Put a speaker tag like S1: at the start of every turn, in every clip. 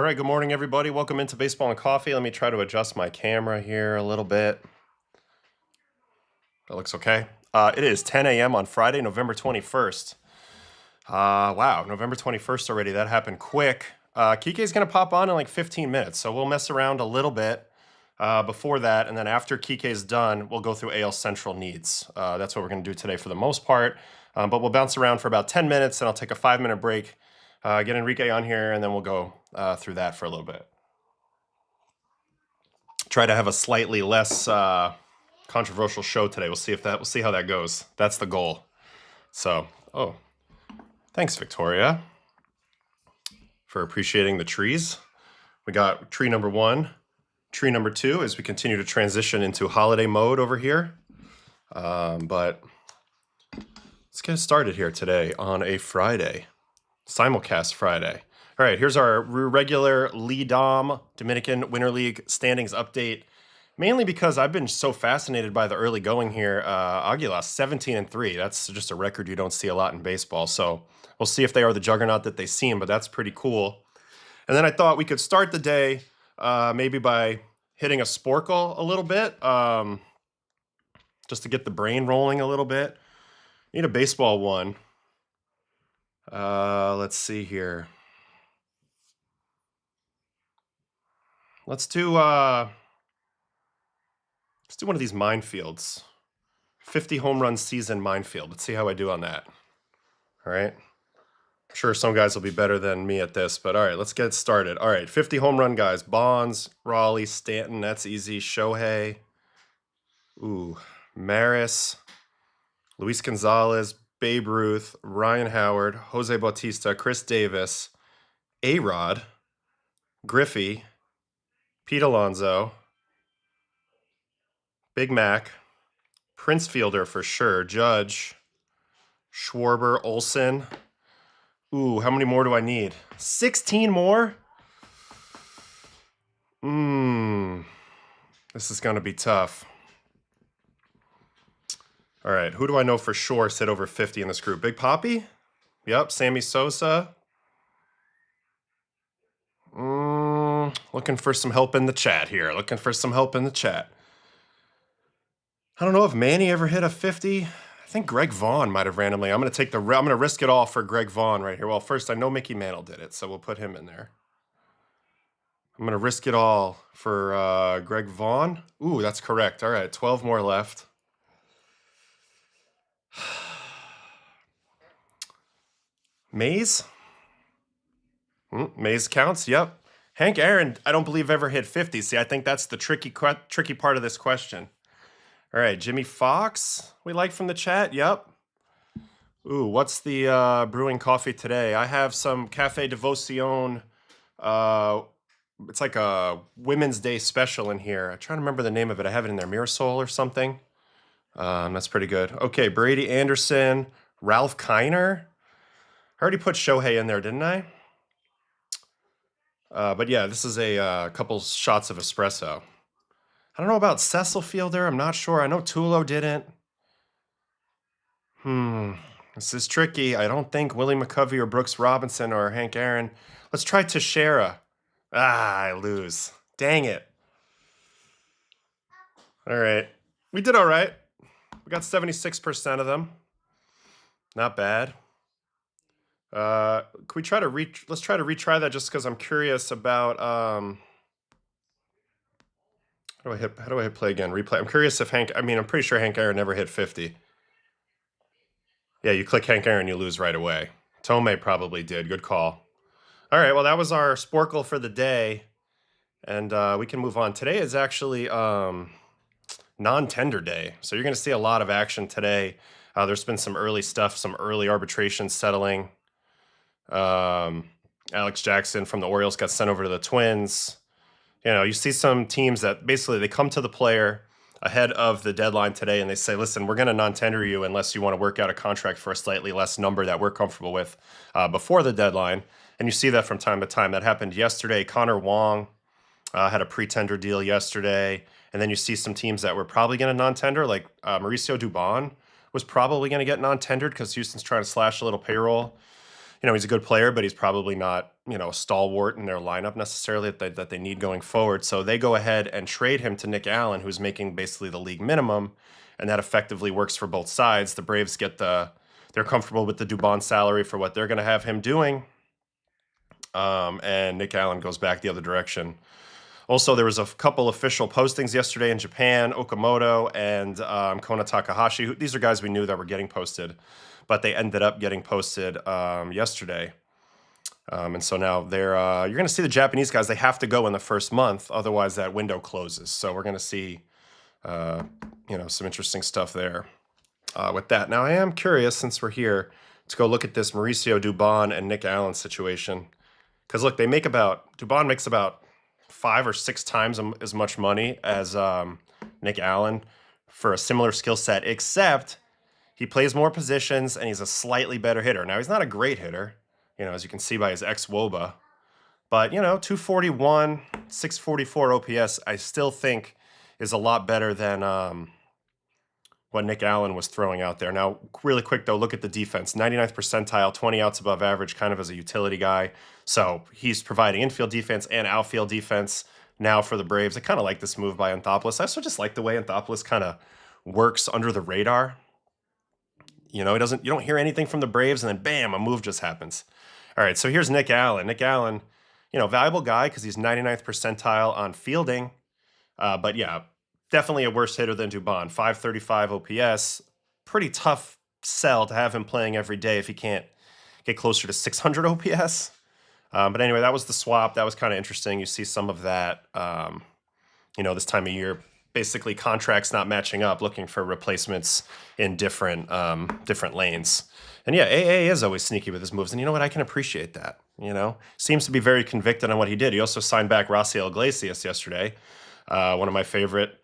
S1: right, good morning, everybody. Welcome into Baseball and Coffee. Let me try to adjust my camera here a little bit. That looks okay. It is 10 a.m. on Friday, November 21st. Wow, November 21st already. That happened quick. Kiké's going to pop on in like 15 minutes, so we'll mess around a little bit before that, and then after Kiké's done, we'll go through AL Central needs. That's what we're going to do today for the most part, but we'll bounce around for about 10 minutes, and I'll take a 5-minute break, get Enrique on here, and then we'll go through that for a little bit. Try to have a slightly less controversial show today. We'll see how that goes. That's the goal. So, thanks, Victoria, for appreciating the trees. We got tree number 1, tree number 2 as we continue to transition into holiday mode over here. But let's get started here today on a Friday, simulcast Friday. All right, here's our regular Lidom Dominican Winter League standings update. Mainly because I've been so fascinated by the early going here. Aguilas 17-3. That's just a record you don't see a lot in baseball. So we'll see if they are the juggernaut that they seem, but that's pretty cool. And then I thought we could start the day maybe by hitting a Sporkle a little bit, just to get the brain rolling a little bit. Need a baseball one. Let's see here. Let's do one of these minefields. 50 home run season minefield. Let's see how I do on that. All right. I'm sure some guys will be better than me at this, but all right, let's get started. All right, 50 home run guys. Bonds, Raleigh, Stanton, that's easy. Shohei. Maris, Luis Gonzalez, Babe Ruth, Ryan Howard, Jose Bautista, Chris Davis, A-Rod, Griffey, Pete Alonso, Big Mac, Prince Fielder for sure, Judge, Schwarber, Olsen. How many more do I need? 16 more? This is going to be tough. All right, who do I know for sure sit over 50 in this group? Big Papi? Yep, Sammy Sosa. Looking for some help in the chat here. I don't know if Manny ever hit a 50. I think Greg Vaughn might have randomly. I'm going to risk it all for Greg Vaughn right here. Well, first I know Mickey Mantle did it, so we'll put him in there. I'm going to risk it all for Greg Vaughn. That's correct. All right, 12 more left. Mays? Mays counts, yep. Hank Aaron, I don't believe ever hit 50. See, I think that's the tricky part of this question. All right, Jimmy Fox, we like from the chat, yep. What's the brewing coffee today? I have some Café Devoción. It's like a Women's Day special in here. I'm trying to remember the name of it. I have it in there, Mirasol or something. That's pretty good. Okay, Brady Anderson, Ralph Kiner. I already put Shohei in there, didn't I? But yeah, this is a couple shots of espresso. I don't know about Cecil Fielder. I'm not sure. I know Tulo didn't. This is tricky. I don't think Willie McCovey or Brooks Robinson or Hank Aaron. Let's try Teixeira. I lose. Dang it. All right. We did all right. We got 76% of them. Not bad. Can we try to let's try to retry that just because I'm curious about how do I hit play again? Replay. I'm curious if I'm pretty sure Hank Aaron never hit 50. Yeah, you click Hank Aaron, you lose right away. Tomei probably did. Good call. All right, well, that was our Sporkle for the day, and we can move on. Today is actually non-tender day, so you're going to see a lot of action today. There's been some early stuff, some early arbitration settling. Alex Jackson from the Orioles got sent over to the Twins. You see some teams that basically they come to the player ahead of the deadline today and they say, listen, we're going to non-tender you unless you want to work out a contract for a slightly less number that we're comfortable with before the deadline. And you see that from time to time. That happened yesterday. Connor Wong had a pre-tender deal yesterday. And then you see some teams that were probably going to non-tender, like Mauricio Dubon was probably going to get non-tendered because Houston's trying to slash a little payroll. he's a good player, but he's probably not, a stalwart in their lineup necessarily that they need going forward. So they go ahead and trade him to Nick Allen, who's making basically the league minimum, and that effectively works for both sides. The Braves they're comfortable with the Dubon salary for what they're going to have him doing, and Nick Allen goes back the other direction. Also, there was a couple official postings yesterday in Japan, Okamoto and Kona Takahashi. These are guys we knew that were getting posted, but they ended up getting posted yesterday. And so now you're going to see the Japanese guys. They have to go in the first month, otherwise that window closes. So we're going to see, some interesting stuff there with that. Now I am curious, since we're here, to go look at this Mauricio Dubon and Nick Allen situation. Because look, Dubon makes about 5 or 6 times as much money as Nick Allen for a similar skill set, except he plays more positions and he's a slightly better hitter. Now, he's not a great hitter, as you can see by his ex-WOBA. But, 241, 644 OPS, I still think is a lot better than what Nick Allen was throwing out there. Now, really quick, though, look at the defense. 99th percentile, 20 outs above average, kind of as a utility guy. So he's providing infield defense and outfield defense now for the Braves. I kind of like this move by Anthopoulos. I also just like the way Anthopoulos kind of works under the radar. You don't hear anything from the Braves, and then bam, a move just happens. All right, so here's Nick Allen. Nick Allen, valuable guy because he's 99th percentile on fielding. But yeah, definitely a worse hitter than Dubon. 535 OPS. Pretty tough sell to have him playing every day if he can't get closer to 600 OPS. But anyway, that was the swap. That was kind of interesting. You see some of that, this time of year. Basically, contracts not matching up, looking for replacements in different lanes. And yeah, AA is always sneaky with his moves. And you know what? I can appreciate that. Seems to be very convicted on what he did. He also signed back Raciel Iglesias yesterday. One of my favorite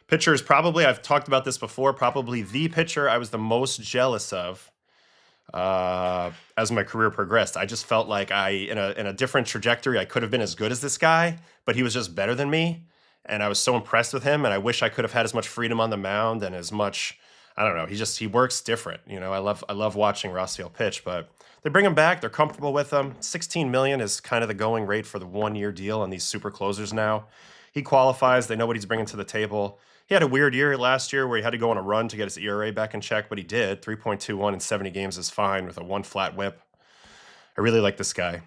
S1: pitchers, probably. I've talked about this before. Probably the pitcher I was the most jealous of as my career progressed. I just felt like in a different trajectory, I could have been as good as this guy, but he was just better than me. And I was so impressed with him, and I wish I could have had as much freedom on the mound and as much, I don't know, he works different. I love watching Raciel pitch, but they bring him back. They're comfortable with him. $16 million is kind of the going rate for the 1-year deal on these super closers now. He qualifies. They know what he's bringing to the table. He had a weird year last year where he had to go on a run to get his ERA back in check, but he did. 3.21 in 70 games is fine with a 1 flat whip. I really like this guy.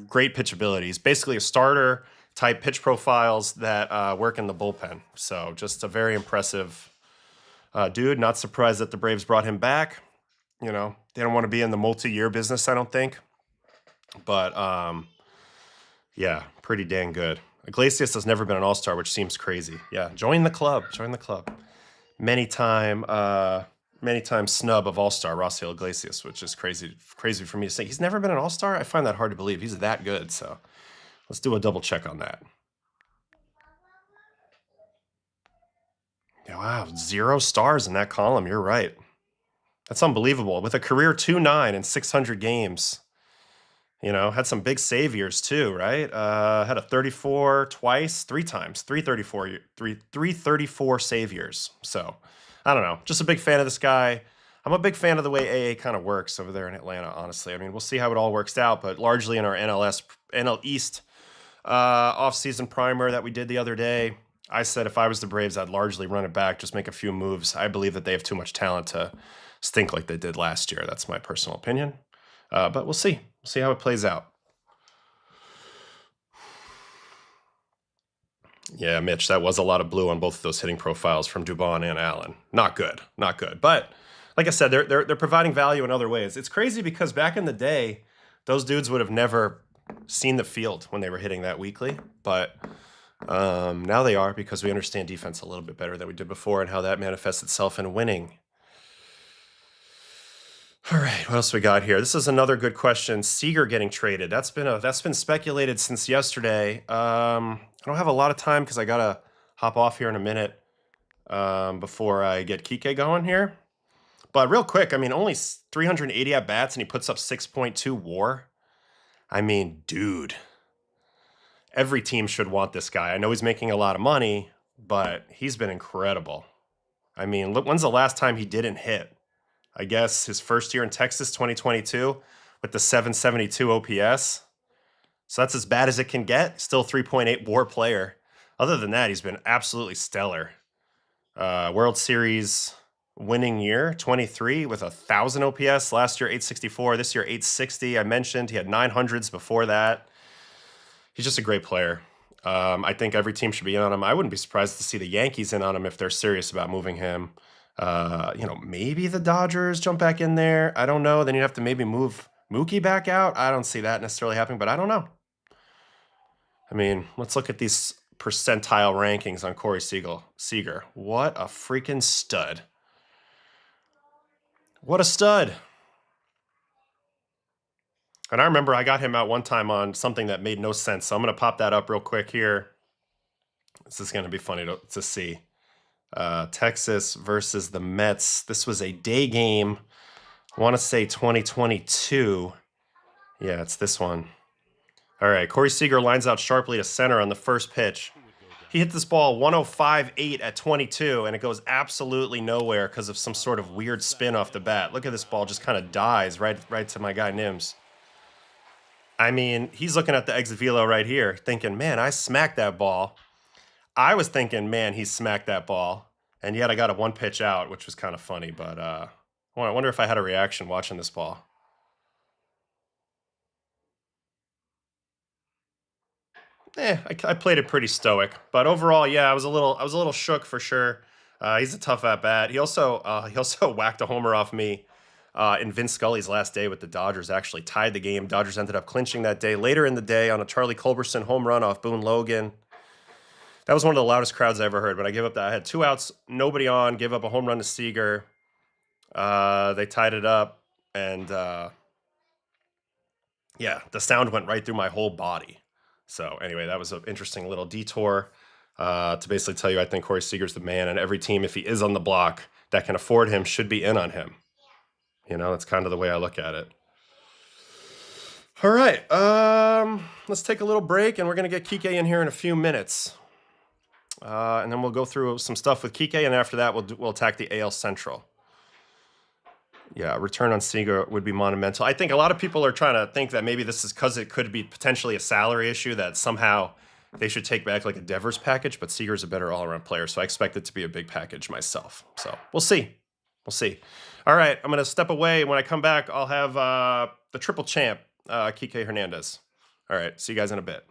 S1: Great pitchability. He's basically a starter type pitch profiles that work in the bullpen. So just a very impressive dude. Not surprised that the Braves brought him back. They don't want to be in the multi-year business, I don't think. But yeah, pretty dang good. Iglesias has never been an all-star, which seems crazy. Yeah, join the club. Many-time snub of all-star Raciel Iglesias, which is crazy for me to say. He's never been an all-star? I find that hard to believe. He's that good, so let's do a double check on that. Yeah, wow, 0 stars in that column. You're right. That's unbelievable. With a career 2.9 in 600 games. Had some big save years too, right? Had a 34 twice, 3 times, 334 save years. So, I don't know. Just a big fan of this guy. I'm a big fan of the way AA kind of works over there in Atlanta, honestly. I mean, we'll see how it all works out, but largely in our NL East off-season primer that we did the other day, I said if I was the Braves, I'd largely run it back, just make a few moves. I believe that they have too much talent to stink like they did last year. That's my personal opinion. But we'll see. We'll see how it plays out. Yeah, Mitch, that was a lot of blue on both of those hitting profiles from Dubon and Allen. Not good. But like I said, they're providing value in other ways. It's crazy because back in the day, those dudes would have never seen the field when they were hitting that weekly. But now they are, because we understand defense a little bit better than we did before and how that manifests itself in winning. All right, what else we got here? This is another good question. Seager getting traded. That's been speculated since yesterday. I don't have a lot of time because I gotta hop off here in a minute before I get Kiké going here. But real quick, I mean, only 380 at bats and he puts up 6.2 WAR. I mean, dude, every team should want this guy. I know he's making a lot of money, but he's been incredible. I mean, look, when's the last time he didn't hit? I guess his first year in Texas, 2022, with the 772 OPS. So that's as bad as it can get. Still 3.8 WAR player. Other than that, he's been absolutely stellar. World Series winning year, 23 with 1,000 OPS. Last year, 864. This year, 860. I mentioned he had 900s before that. He's just a great player. I think every team should be in on him. I wouldn't be surprised to see the Yankees in on him if they're serious about moving him. Maybe the Dodgers jump back in there. I don't know. Then you'd have to maybe move Mookie back out. I don't see that necessarily happening, but I don't know. I mean, let's look at these percentile rankings on Cory Seager. What a freaking stud. What a stud. And I remember I got him out one time on something that made no sense. So I'm going to pop that up real quick here. This is going to be funny to see. Texas versus the Mets. This was a day game. I want to say 2022. Yeah, it's this one. All right, Cory Seager lines out sharply to center on the first pitch. He hit this ball 105.8 at 22, and it goes absolutely nowhere because of some sort of weird spin off the bat. Look at this ball, just kind of dies right to my guy Nims. I mean, he's looking at the exit velo right here, thinking, man, I smacked that ball. I was thinking, man, he smacked that ball. And yet I got a one pitch out, which was kind of funny. But I wonder if I had a reaction watching this ball. I played it pretty stoic. But overall, yeah, I was a little shook for sure. He's a tough at bat. He also whacked a homer off me in Vince Scully's last day with the Dodgers. Actually tied the game. Dodgers ended up clinching that day. Later in the day on a Charlie Culberson home run off Boone Logan. That was one of the loudest crowds I ever heard, but I gave up that. I had 2 outs, nobody on, gave up a home run to Seager. They tied it up, and yeah, the sound went right through my whole body. So anyway, that was an interesting little detour to basically tell you I think Cory Seager's the man, and every team, if he is on the block that can afford him, should be in on him. You know, that's kind of the way I look at it. All right, let's take a little break, and we're going to get Kiké in here in a few minutes. And then we'll go through some stuff with Kiké, and after that, we'll attack the AL Central. Yeah, return on Seager would be monumental. I think a lot of people are trying to think that maybe this is because it could be potentially a salary issue, that somehow they should take back like a Devers package, but Seager's a better all-around player, so I expect it to be a big package myself. So we'll see. We'll see. All right, I'm going to step away. When I come back, I'll have the triple champ, Kiké Hernández. All right, see you guys in a bit.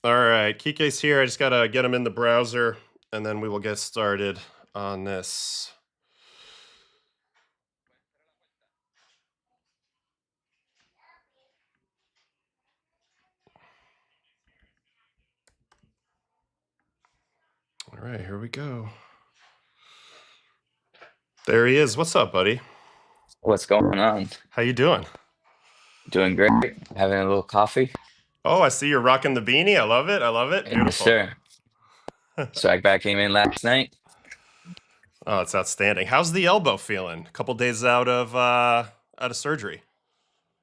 S1: All right, Kiké's here. I just gotta get him in the browser, and then we will get started on this. All right, here we go. There he is. What's up, buddy?
S2: What's going on?
S1: How you doing?
S2: Doing great. Having a little coffee.
S1: Oh, I see you're rocking the beanie. I love it. I love it.
S2: Yes,
S1: Beautiful.
S2: sir. Swag back came in last night.
S1: Oh, it's outstanding. How's the elbow feeling? A couple days out of surgery.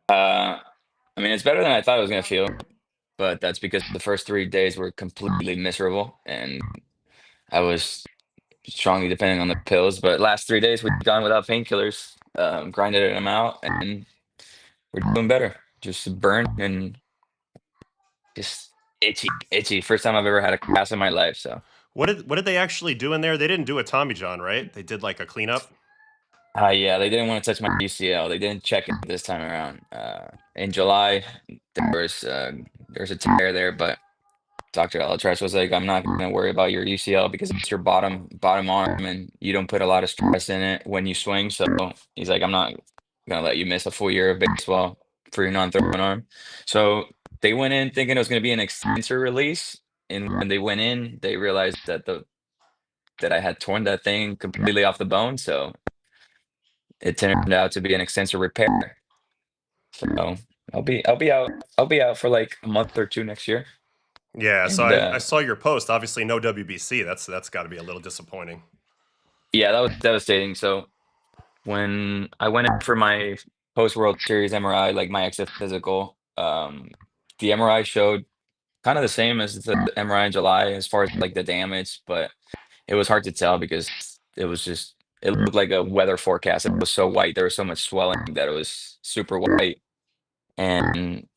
S2: I mean, it's better than I thought it was gonna feel, but that's because the first 3 days were completely miserable, and I was strongly depending on the pills. But last 3 days we've gone without painkillers, grinded them out, and we're doing better. Just burn and just itchy, itchy. First time I've ever had a cast in my life. So.
S1: What did they actually do in there? They didn't do a Tommy John, right? They did like a cleanup.
S2: Yeah, they didn't want to touch my UCL. They didn't check it this time around. In July, there was a tear there, but Dr. Alatrash was like, "I'm not going to worry about your UCL because it's your bottom arm, and you don't put a lot of stress in it when you swing." So he's like, "I'm not going to let you miss a full year of baseball for your non-throwing arm." So they went in thinking it was going to be an extensor release, and when they went in, they realized that I had torn that thing completely off the bone. So it turned out to be an extensive repair. So I'll be out for like a month or two next year.
S1: Yeah, so
S2: And
S1: I saw your post. Obviously, no WBC. That's got to be a little disappointing.
S2: yeah, that was devastating. So when I went in for my post World Series MRI, like my exit physical, the MRI showed kind of the same as the MRI in July as far as like the damage, but it was hard to tell because it looked like a weather forecast. It was so white. There was so much swelling that it was super white. And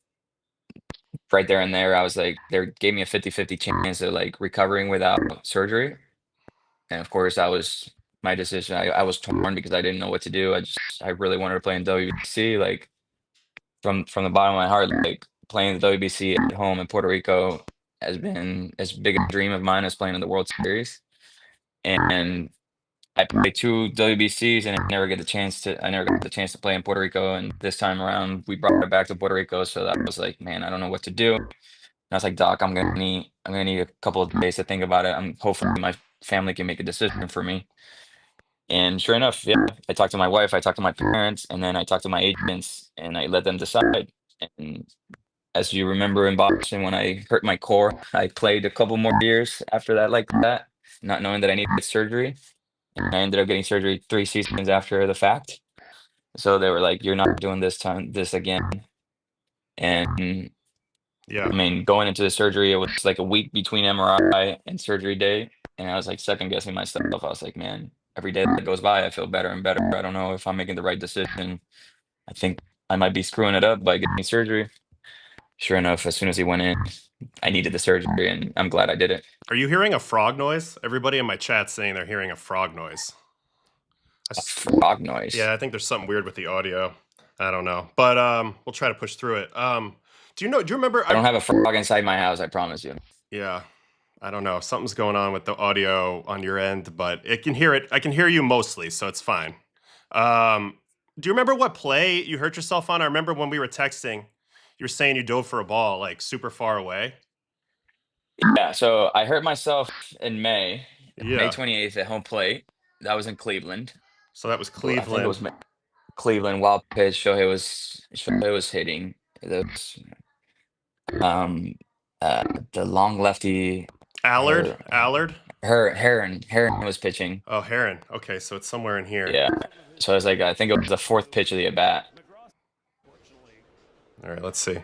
S2: right there and there, I was like, they gave me a 50-50 chance of like recovering without surgery. And of course, that was my decision. I was torn because I didn't know what to do. I really wanted to play in WBC. Like from the bottom of my heart, like playing the WBC at home in Puerto Rico has been as big a dream of mine as playing in the World Series. And I played two WBCs and I never got the chance to play in Puerto Rico. And this time around, we brought it back to Puerto Rico. So that was like, man, I don't know what to do. And I was like, Doc, I'm gonna need a couple of days to think about it. I'm hopefully my family can make a decision for me. And sure enough, yeah, I talked to my wife, I talked to my parents, and then I talked to my agents, and I let them decide. And as you remember in boxing, when I hurt my core, I played a couple more years after that, like that, not knowing that I needed surgery. And I ended up getting surgery 3 seasons after the fact. So they were like, "You're not doing this again." And
S1: Yeah.
S2: I mean, going into the surgery, it was like a week between MRI and surgery day, and I was like second guessing myself. I was like, man, every day that goes by, I feel better and better. I don't know if I'm making the right decision. I think I might be screwing it up by getting surgery. Sure enough, as soon as he went in, I needed the surgery, and I'm glad I did it.
S1: Are you hearing a frog noise? Everybody in my chat saying they're hearing a frog noise.
S2: A frog noise.
S1: Yeah, I think there's something weird with the audio. I don't know, but we'll try to push through it. Do you remember?
S2: I don't have a frog inside my house, I promise you.
S1: Yeah, I don't know. Something's going on with the audio on your end, but it can hear it. I can hear you mostly, so it's fine. Do you remember what play you hurt yourself on? I remember when we were texting, you were saying you dove for a ball like super far away.
S2: Yeah, so I hurt myself in May
S1: Yeah.
S2: 28th at home plate. That was in Cleveland.
S1: So that was
S2: Well, I think it
S1: Cleveland.
S2: was Cleveland wild pitch. Shohei was hitting. Um, the long lefty,
S1: Allard.
S2: her,
S1: Allard.
S2: Heron was pitching.
S1: Oh, Heron. Okay, so it's somewhere in here.
S2: Yeah. So I was like, I think it was the fourth pitch of the at bat.
S1: All right, let's see.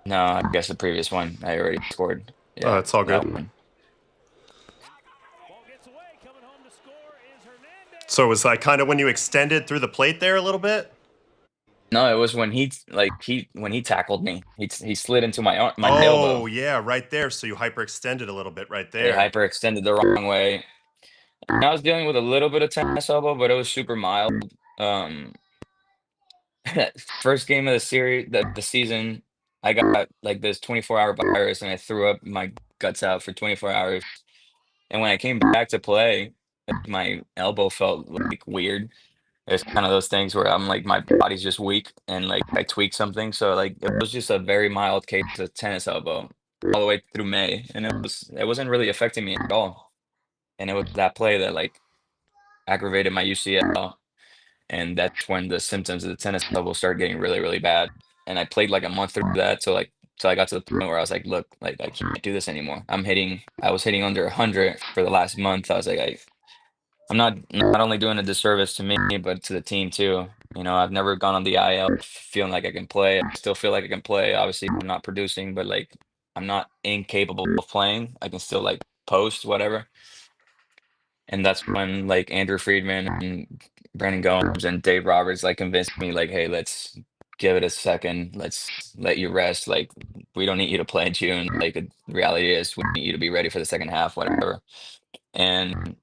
S2: No, I guess the previous one I already scored.
S1: Oh,
S2: Yeah,
S1: it's all
S2: that
S1: good.
S2: one.
S1: So it was like kind of when you extended through the plate there a little bit?
S2: No, it was when he tackled me. He slid into my
S1: Oh,
S2: elbow.
S1: yeah, right there. So you hyperextended a little bit right
S2: They
S1: there.
S2: hyperextended the wrong way. And I was dealing with a little bit of tennis elbow, but it was super mild. Um, First game of the series, the season, I got like this 24-hour virus and I threw up my guts out for 24 hours. And when I came back to play, my elbow felt like weird. It's kind of those things where I'm like my body's just weak and like I tweaked something. So like it was just a very mild case of tennis elbow all the way through May, and it wasn't really affecting me at all. And it was that play that like aggravated my UCL, and that's when the symptoms of the tennis elbow started getting really really bad. And I played like a month through that, so like till I got to the point where I was like, look, like I can't do this anymore. I was hitting under 100 for the last month. I was like, I'm not only doing a disservice to me, but to the team too. I've never gone on the IL feeling like I can play. I still feel like I can play. Obviously, I'm not producing, but like I'm not incapable of playing. I can still like post whatever. And that's when like Andrew Friedman and Brandon Gomes and Dave Roberts like convinced me like, hey, let's give it a second. Let's let you rest. Like we don't need you to play in June. Like the reality is we need you to be ready for the second half, whatever. And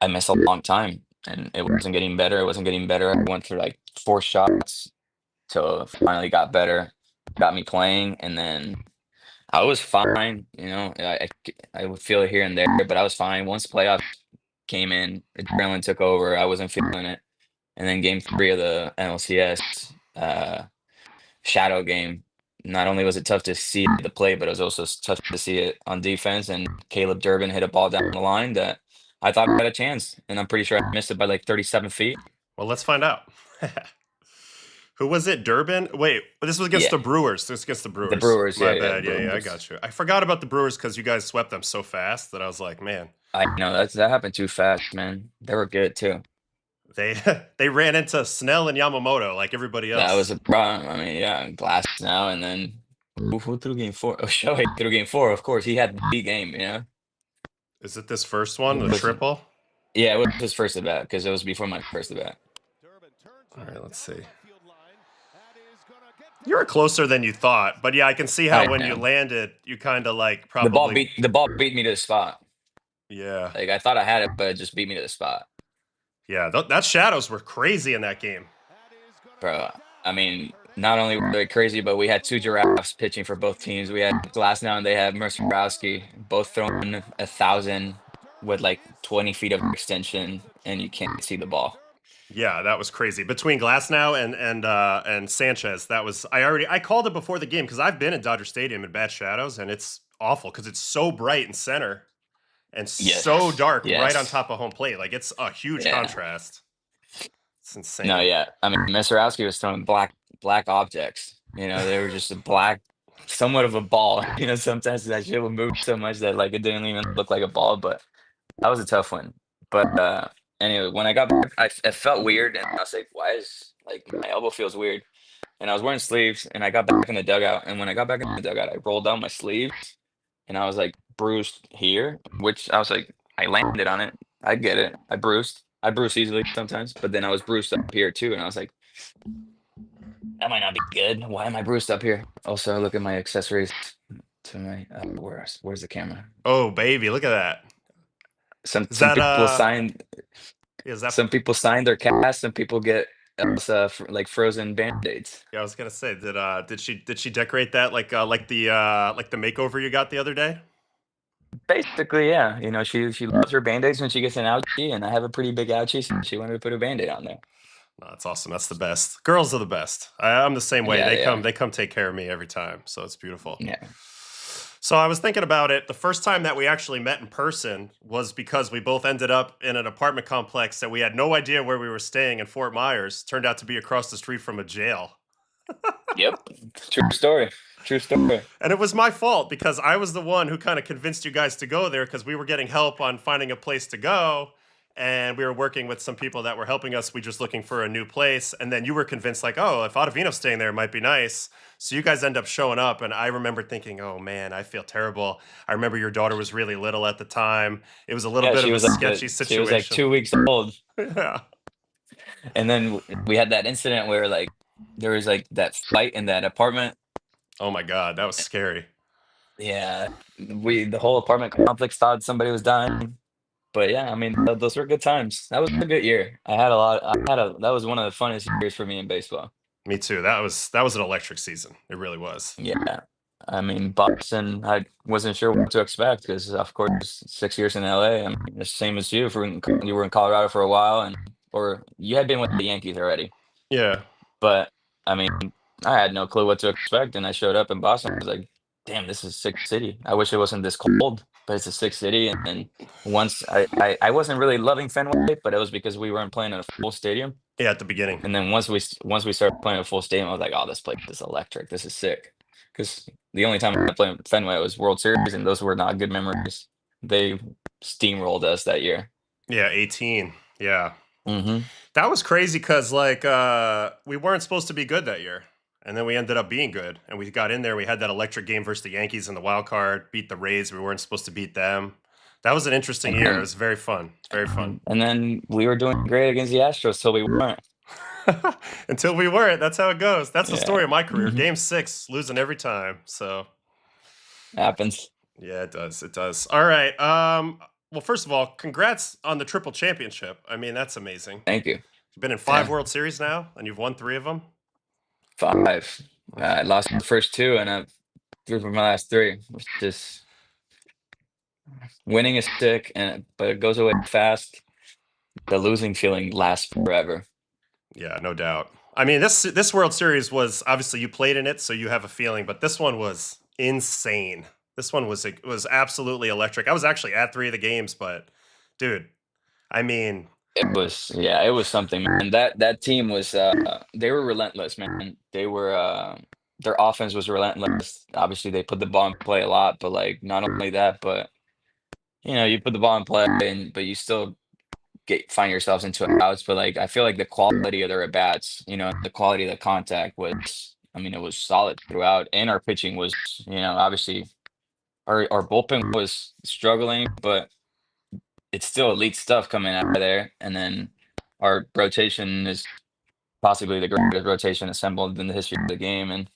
S2: I missed a long time and it wasn't getting better. It wasn't getting better. I went through like 4 shots till it finally got better, got me playing, and then I was fine. I would feel it here and there, but I was fine. Once playoffs came in, adrenaline took over. I wasn't feeling it. And then game 3 of the NLCS shadow game, not only was it tough to see the play, but it was also tough to see it on defense. And Caleb Durbin hit a ball down the line that I thought I had a chance, and I'm pretty sure I missed it by like 37 feet.
S1: Well, let's find out. Who was it? Durbin? Wait, this was against
S2: Yeah,
S1: the Brewers. This was against the
S2: the
S1: Brewers.
S2: Brewers.
S1: My
S2: Yeah,
S1: bad.
S2: the
S1: Yeah, I
S2: Brewers.
S1: got you. I forgot about the Brewers because you guys swept them so fast that I was like, man,
S2: I know that happened too fast, man. They were good too.
S1: they they ran into Snell and Yamamoto like everybody
S2: That was
S1: else.
S2: a problem. I mean, yeah, Glass now, and then who threw game 4? Oh, Shohei threw game 4. Of course, he had the game.
S1: Is it this first one,
S2: It
S1: the
S2: was
S1: triple?
S2: Yeah, it was his first at bat because it was before my first at bat.
S1: All right, let's see. You were closer than you thought, but yeah, I can see how
S2: I
S1: when you
S2: know.
S1: landed, you kind of like probably,
S2: The ball beat me to the spot.
S1: yeah,
S2: Like I thought I had it, but it just beat me to the spot,
S1: yeah. That shadows were crazy in that game.
S2: bro. I mean, not only were they crazy, but we had 2 giraffes pitching for both teams. We had Glass now and they had Mercer, both throwing 1,000 with like 20 feet of extension, and you can't see the ball.
S1: Yeah, that was crazy. Between Glasnow and Sanchez, that was I called it before the game because I've been at Dodger Stadium in bad shadows and it's awful because it's so bright in center and so
S2: Yes,
S1: dark right on
S2: yes,
S1: top of home plate. Like it's a huge
S2: yeah.
S1: contrast. It's
S2: No,
S1: insane.
S2: yeah. I mean, Mercer was throwing black objects. They were just a black, somewhat of a ball. Sometimes that shit would move so much that like it didn't even look like a ball. But that was a tough one. But anyway, when I got back, it felt weird, and I was like, "Why is like my elbow feels weird?" And I was wearing sleeves, and I got back in the dugout. And when I got back in the dugout, I rolled down my sleeves, and I was like bruised here, which I was like, I landed on it. I get it. I bruised. I bruise easily sometimes, but then I was bruised up here too, and I was like, that might not be good. Why am I bruised up here? Also, look at my accessories to my where's the camera?
S1: Oh baby, look at that.
S2: Some
S1: Is
S2: some
S1: that
S2: people signed
S1: is that
S2: some people signed their cast, some people get like frozen band-aids.
S1: yeah, I was gonna say, did she decorate that like the makeover you got the other day?
S2: Basically, yeah. She loves her band-aids when she gets an ouchie, and I have a pretty big ouchie, so she wanted to put a band-aid on there.
S1: No, that's awesome. That's the best. Girls are the best. I'm the same way.
S2: Yeah, they are.
S1: They come take care of me every time. So it's beautiful.
S2: Yeah.
S1: So I was thinking about it. The first time that we actually met in person was because we both ended up in an apartment complex that we had no idea where we were staying in Fort Myers. Turned out to be across the street from a jail.
S2: Yep. True story. True story.
S1: And it was my fault because I was the one who kind of convinced you guys to go there because we were getting help on finding a place to go. And we were working with some people that were helping us. We just looking for a new place. And then you were convinced, like, oh, if Ottavino's staying there, it might be nice. So you guys end up showing up. And I remember thinking, oh, man, I feel terrible. I remember your daughter was really little at the time. It was a little
S2: Yeah,
S1: bit of a sketchy
S2: she was like
S1: situation.
S2: 2 weeks old.
S1: Yeah.
S2: And then we had that incident where like there was like that fight in that apartment.
S1: Oh, my God. That was scary.
S2: Yeah, the whole apartment complex thought somebody was dying. But yeah, I mean, those were good times. That was a good year. I had a lot. That was one of the funnest years for me in baseball.
S1: Me too. That was an electric season. It really was.
S2: Yeah. I mean, Boston, I wasn't sure what to expect because, of course, 6 years in LA. I mean, the same as you. You were in Colorado for a while, or you had been with the Yankees already.
S1: Yeah.
S2: But I mean, I had no clue what to expect, and I showed up in Boston. I was like, "Damn, this is a sick city. I wish it wasn't this cold, but it's a sick city." And then once I wasn't really loving Fenway, but it was because we weren't playing in a full stadium.
S1: Yeah, at the beginning.
S2: And then once we started playing a full stadium, I was like, "Oh, this place is electric. This is sick." Because the only time I played Fenway was World Series, and those were not good memories. They steamrolled us that year.
S1: Yeah, 18. Yeah.
S2: Hmm.
S1: That was crazy because like we weren't supposed to be good that year. And then we ended up being good. And we got in there. We had that electric game versus the Yankees in the wild card, beat the Rays. We weren't supposed to beat them. That was an interesting
S2: And
S1: year. It
S2: then
S1: was very fun. Very fun.
S2: and then we were doing great against the Astros till we weren't.
S1: Until we weren't. That's how it goes. That's the
S2: Yeah.
S1: story of my career.
S2: Hmm.
S1: Game 6, losing every time. So
S2: Happens.
S1: yeah, it does. It does. All right. Well, first of all, congrats on the triple championship. I mean, that's amazing.
S2: Thank you.
S1: You've been in 5
S2: Yeah.
S1: World Series now, and you've won 3 of them.
S2: 5. I lost the first 2, and I threw for my last 3. It's just winning is sick, but it goes away fast. The losing feeling lasts forever.
S1: Yeah, no doubt. I mean, this World Series was obviously you played in it, so you have a feeling, but this one was insane. This one was absolutely electric. I was actually at 3 of the games, but dude, I mean,
S2: It was something, man. That team was they were relentless, man. Their offense was relentless. Obviously, they put the ball in play a lot, but like not only that, but you put the ball in play, but you still find yourselves into outs. But like I feel like the quality of their at bats, the quality of the contact was, I mean, it was solid throughout, and our pitching was, obviously our bullpen was struggling, but it's still elite stuff coming out of there. And then our rotation is possibly the greatest rotation assembled in the history of the game. And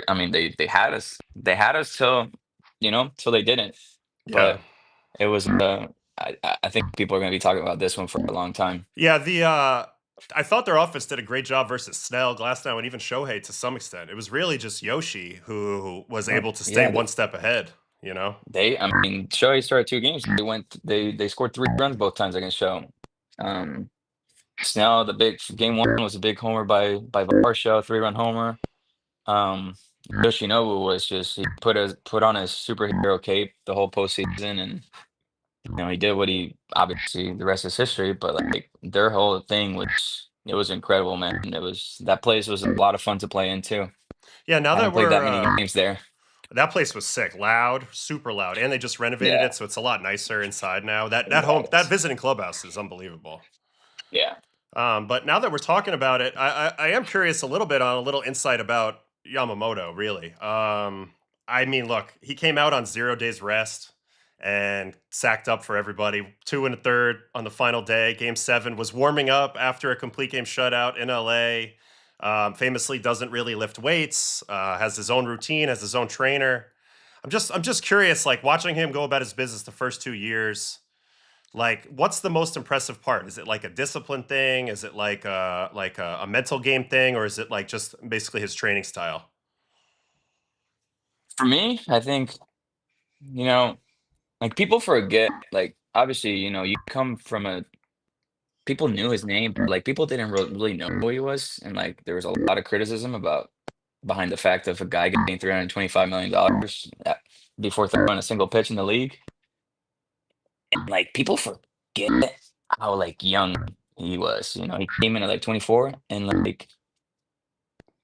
S2: I mean, they had us till they didn't.
S1: yeah.
S2: But it was, I think people are going to be talking about this one for a long time.
S1: Yeah, I thought their offense did a great job versus Snell, Glasnow, and even Shohei to some extent. It was really just Yoshi who was
S2: Well,
S1: able to stay
S2: yeah,
S1: one step ahead, you know?
S2: I mean, Shohei started 2 games. They scored 3 runs both times against Show. Um, Snell, the big game 1 was a big homer by Varsho, 3-run homer. Um, Yoshinobu was just he put on his superhero cape the whole postseason, and he did what he obviously the rest is history. But like their whole thing was it was incredible, man. That place was a lot of fun to play in too.
S1: Yeah, now
S2: I
S1: that
S2: haven't played that
S1: we're
S2: many games there.
S1: that place was sick, loud, super loud, and they just renovated
S2: Yeah,
S1: it, so it's a lot nicer inside now. That
S2: it
S1: that
S2: was.
S1: visiting clubhouse is unbelievable.
S2: Yeah.
S1: But now that we're talking about it, I am curious a little bit on a little insight about Yamamoto. Really, I mean, look, he came out on 0 days rest and sacked up for everybody. 2 1/3 on the final day. Game 7 was warming up after a complete game shutout in LA. Famously, doesn't really lift weights. Has his own routine. Has his own trainer. I'm just curious, like watching him go about his business the first 2 years. Like, what's the most impressive part? Is it like a discipline thing? Is it like a mental game thing, or is it like just basically his training style?
S2: For me, I think you know, like people forget. Like obviously, you come from a people knew his name, but like people didn't really know who he was, and like there was a lot of criticism about behind the fact of a guy getting $325 million before throwing a single pitch in the league. And like people forget how like young he was. He came in at like 24, and like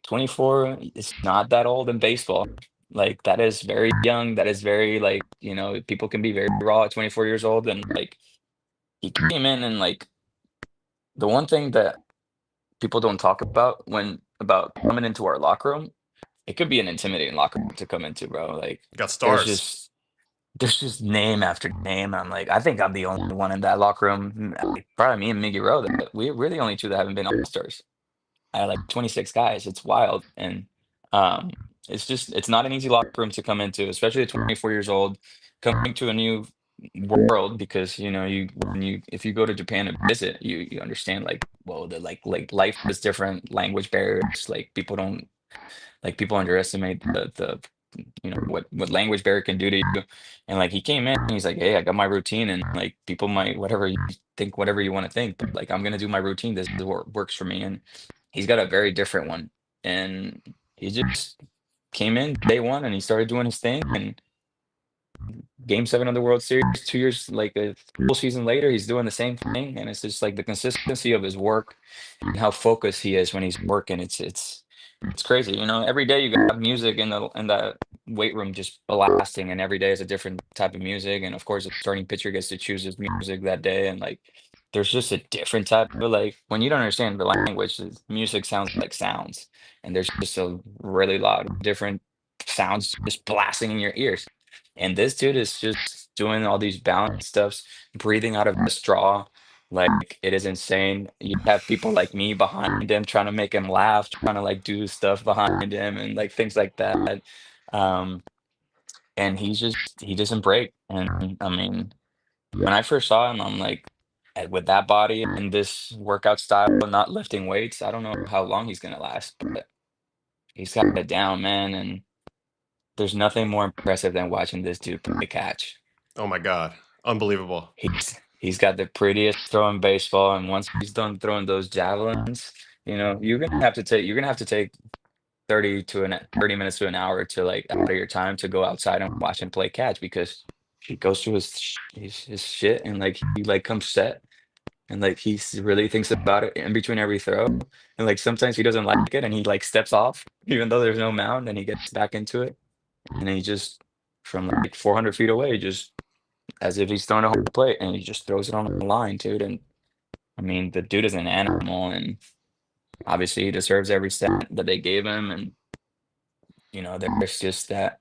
S2: 24 is not that old in baseball. Like that is very young. That is very like, people can be very raw at 24 years old. And like he came in and like the one thing that people don't talk about about coming into our locker room, it could be an intimidating locker room to come into, bro. Like
S1: Got
S2: there's
S1: stars.
S2: just there's just name after name. I'm like, I think I'm the only one in that locker room. Like, probably me and Miggy Rowe. That we're the only two that haven't been all stars. I had like 26 guys. It's wild. And it's not an easy locker room to come into, especially at 24 years old, coming to a new world because you when you if you go to Japan to visit, you understand like, well, the like life is different, language barriers, like people underestimate the what language barrier can do to you. And like he came in and he's like, hey, I got my routine, and like people might whatever you think, whatever you want to think, but like I'm gonna do my routine. This is what works for me. And he's got a very different one. And he just came in day one and he started doing his thing. And Game 7 of the World Series, 2 years, like a full season later, he's doing the same thing. And it's just like the consistency of his work and how focused he is when he's working. It's crazy. Every day you got music in the weight room just blasting, and every day is a different type of music. And of course, the starting pitcher gets to choose his music that day. And like there's just a different type of like when you don't understand the language, the music sounds like sounds. And there's just a really loud different sounds just blasting in your ears. And this dude is just doing all these balance stuffs, breathing out of a straw. Like it is insane. You have people like me behind him trying to make him laugh, trying to like do stuff behind him and like things like that. Um, and he doesn't break. And I mean, when I first saw him, I'm like, with that body and this workout style, not lifting weights, I don't know how long he's gonna last, but he's got it down, man. And there's nothing more impressive than watching this dude play catch.
S1: Oh my God. Unbelievable.
S2: He's got the prettiest throw in baseball, and once he's done throwing those javelins, you're gonna have to take 30 minutes to an hour to like out of your time to go outside and watch him play catch because he goes through his shit and like he like comes set and like really thinks about it in between every throw, and like sometimes he doesn't like it and he like steps off even though there's no mound, and he gets back into it, and then he just from like 400 feet away just as if he's throwing a home plate, and he just throws it on the line, dude. And I mean, the dude is an animal, and obviously he deserves every cent that they gave him. And there's just that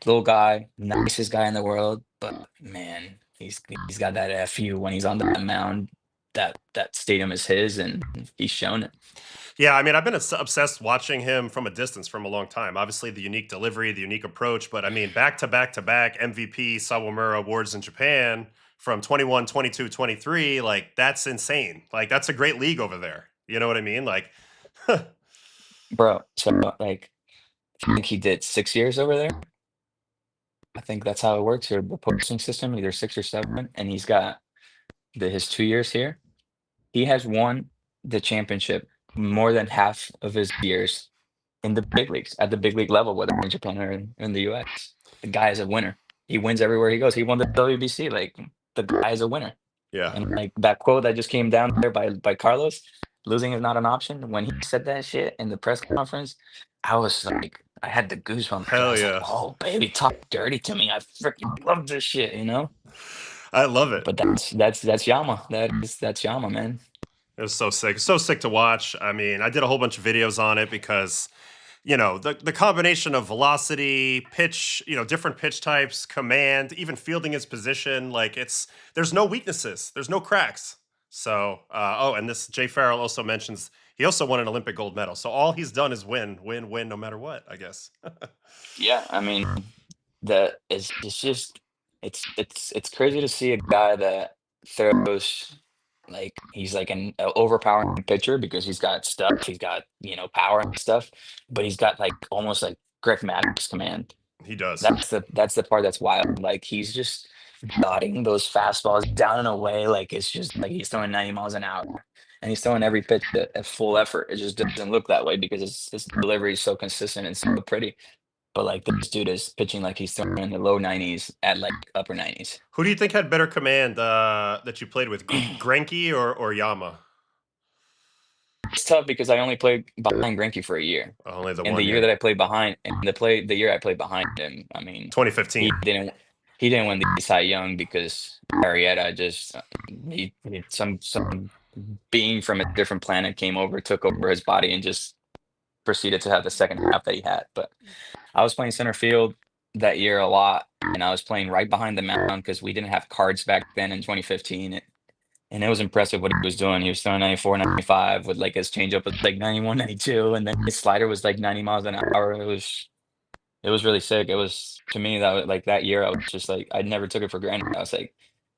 S2: little guy, nicest guy in the world, but man, he's got that fu when he's on that mound. That stadium is his, and he's shown it.
S1: Yeah, I mean, I've been obsessed watching him from a distance from a long time. Obviously, the unique delivery, the unique approach, but I mean, back to back to back MVP Sawamura awards in Japan from 21, 22, 23. Like, that's insane. Like, that's a great league over there. You know what I mean? Like,
S2: Bro, so like I think he did 6 years over there. I think that's how it works here, the posting system, either 6 or 7, and he's got his 2 years here. He has won the championship more than half of his years in the big leagues, at the big league level, whether in Japan or in the US. The guy is a winner. He wins everywhere he goes. He won the WBC. Like the guy is a winner.
S1: yeah.
S2: And like that quote that just came down there by Carlos, losing is not an option. When he said that shit in the press conference, I was like, I had the goosebumps. I
S1: Hell
S2: was like,
S1: yeah.
S2: oh baby, talk dirty to me. I freaking love this shit.
S1: I love it.
S2: But that's Yama. That's Yama, man.
S1: It was so sick. So sick to watch. I mean, I did a whole bunch of videos on it because, the combination of velocity, pitch, different pitch types, command, even fielding his position, like there's no weaknesses, there's no cracks. So, and this Jay Farrell also mentions he also won an Olympic gold medal. So all he's done is win, win, win, no matter what, I guess.
S2: Yeah, I mean, it's just it's crazy to see a guy that throws like he's like an overpowering pitcher because he's got stuff, he's got power and stuff, but he's got like almost like Greg Maddux command.
S1: He does.
S2: That's the part that's wild. Like he's just dotting those fastballs down and away, like it's just like he's throwing 90 miles an hour, and he's throwing every pitch at full effort. It just doesn't look that way because his delivery is so consistent and so pretty. But like this dude is pitching like he's throwing in the low 90s at like upper 90s.
S1: Who do you think had better command that you played with, Greinke or Yama?
S2: It's tough because I only played behind Greinke for a year.
S1: Only the
S2: And
S1: one
S2: the year
S1: year.
S2: that I played behind, and the year I played behind him, I mean,
S1: 2015.
S2: he didn't win the Cy Young because Arrieta just some being from a different planet came over, took over his body, and just proceeded to have the second half that he had. But I was playing center field that year a lot, and I was playing right behind the mound because we didn't have cards back then in 2015. And it was impressive what he was doing. He was throwing 94, 95 with like his changeup was like 91, 92, and then his slider was like 90 miles an hour. It was really sick. It was to me that was, like that year I was just like I never took it for granted. I was like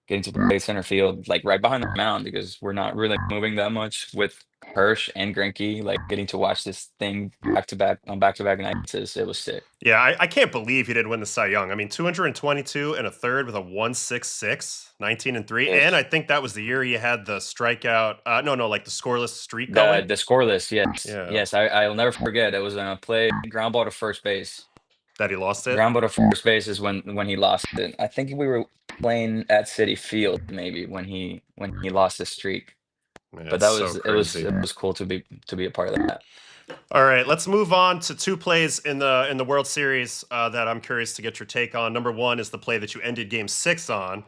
S2: getting to play center field like right behind the mound because we're not really moving that much with Hirsch and Greinke. Like getting to watch this thing back to back nights it was sick.
S1: Yeah, I can't believe he didn't win the Cy Young. I mean, 222 and a third with a 166, 19 and 3. And I
S2: Yes.
S1: think that was the year he had the strikeout. No, like the scoreless streak
S2: The
S1: going.
S2: the scoreless, yes.
S1: Yeah,
S2: Yes, I'll never forget. It was a play ground ball to first base.
S1: that he lost it.
S2: Ground ball to first base is when he lost it. I think we were playing at Citi Field maybe when he lost the streak.
S1: Yeah,
S2: But
S1: it's
S2: that
S1: so
S2: was it was
S1: crazy.
S2: it was cool to be a part of that.
S1: All right, let's move on to two plays in the World Series that I'm curious to get your take on. Number one is the play that you ended Game 6 on.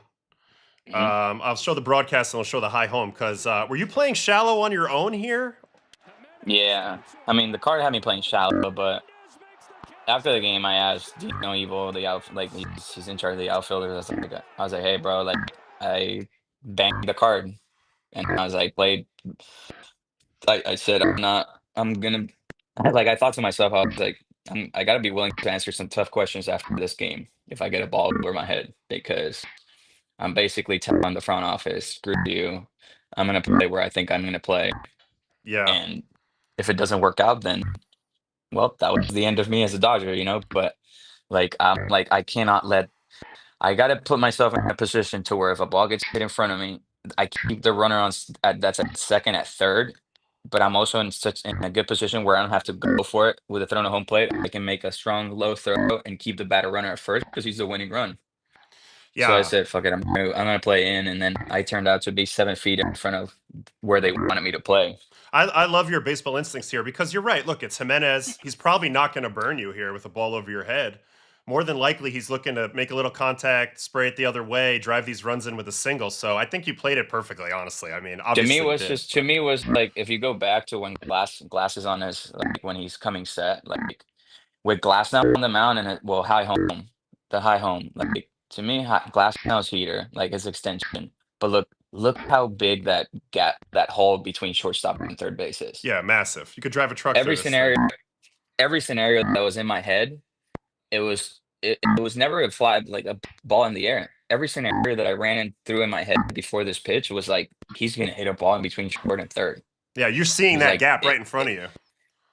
S2: Mhm.
S1: I'll show the broadcast and I'll show the high home because were you playing shallow on your own here?
S2: Yeah. I mean, the card had me playing shallow, but after the game, I asked Dino Evil, like he's in charge of the outfielders. I was like, hey, bro, like I banged the card, and I was like, played. I said, I'm gonna. I thought to myself, I was like, I gotta be willing to answer some tough questions after this game if I get a ball over my head because I'm basically telling the front office, screw you. I'm gonna play where I think I'm gonna play,
S1: Yeah,
S2: and if it doesn't work out, then well, that was the end of me as a Dodger. But like I cannot let. I got to put myself in a position to where if a ball gets hit in front of me, I keep the runner that's at second, at third, but I'm also in a good position where I don't have to go for it with a throw to home plate. I can make a strong low throw and keep the batter runner at first because he's the winning run. So I
S1: yeah.
S2: said, "Fuck it, I'm gonna play in," and then I turned out to be 7 feet in front of where they wanted me to play.
S1: I love your baseball instincts here because you're right. Look, it's Jimenez. He's probably not going to burn you here with a ball over your head. More than likely, he's looking to make a little contact, spray it the other way, drive these runs in with a single. So I think you played it perfectly, honestly. I mean, obviously you did.
S2: To me was like if you go back to when Glass is on his like when he's coming set like with Glass now on the mound and well high home like to me Glass now is heater like his extension, but look how big that gap, that hole between shortstop and third base is.
S1: Yeah, massive. You could drive a truck through
S2: Every
S1: this thing.
S2: scenario every scenario that was in my head, it was never a fly like a ball in the air. Every scenario that I ran and through in my head before this pitch was like he's gonna hit a ball in between short and third.
S1: Yeah, you're
S2: It
S1: seeing
S2: was
S1: that
S2: like
S1: gap
S2: it,
S1: right in front
S2: it,
S1: of you.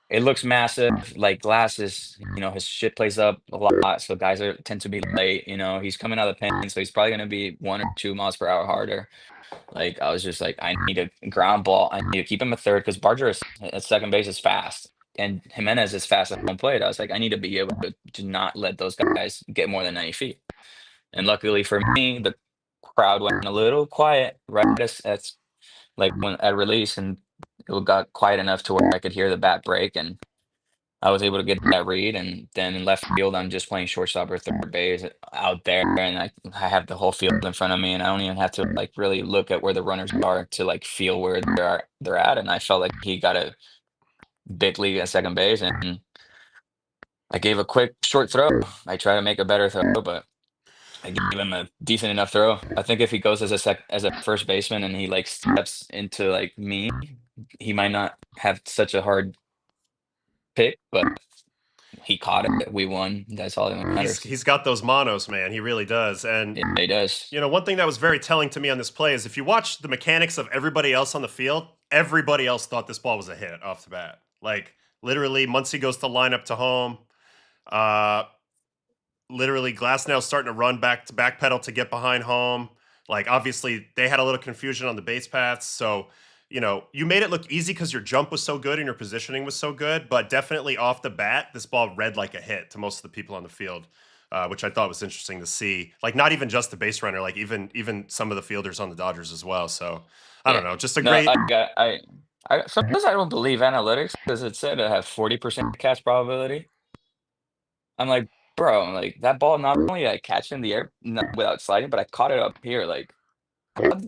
S2: it looks massive. Like Glass is, his shit plays up a lot, so guys tend to be late. He's coming out of the pen, so he's probably gonna be 1 or 2 miles per hour harder. Like I was just like, I need a ground ball. I need to keep him at third because Barger at second base is fast, and Jimenez is fast at home plate. I was like, I need to be able to not let those guys get more than 90 feet. And luckily for me, the crowd went a little quiet right as like when at release, and it got quiet enough to where I could hear the bat break, and I was able to get that read. And then in left field, I'm just playing shortstop or third base out there, and I have the whole field in front of me, and I don't even have to like really look at where the runners are to like feel where they're at. And I felt like he got a big lead at second base, and I gave a quick short throw. I try to make a better throw, but I gave him a decent enough throw. I think if he goes as a first baseman and he like steps into like me, he might not have such a hard pick, but he caught it. We won. That's all that
S1: He's
S2: matters.
S1: he's got those monos, man. He really does. And
S2: Yeah, he does.
S1: one thing that was very telling to me on this play is if you watch the mechanics of everybody else on the field, everybody else thought this ball was a hit off the bat. Like literally, Muncy goes to line up to home. Uh, literally, Glasnow's starting to run back to backpedal to get behind home. Like obviously, they had a little confusion on the base paths, so you made it look easy because your jump was so good and your positioning was so good. But definitely off the bat, this ball read like a hit to most of the people on the field. Which I thought was interesting to see. Like not even just the base runner, like even some of the fielders on the Dodgers as well. So I
S2: Yeah.
S1: don't know, just a
S2: No,
S1: great.
S2: sometimes I don't believe analytics because it said it had 40% catch probability. I'm like, bro, like that ball not only did I catch it in the air without sliding, but I caught it up here. Like,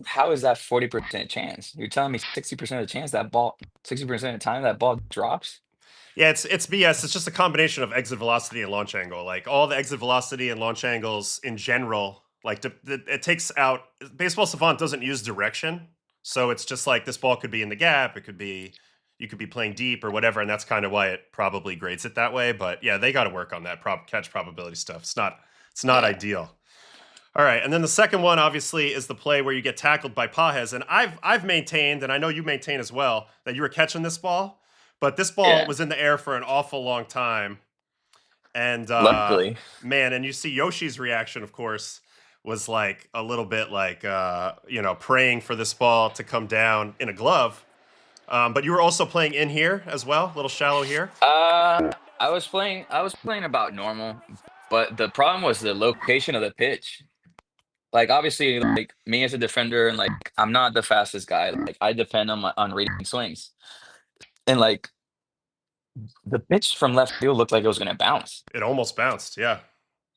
S2: how is that 40% chance? You're telling me 60% of the chance that ball, 60% of the time that ball drops?
S1: Yeah, it's BS. It's just a combination of exit velocity and launch angle. Like all the exit velocity and launch angles in general, like it takes out. Baseball Savant doesn't use direction, so it's just like this ball could be in the gap. It could be, you could be playing deep or whatever, and that's kind of why it probably grades it that way. But yeah, they got to work on that catch probability stuff. It's not
S2: Yeah.
S1: ideal. All right, and then the second one obviously is the play where you get tackled by Pajes, and I've maintained, and I know you maintain as well, that you were catching this ball, but this ball
S2: Yeah.
S1: was in the air for an awful long time, and
S2: Luckily.
S1: man, and you see Yoshi's reaction, of course, was like a little bit like praying for this ball to come down in a glove. But you were also playing in here as well, a little shallow here.
S2: I was playing about normal, but the problem was the location of the pitch. Like obviously, like me as a defender, and like I'm not the fastest guy. Like I depend on reading swings, and like the pitch from left field looked like it was gonna bounce.
S1: It almost bounced. Yeah,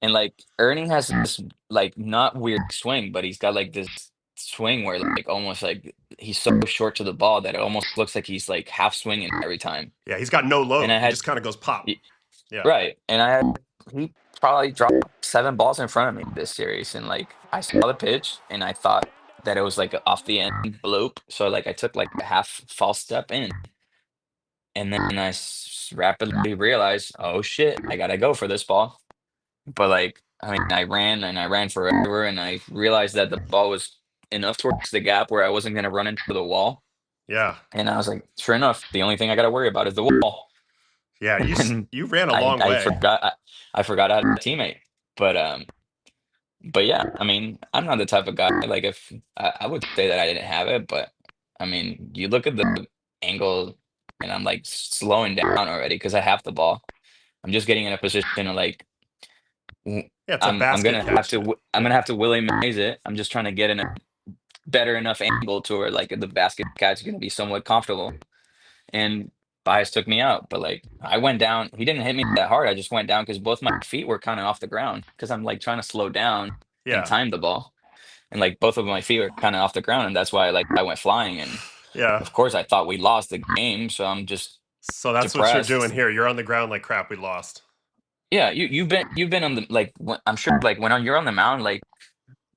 S2: And like Ernie has this like not weird swing, but he's got like this swing where like almost like he's so short to the ball that it almost looks like he's like half swinging every time.
S1: yeah, he's got no
S2: And
S1: load.
S2: I
S1: He
S2: had
S1: just kind of goes pop.
S2: y-
S1: Yeah,
S2: right, and I had he probably dropped 7 balls in front of me this series, and like I saw the pitch and I thought that it was like a off the end bloop, so like I took like a half false step in, and then I rapidly realized, oh shit, I gotta go for this ball. But like, I mean, I ran and I ran forever, and I realized that the ball was enough towards the gap where I wasn't gonna run into the wall.
S1: yeah,
S2: And I was like, sure enough, the only thing I gotta worry about is the wall.
S1: yeah.
S2: And
S1: You ran a
S2: I
S1: long
S2: I
S1: way.
S2: forgot I forgot I had a teammate. But yeah, I mean, I'm not the type of guy like if I would say that I didn't have it, but I mean, you look at the angle, and I'm like slowing down already because I have the ball. I'm just getting in a position to like
S1: Yeah, it's a
S2: I'm
S1: basket
S2: gonna have
S1: catch.
S2: to I'm
S1: Yeah,
S2: gonna have to Willie Mays it. I'm just trying to get in a better enough angle to where like the basket catch is gonna be somewhat comfortable. And Bias took me out, but like I went down. He didn't hit me that hard. I just went down because both my feet were kind of off the ground because I'm like trying to slow down and
S1: yeah,
S2: time the ball, and like both of my feet were kind of off the ground, and that's why like I went flying. And
S1: yeah.
S2: of course I thought we lost the game, so I'm just
S1: So that's what you're doing
S2: depressed.
S1: here. You're on the ground like crap. We lost.
S2: Yeah, you've been on the like I'm sure like you're on the mound, like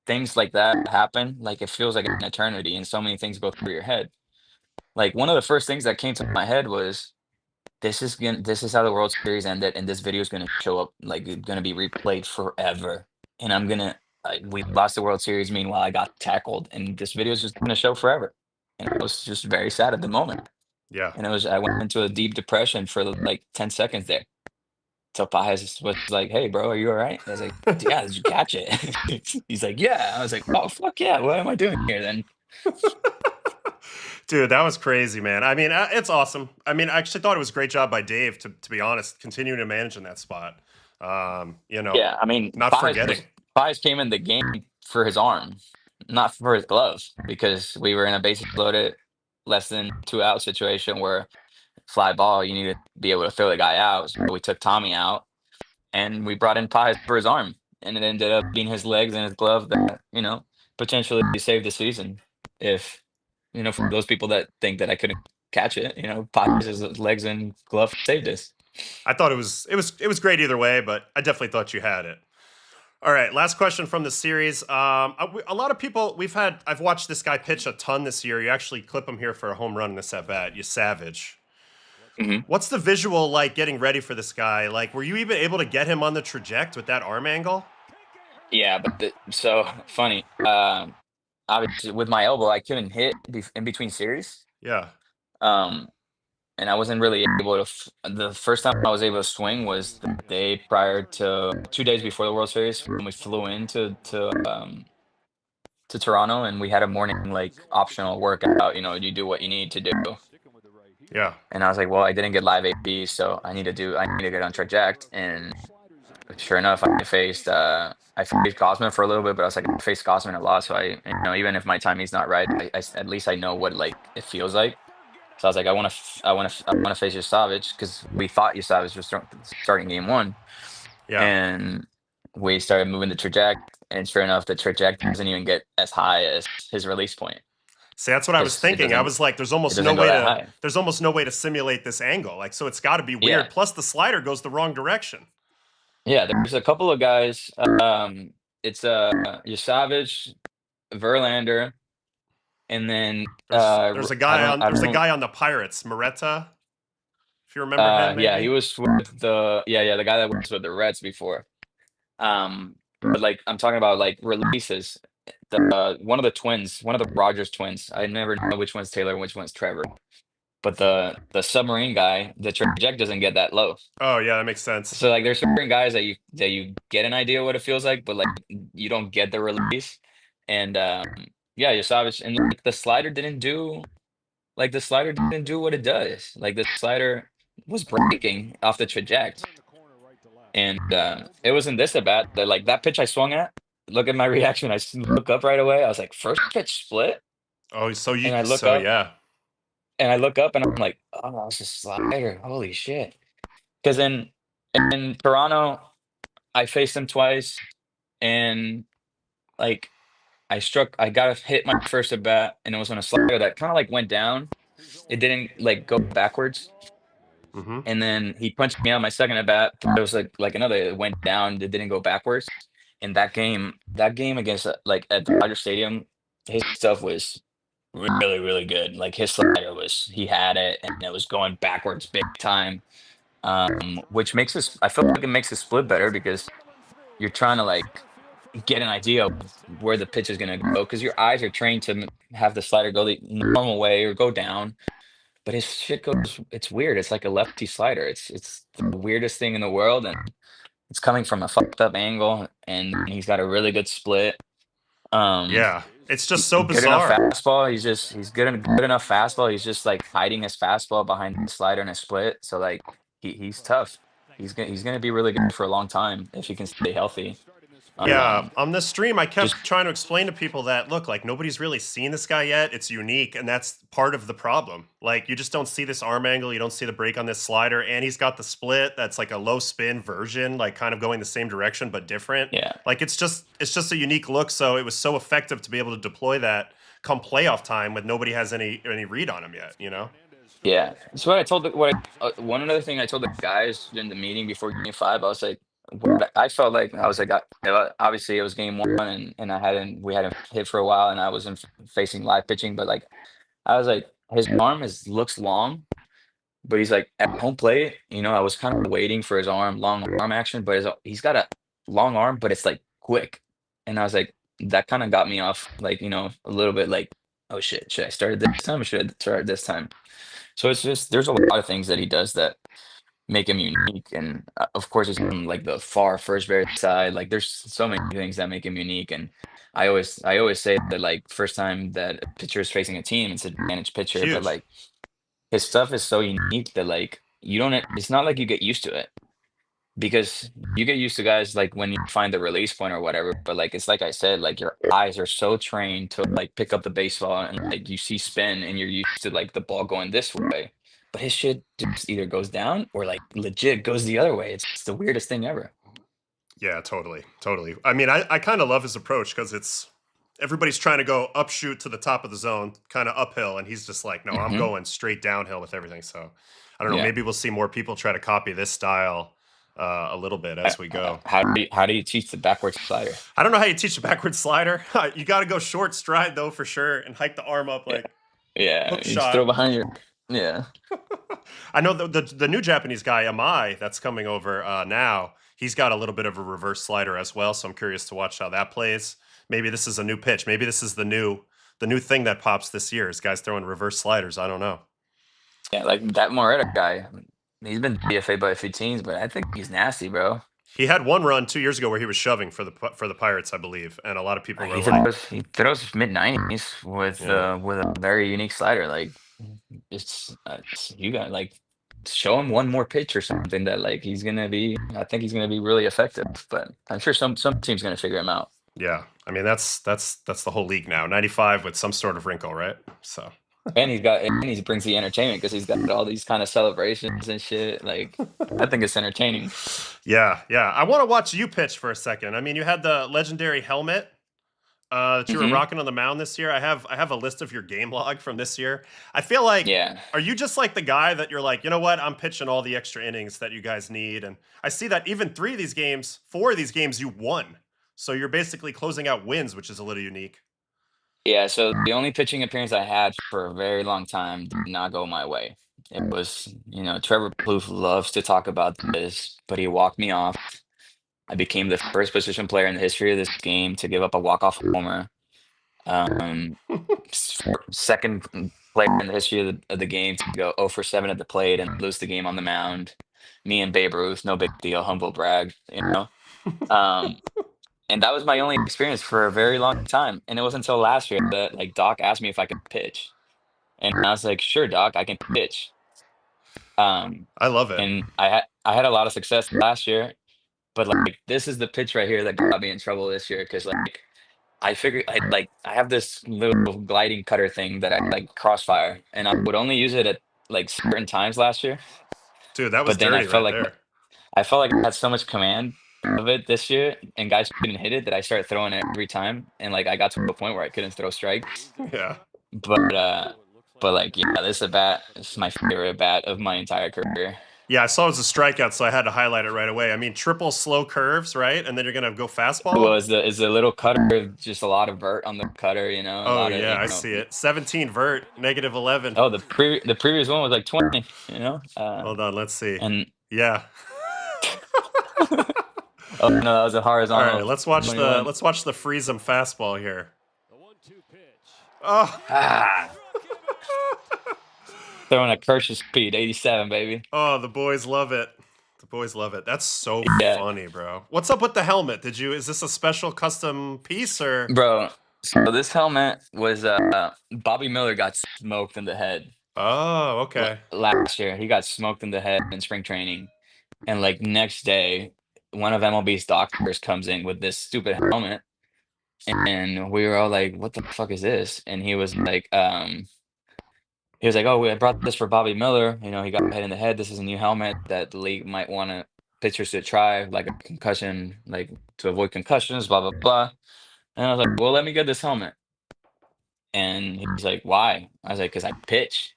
S2: things like that happen, like it feels like an eternity and so many things go through your head. Like one of the first things that came to my head was this is how the World Series ended, and this video is gonna show up like it's gonna be replayed forever. And we lost the World Series, meanwhile I got tackled, and this video is just gonna show forever. And I was just very sad at the moment.
S1: Yeah.
S2: And I went into a deep depression for like 10 seconds there. So Paez was like, "Hey, bro, are you all right?" I was like, "Yeah, did you catch it?" He's like, "Yeah." I was like, "Oh, fuck yeah! What am I doing here then?"
S1: Dude, that was crazy, man. I mean, it's awesome. I mean, I actually thought it was a great job by Dave, to be honest, continuing to manage in that spot.
S2: Yeah, I mean,
S1: Not forgetting.
S2: Paez came in the game for his arm, not for his gloves, because we were in a bases loaded, less than 2 out situation where fly ball, you need to be able to throw the guy out. So we took Tommy out, and we brought in Paez for his arm, and it ended up being his legs and his glove that potentially saved the season. If for those people that think that I couldn't catch it, Paez's legs and glove saved us.
S1: I thought it was great either way, but I definitely thought you had it. All right, last question from the series. A lot of people I've watched this guy pitch a ton this year. You actually clip him here for a home run in this at bat. You savage.
S2: Mhm.
S1: What's the visual like getting ready for this guy? Like, were you even able to get him on the trajectory with that arm angle?
S2: Yeah, but so funny. Obviously, with my elbow, I couldn't hit in between series.
S1: Yeah,
S2: Um, and I wasn't really able to. The first time I was able to swing was the day prior to 2 days before the World Series when we flew into to Toronto, and we had a morning like optional workout. You do what you need to do.
S1: yeah.
S2: And I was like, well, I didn't get live AB, so I need to get on traject. And sure enough, I faced Cosman for a little bit, but I was like, I faced Cosman a lot, so even if my timing's not right, at least I know what like it feels like. So I was like, I want to face Savage because we thought Savage was starting game one,
S1: Yeah.
S2: and we started moving the traject, and sure enough, the traject doesn't even get as high as his release point
S1: See, that's what I was
S2: because
S1: thinking. I was like,
S2: it doesn't go that high.
S1: there's almost no way to simulate this angle. Like, so it's got to be weird.
S2: Yeah,
S1: Plus, the slider goes the wrong direction.
S2: yeah. There's a couple of guys. It's Savage, Verlander, and then
S1: There's a
S2: I
S1: guy
S2: don't
S1: on
S2: I
S1: there's a
S2: don't
S1: guy on the Pirates, Moretta, if you remember him,
S2: yeah, he
S1: maybe.
S2: was with the guy that was with the Reds before. But like I'm talking about like releases. The one of the twins, one of the Rogers twins. I never know which one's Taylor and which one's Trevor. But the submarine guy, the trajectory doesn't get that low.
S1: Oh yeah, that makes sense.
S2: So like there's certain guys that you get an idea what it feels like, but like you don't get the release. And yeah, you saw it, and like the slider didn't do what it does. Like the slider was breaking off the trajectory. And it wasn't this at bat. Like that pitch I swung at, look at my reaction. Look up right away. I was like, first pitch split.
S1: Oh,
S2: And I look
S1: so
S2: up
S1: yeah.
S2: and I look up and I'm like, oh, it's a slider. Holy shit. Because in Toronto, I faced him twice, and like I got hit my first at bat, and it was on a slider that kind of like went down. It didn't like go backwards,
S1: Mm-hmm.
S2: and then he punched me out my second at bat. But it was like another. It went down. It didn't go backwards. And that game against like at the Dodger Stadium, his stuff was really really good. Like his slider he had it, and it was going backwards big time. Which makes us. I feel like it makes the split better because you're trying to like get an idea of where the pitch is going to go because your eyes are trained to have the slider go the normal way or go down. But his shit goes, it's weird. It's like a lefty slider. It's the weirdest thing in the world, and it's coming from a fucked up angle, and he's got a really good split. Um,
S1: Yeah, it's just so
S2: Good enough
S1: bizarre.
S2: fastball. He's good enough fastball. He's just like hiding his fastball behind the slider and a split. So like he's tough. He's gonna be really good for a long time if he can stay healthy.
S1: Yeah,
S2: Um,
S1: on this stream, I kept
S2: just
S1: trying to explain to people that, look, like, nobody's really seen this guy yet. It's unique, and that's part of the problem. Like, you just don't see this arm angle. You don't see the break on this slider, and he's got the split that's like a low spin version, like kind of going the same direction but different.
S2: yeah.
S1: Like, it's just a unique look. So it was so effective to be able to deploy that come playoff time when nobody has any read on him yet. You know?
S2: Yeah. So one other thing I told the guys in the meeting before game five, I was like, I felt like I was like, obviously it was game one, and we hadn't hit for a while, and I wasn't facing live pitching, but like I was like, his arm looks long, but he's like at home plate. I was kind of waiting for his long arm action, but he's got a long arm, but it's like quick, and I was like, that kind of got me off, like a little bit, like, oh shit, should I start it this time or should I start it this time? So it's just there's a lot of things that he does that make him unique, and of course he's on like the far first base side. Like there's so many things that make him unique, and I always say that like first time that a pitcher is facing a team, it's an advantage pitcher, but
S1: Huge.
S2: like his stuff is so unique that like you don't. It's not like you get used to it because you get used to guys like when you find the release point or whatever. But like it's like I said, like your eyes are so trained to like pick up the baseball and like you see spin and you're used to like the ball going this way. But his shit just either goes down or like legit goes the other way. It's the weirdest thing ever.
S1: Yeah, totally, totally. I mean, I kind of love his approach because everybody's trying to go upshoot to the top of the zone, kind of uphill, and he's just like, no, I'm
S2: Hmm.
S1: going straight downhill with everything. So I don't know.
S2: Yeah.
S1: Maybe we'll see more people try to copy this style a little bit as we go.
S2: How do you teach the backwards slider?
S1: I don't know how you teach a backward slider. You got to go short stride though for sure, and hike the arm up
S2: Yeah.
S1: like
S2: Yeah.
S1: hook
S2: You just throw
S1: shot.
S2: behind your. Yeah.
S1: I know the new Japanese guy Amai that's coming over now. He's got a little bit of a reverse slider as well, so I'm curious to watch how that plays. Maybe this is a new pitch. Maybe this is the new thing that pops this year. Is guys throwing reverse sliders? I don't know.
S2: Yeah. Like that Moretta guy. He's been DFA by a few teams, but I think he's nasty, bro.
S1: He had one run 2 years ago where he was shoving for the Pirates, I believe, and a lot of people
S2: Like
S1: were
S2: he
S1: like,
S2: throws mid 90s
S1: "Yeah,
S2: with a very unique slider. Like you got like show him one more pitch or something that like he's gonna be. I think he's gonna be really effective. But I'm sure some team's gonna figure him out.
S1: yeah." I mean, that's the whole league now. 95 with some sort of wrinkle, right? So
S2: And he brings the entertainment because he's got all these kind of celebrations and shit. Like I think it's entertaining.
S1: yeah, yeah. I want to watch you pitch for a second. I mean, you had the legendary helmet that you were
S2: Hmm.
S1: rocking on the mound this year. I have a list of your game log from this year. I feel like,
S2: Yeah.
S1: are you just like the guy that you're like, you know what? I'm pitching all the extra innings that you guys need, and I see that even 4 of these games you won. So you're basically closing out wins, which is a little unique.
S2: Yeah, so the only pitching appearance I had for a very long time did not go my way. It was, Trevor Plouffe loves to talk about this, but he walked me off. I became the first position player in the history of this game to give up a walk-off homer. Um, Second player in the history of the game to go 0 for 7 at the plate and lose the game on the mound. Me and Babe Ruth, no big deal, humble brag, you know. Um, and that was my only experience for a very long time. And it wasn't until last year that like Doc asked me if I could pitch. And I was like, sure, Doc, I can pitch. Um,
S1: I love it.
S2: and I had a lot of success last year, but like this is the pitch right here that got me in trouble this year because like I figured I have this little gliding cutter thing that I like crossfire, and I would only use it at like certain times last year.
S1: Dude, that was
S2: But then I
S1: dirty
S2: felt
S1: right
S2: like
S1: there.
S2: I felt like I had so much command of it this year, and guys couldn't hit it that I started throwing it every time, and like I got to a point where I couldn't throw strikes.
S1: Yeah.
S2: But like yeah, this is my favorite bat of my entire career.
S1: Yeah, I saw it was a strikeout, so I had to highlight it right away. I mean, triple slow curves, right? And then you're gonna go
S2: Well,
S1: fastball.
S2: is the little cutter just a lot of vert on the cutter, a
S1: Oh
S2: lot of
S1: yeah, I see it. 17 vert, negative 11.
S2: oh the previous one was like 20,
S1: Hold on, let's see.
S2: and
S1: Yeah.
S2: oh no, that was a
S1: All right,
S2: horizontal 21.
S1: let's watch the freeze 'em fastball here. Oh.
S2: Ah, throwing a Kershaw speed, 87, baby.
S1: Oh, the boys love it. The boys love it. That's so
S2: Yeah,
S1: funny, bro. What's up with the helmet? Is this a special custom piece or?
S2: bro. So this helmet was Bobby Miller got smoked in the head
S1: Oh, okay.
S2: last year. He got smoked in the head in spring training, and like next day, one of MLB's doctors comes in with this stupid helmet, and we were all like, "What the fuck is this?" And he was like, "Oh, I brought this for Bobby Miller. He got hit in the head. This is a new helmet that the league might want to pitchers to try, like a concussion, like to avoid concussions, blah blah blah." And I was like, "Well, let me get this helmet." And he's like, "Why?" I was like, "Cause I pitch."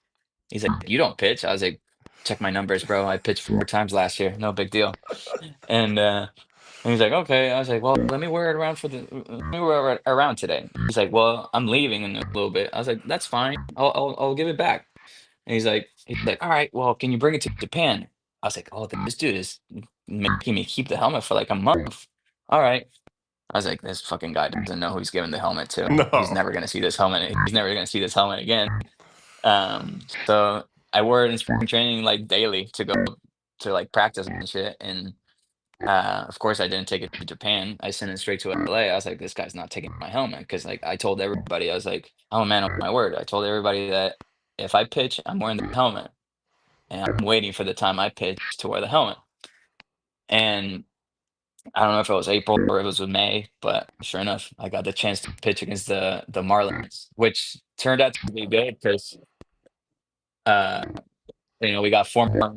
S2: He's like, "You don't pitch." I was like, "Check my numbers, bro. I pitched 4 times last year. No big deal." And he's like, "Okay." I was like, "Well, let me wear it around let me wear it around today." He's like, "Well, I'm leaving in a little bit." I was like, "That's fine. I'll give it back." And he's like, "All right, well, can you bring it to Japan?" I was like, "Oh, this dude is making me keep the helmet for like a month." All right. I was like, "This fucking guy doesn't know who he's giving the helmet to. He's
S1: No.
S2: never gonna see this helmet. He's never gonna see this helmet again." So I wore it in spring training like daily to go to like practice and shit. And of course, I didn't take it to Japan. I sent it straight to LA. I was like, "This guy's not taking my helmet," because like I told everybody, I was like, "I'm a man of my word." I told everybody that if I pitch, I'm wearing the helmet, and I'm waiting for the time I pitch to wear the helmet. And I don't know if it was April or it was May, but sure enough, I got the chance to pitch against the Marlins, which turned out to be good because uh, we got former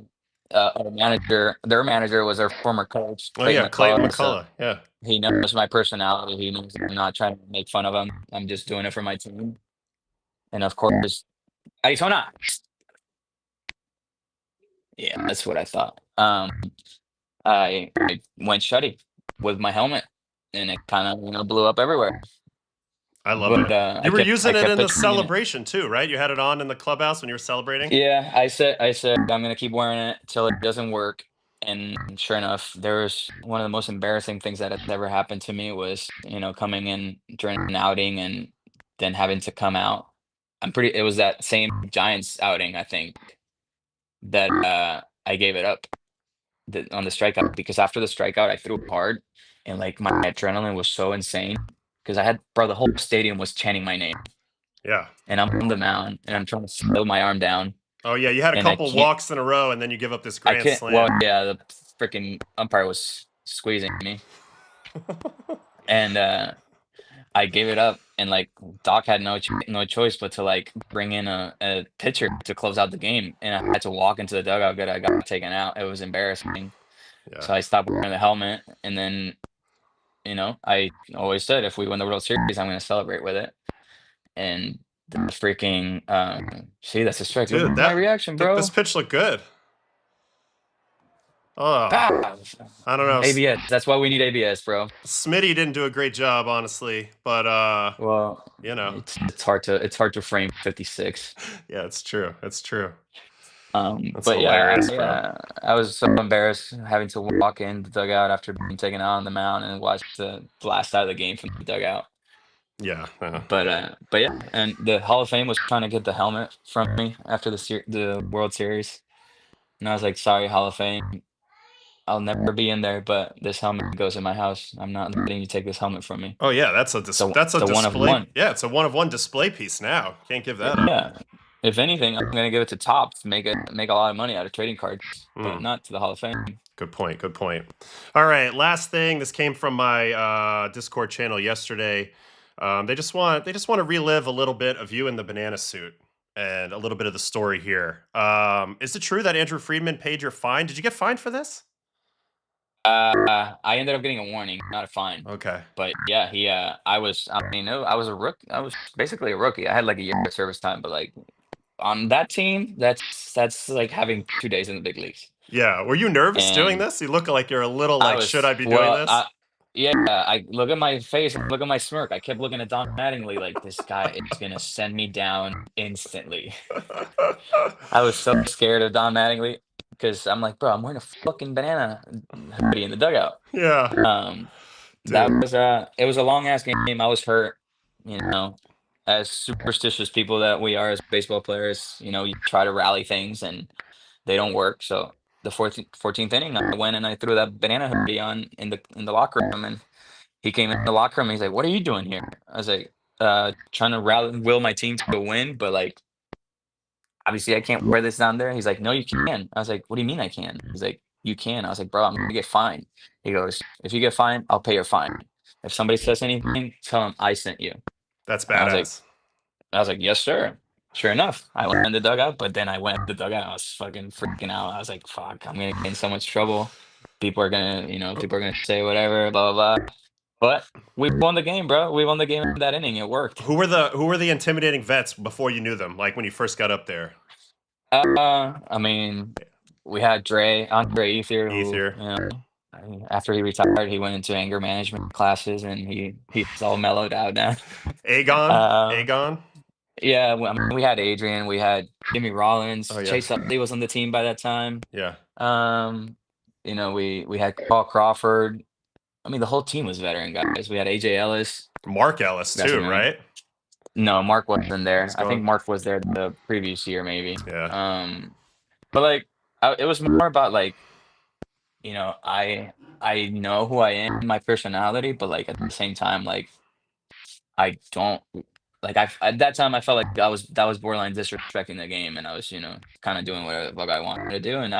S2: our manager. Their manager was our former coach,
S1: Oh
S2: Clayton
S1: yeah, Clayton
S2: McCullough. So
S1: McCullough. Yeah.
S2: he knows my personality. He knows I'm not trying to make fun of him. I'm just doing it for my team. And of course, Arizona. Yeah, that's what I thought. I went shutty with my helmet, and it kind of blew up everywhere.
S1: I love
S2: But
S1: it. You were
S2: I
S1: using it
S2: kept
S1: in the
S2: pitching in it.
S1: celebration too, right? You had it on in the clubhouse when you were celebrating?
S2: Yeah, I said I'm gonna keep wearing it till it doesn't work. And sure enough, there was one of the most embarrassing things that has ever happened to me was, coming in during an outing and then having to come out. It was that same Giants outing, I think, that I gave it up on the strikeout because after the strikeout, I threw hard and like my adrenaline was so insane because bro, the whole stadium was chanting my name
S1: Yeah.
S2: and I'm on the mound and I'm trying to slow my arm down
S1: Oh yeah, you had a
S2: and
S1: couple walks in a row and then you give up this
S2: I
S1: grand
S2: can't. Well,
S1: slam.
S2: yeah, the freaking umpire was squeezing me, and I gave it up. And like Doc had no choice but to like bring in a pitcher to close out the game, and I had to walk into the dugout. Good, I got taken out. It was embarrassing,
S1: Yeah.
S2: so I stopped wearing the helmet. And then I always said if we win the World Series, I'm going to celebrate with it. And the freaking see, that's a strike. Look
S1: Dude,
S2: at my reaction,
S1: this
S2: bro.
S1: pitch looked good. Oh,
S2: Ah,
S1: I don't know.
S2: ABS. That's why we need ABS, bro.
S1: Smitty didn't do a great job, honestly, but
S2: Well,
S1: you know,
S2: it's hard to frame 56.
S1: yeah, it's true. It's true. That's
S2: But yeah,
S1: hilarious, bro.
S2: I was so embarrassed having to walk in the dugout after being taken out on the mound and watch the last out of the game from the dugout.
S1: Yeah.
S2: But yeah, and the Hall of Fame was trying to get the helmet from me after the World Series, and I was like, "Sorry, Hall of Fame, I'll never be in there, but this helmet goes in my house. I'm not letting you take this helmet from me."
S1: Oh yeah, that's a
S2: So
S1: that's a
S2: it's a one of
S1: display.
S2: one.
S1: Yeah, it's a one of one display piece now. Can't give that up.
S2: Yeah. If anything, I'm gonna give it to Topps, make a lot of money out of trading cards, but
S1: Mm,
S2: not to the Hall of Fame.
S1: good point. Good point. All right, last thing. This came from my Discord channel yesterday. They just want to relive a little bit of you in the banana suit and a little bit of the story here. Is it true that Andrew Friedman paid your fine? Did you get fined for this?
S2: I ended up getting a warning, not a fine.
S1: Okay.
S2: But yeah, I mean, I was a rook. I was basically a rookie. I had like a year of service time, but like on that team, that's like having 2 days in the big leagues.
S1: Yeah. Were you nervous doing
S2: And
S1: this? You look like you're a little
S2: I
S1: like, should
S2: was
S1: I be doing
S2: well,
S1: this?
S2: yeah, I look at my face, look at my smirk. I kept looking at Don Mattingly like this guy is gonna send me down instantly. I was so scared of Don Mattingly because I'm like, bro, I'm wearing a fucking banana hoodie in the dugout.
S1: Yeah,
S2: Um, that
S1: dude.
S2: was it was a long ass game. I was hurt, you know, as superstitious people that we are as baseball players, you try to rally things and they don't work. So the 14th inning, I went and I threw that banana hoodie on in the locker room, and he came in the locker room. And he's like, "What are you doing here?" I was like, "Trying to will my team to a win, but like obviously I can't wear this down there." He's like, "No, you can." I was like, "What do you mean I can?" He's like, "You can." I was like, "Bro, I'm gonna get fined." He goes, "If you get fined, I'll pay your fine. If somebody says anything, tell them I sent you."
S1: That's
S2: And
S1: badass.
S2: I was like, "Yes, sir." Sure enough, I went in the dugout, but then I went in the dugout. I was fucking freaking out. I was like, "Fuck, I'm gonna get in so much trouble. People are gonna say whatever, blah blah blah." But we won the game, bro. We won the game in that inning. It worked.
S1: Who were the intimidating vets before you knew them? Like when you first got up there?
S2: I mean, we had Andre Ether, who,
S1: Ether,
S2: after he retired, he went into anger management classes, and he's all mellowed out now.
S1: Aegon,
S2: Uh,
S1: Aegon.
S2: yeah, I mean, we had Adrian, we had Jimmy
S1: Oh
S2: Rollins,
S1: yeah,
S2: Chase Utley was on the team by that time.
S1: yeah.
S2: Um, we had Paul Crawford. I mean, the whole team was veteran guys. We had AJ Ellis.
S1: Mark Ellis
S2: That's
S1: too,
S2: his name.
S1: right?
S2: No, Mark wasn't there.
S1: He's
S2: I think
S1: gone.
S2: Mark was there the previous year, maybe.
S1: Yeah,
S2: But like, it was more about like, I know who I am, my personality, but like at the same time, like I don't like at that time I felt like that was borderline disrespecting the game, and I was kind of doing what I wanted to do, and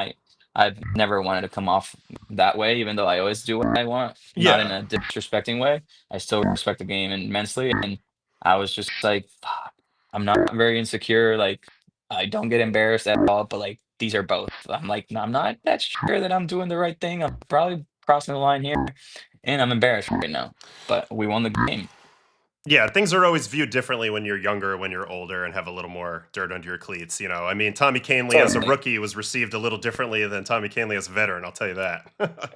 S2: I've never wanted to come off that way, even though I always do what I want, not in
S1: yeah,
S2: a disrespecting way. I still respect the game immensely, and I was just like, "Fuck, I'm not very insecure. Like I don't get embarrassed at all, but like these are both. I'm like, I'm not that sure that I'm doing the right thing. I'm probably crossing the line here, and I'm embarrassed right now. But we won the game.
S1: yeah. Things are always viewed differently when you're younger, when you're older, and have a little more dirt under your cleats. I mean, Tommy Kahnle as a
S2: Totally.
S1: rookie was received a little differently than Tommy Kahnle as a veteran. I'll tell you that.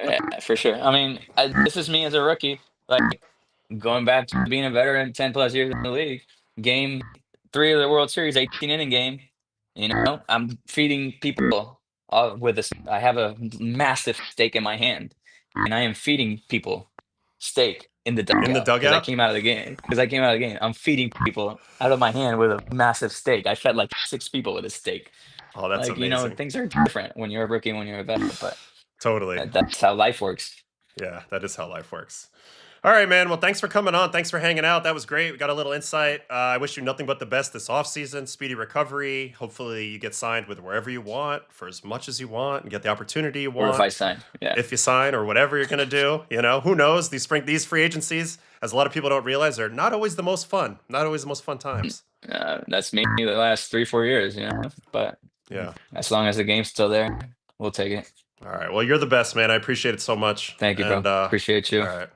S2: Yeah, for sure. I mean, this is me as a rookie, like going back to being a veteran, 10 plus years in the league. Game three of the World Series, 18 inning game. I'm feeding people I have a massive steak in my hand, and I am feeding people steak in the
S1: In the
S2: dugout because I
S1: dugout.
S2: came out of the game. Because I came out of the game, I'm feeding people out of my hand with a massive steak. I fed like 6 people with a steak.
S1: Oh, that's
S2: Like,
S1: amazing.
S2: things are different when you're a rookie and when you're a vet, but
S1: Totally.
S2: that's how life works.
S1: Yeah, that is how life works. All right, man. Well, thanks for coming on. Thanks for hanging out. That was great. We got a little insight. I wish you nothing but the best this offseason. Speedy recovery. Hopefully, you get signed with wherever you want for as much as you want and get the opportunity you
S2: Or if
S1: want.
S2: I sign, yeah.
S1: If you sign or whatever you're gonna do, who knows? These free agencies, as a lot of people don't realize, are not always the most fun. Not always the most fun times.
S2: That's me the last 3, 4 years, but
S1: Yeah.
S2: as long as the game's still there, we'll take it.
S1: All right. Well, you're the best, man. I appreciate it so much.
S2: Thank you, bro.
S1: And
S2: Appreciate
S1: all
S2: you.
S1: right.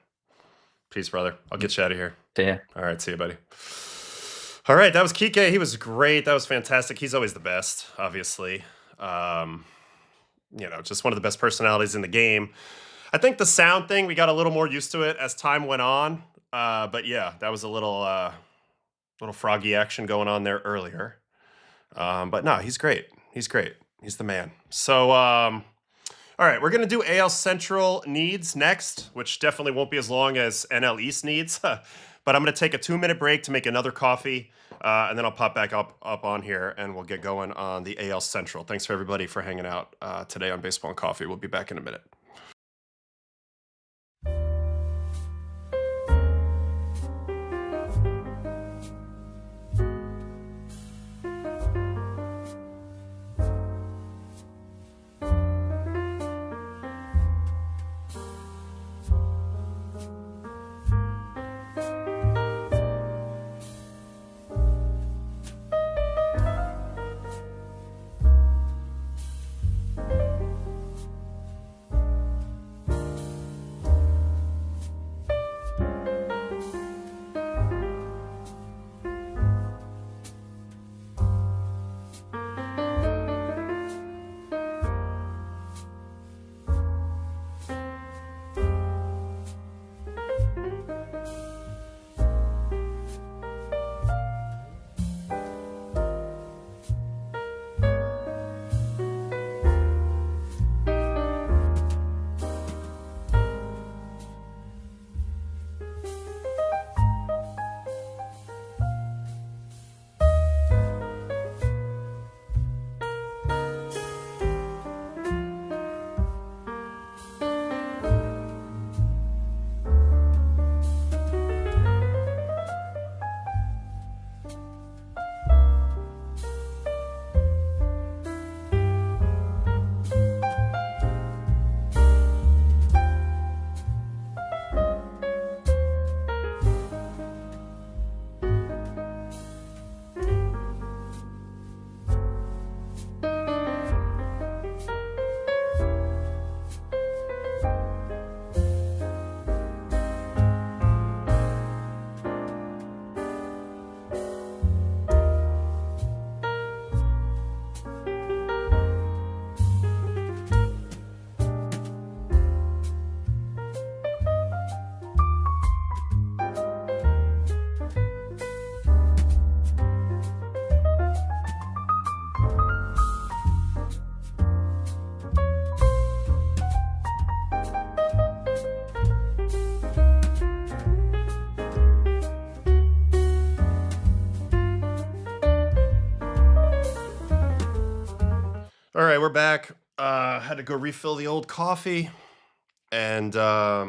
S1: Peace, brother. I'll get you out of here.
S2: See ya.
S1: All right. See you, buddy. All right. That was Kiké. He was great. That was fantastic. He's always the best, obviously. just one of the best personalities in the game. I think the sound thing, we got a little more used to it as time went on. But yeah, that was a little froggy action going on there earlier. But no, he's great. He's great. He's the man. So, all right, we're going to do AL Central needs next, which definitely won't be as long as NL East needs. But I'm going to take a 2-minute break to make another coffee, and then I'll pop back up on here, and we'll get going on the AL Central. Thanks for everybody for hanging out today on Baseball and Coffee. We'll be back in a minute. All right, we're back. Had to go refill the old coffee. And I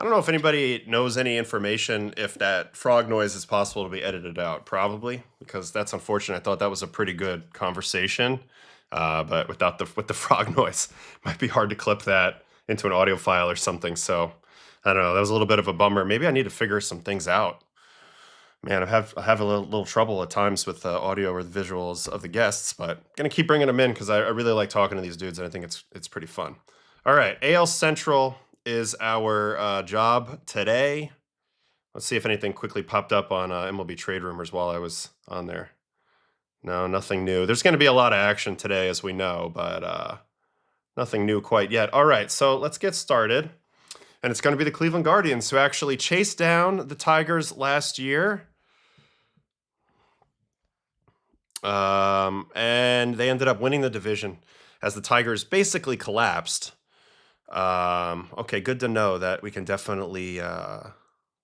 S1: don't know if anybody knows any information if that frog noise is possible to be edited out. Probably, because that's unfortunate. I thought that was a pretty good conversation. But with the frog noise, it might be hard to clip that into an audio file or something. So I don't know. That was a little bit of a bummer. Maybe I need to figure some things out. Man, I have a little trouble at times with the audio or the visuals of the guests, but gonna keep bringing them in because I really like talking to these dudes, and I think it's pretty fun. All right, AL Central is our job today. Let's see if anything quickly popped up on MLB Trade Rumors while I was on there. No, nothing new. There's going to be a lot of action today, as we know, but nothing new quite yet. All right, so let's get started. And it's going to be the Cleveland Guardians who actually chased down the Tigers last year. And they ended up winning the division as the Tigers basically collapsed. Okay, good to know that we can definitely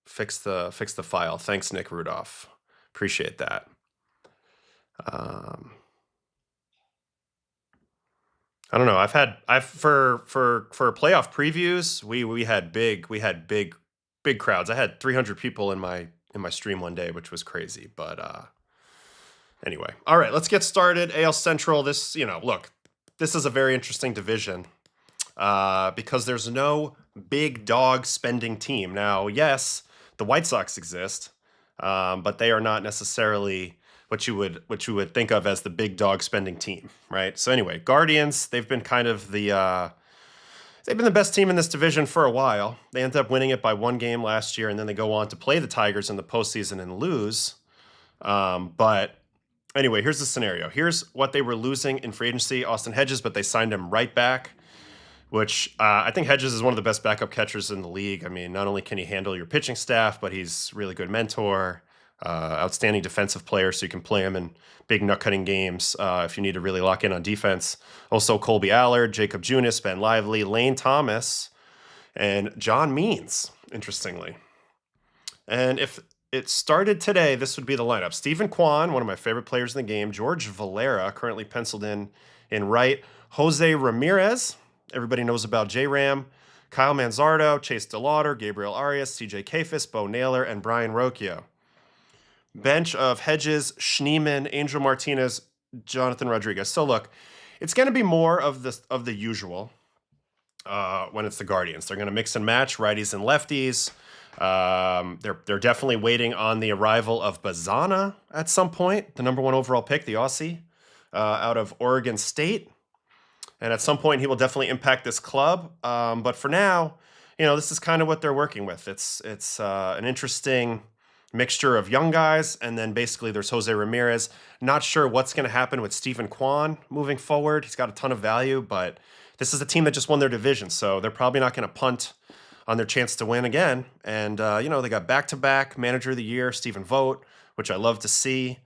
S1: fix the file. Thanks, Nick Rudolph. Appreciate that. I don't know. For playoff previews, we had big crowds. I had 300 people in my stream one day, which was crazy. But anyway, all right, let's get started. AL Central. This is a very interesting division because there's no big dog spending team. Now, yes, the White Sox exist, but they are not necessarily what you would think of as the big dog spending team, right? So anyway, Guardians, they've been kind of they've been the best team in this division for a while. They ended up winning it by 1 game last year, and then they go on to play the Tigers in the postseason and lose. But Anyway, here's the scenario. Here's what they were losing in free agency, Austin Hedges, but they signed him right back, which I think Hedges is one of the best backup catchers in the league. I mean, not only can he handle your pitching staff, but he's a really good mentor, outstanding defensive player, so you can play him in big nut-cutting games if you need to really lock in on defense. Also, Colby Allard, Jacob Junis, Ben Lively, Lane Thomas, and John Means, interestingly. And if it started today, this would be the lineup. Stephen Kwan, one of my favorite players in the game. George Valera, currently penciled in right. Jose Ramirez, everybody knows about J-Ram. Kyle Manzardo, Chase DeLauder, Gabriel Arias, CJ Kafis, Bo Naylor, and Brian Rocchio. Bench of Hedges, Schneeman, Angel Martinez, Jonathan Rodriguez. So look, it's going to be more of the usual when it's the Guardians. They're going to mix and match righties and lefties. They're definitely waiting on the arrival of Bazana at some point, the number 1 overall pick, the Aussie, out of Oregon State. And at some point, he will definitely impact this club. But for now, this is kind of what they're working with. It's an interesting mixture of young guys, and then basically there's Jose Ramirez. Not sure what's going to happen with Stephen Kwan moving forward. He's got a ton of value, but this is a team that just won their division, so they're probably not going to punt on their chance to win again. And, they got back-to-back Manager of the Year, Stephen Vogt, which I love to see.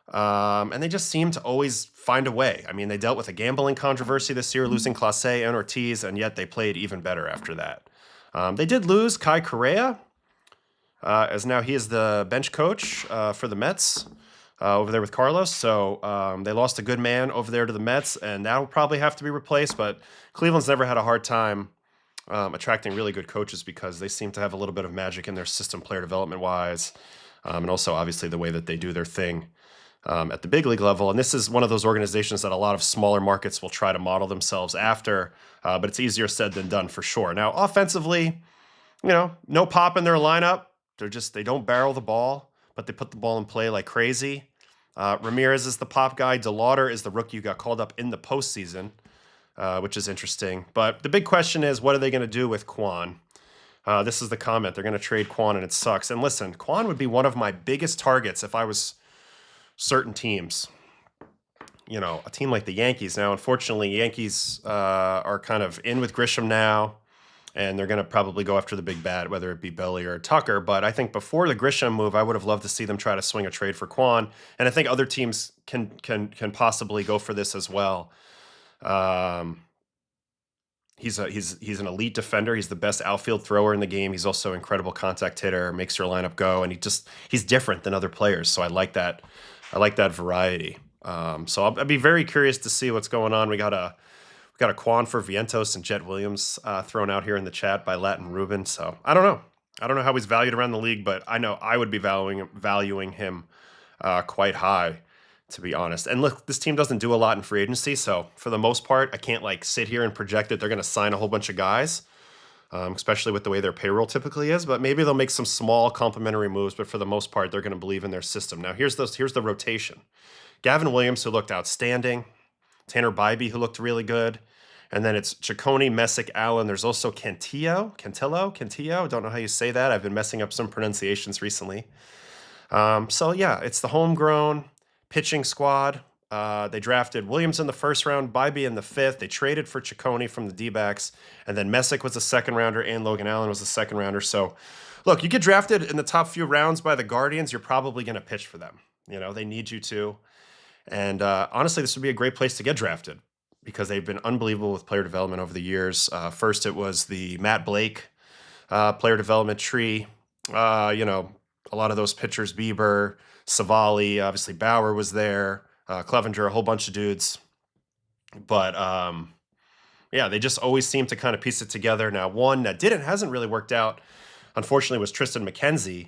S1: And they just seem to always find a way. I mean, they dealt with a gambling controversy this year, losing Clase and Ortiz, and yet they played even better after that. They did lose Kai Correa, as now he is the bench coach for the Mets over there with Carlos. So they lost a good man over there to the Mets, and that will probably have to be replaced. But Cleveland's never had a hard time attracting really good coaches because they seem to have a little bit of magic in their system, player development-wise, and also obviously the way that they do their thing at the big league level. And this is one of those organizations that a lot of smaller markets will try to model themselves after, but it's easier said than done for sure. Now, offensively, no pop in their lineup. They don't barrel the ball, but they put the ball in play like crazy. Ramirez is the pop guy. DeLauder is the rookie who got called up in the postseason, which is interesting. But the big question is, what are they going to do with Kwan? This is the comment. They're going to trade Kwan, and it sucks. And listen, Kwan would be one of my biggest targets if I was certain teams. A team like the Yankees. Now, unfortunately, Yankees are kind of in with Grisham now, and they're going to probably go after the big bat, whether it be Belly or Tucker. But I think before the Grisham move, I would have loved to see them try to swing a trade for Kwan, and I think other teams can possibly go for this as well. He's an elite defender. He's the best outfield thrower in the game. He's also an incredible contact hitter, makes your lineup go, and he's different than other players. So I like that. I like that variety. So I'll be very curious to see what's going on. We got a Kwan for Vientos and Jet Williams thrown out here in the chat by Latin Ruben. So I don't know. I don't know how he's valued around the league, but I know I would be valuing him quite high, to be honest. And look, this team doesn't do a lot in free agency, so for the most part, I can't sit here and project that they're going to sign a whole bunch of guys, especially with the way their payroll typically is. But maybe they'll make some small complementary moves, but for the most part, they're going to believe in their system. Now, here's the rotation. Gavin Williams, who looked outstanding. Tanner Bybee, who looked really good. And then it's Ciccone, Messick, Allen. There's also Cantillo. Don't know how you say that. I've been messing up some pronunciations recently. So yeah, it's the homegrown pitching squad. They drafted Williams in the first round, Bybee in the fifth. They traded for Ciccone from the D-backs. And then Messick was a second rounder and Logan Allen was a second rounder. So look, you get drafted in the top few rounds by the Guardians, you're probably going to pitch for them. They need you to. And honestly, this would be a great place to get drafted because they've been unbelievable with player development over the years. First, it was the Matt Blake player development tree. A lot of those pitchers, Bieber, Savali, obviously Bauer was there, Clevenger, a whole bunch of dudes. But they just always seem to kind of piece it together. Now, one that hasn't really worked out, unfortunately, was Tristan McKenzie.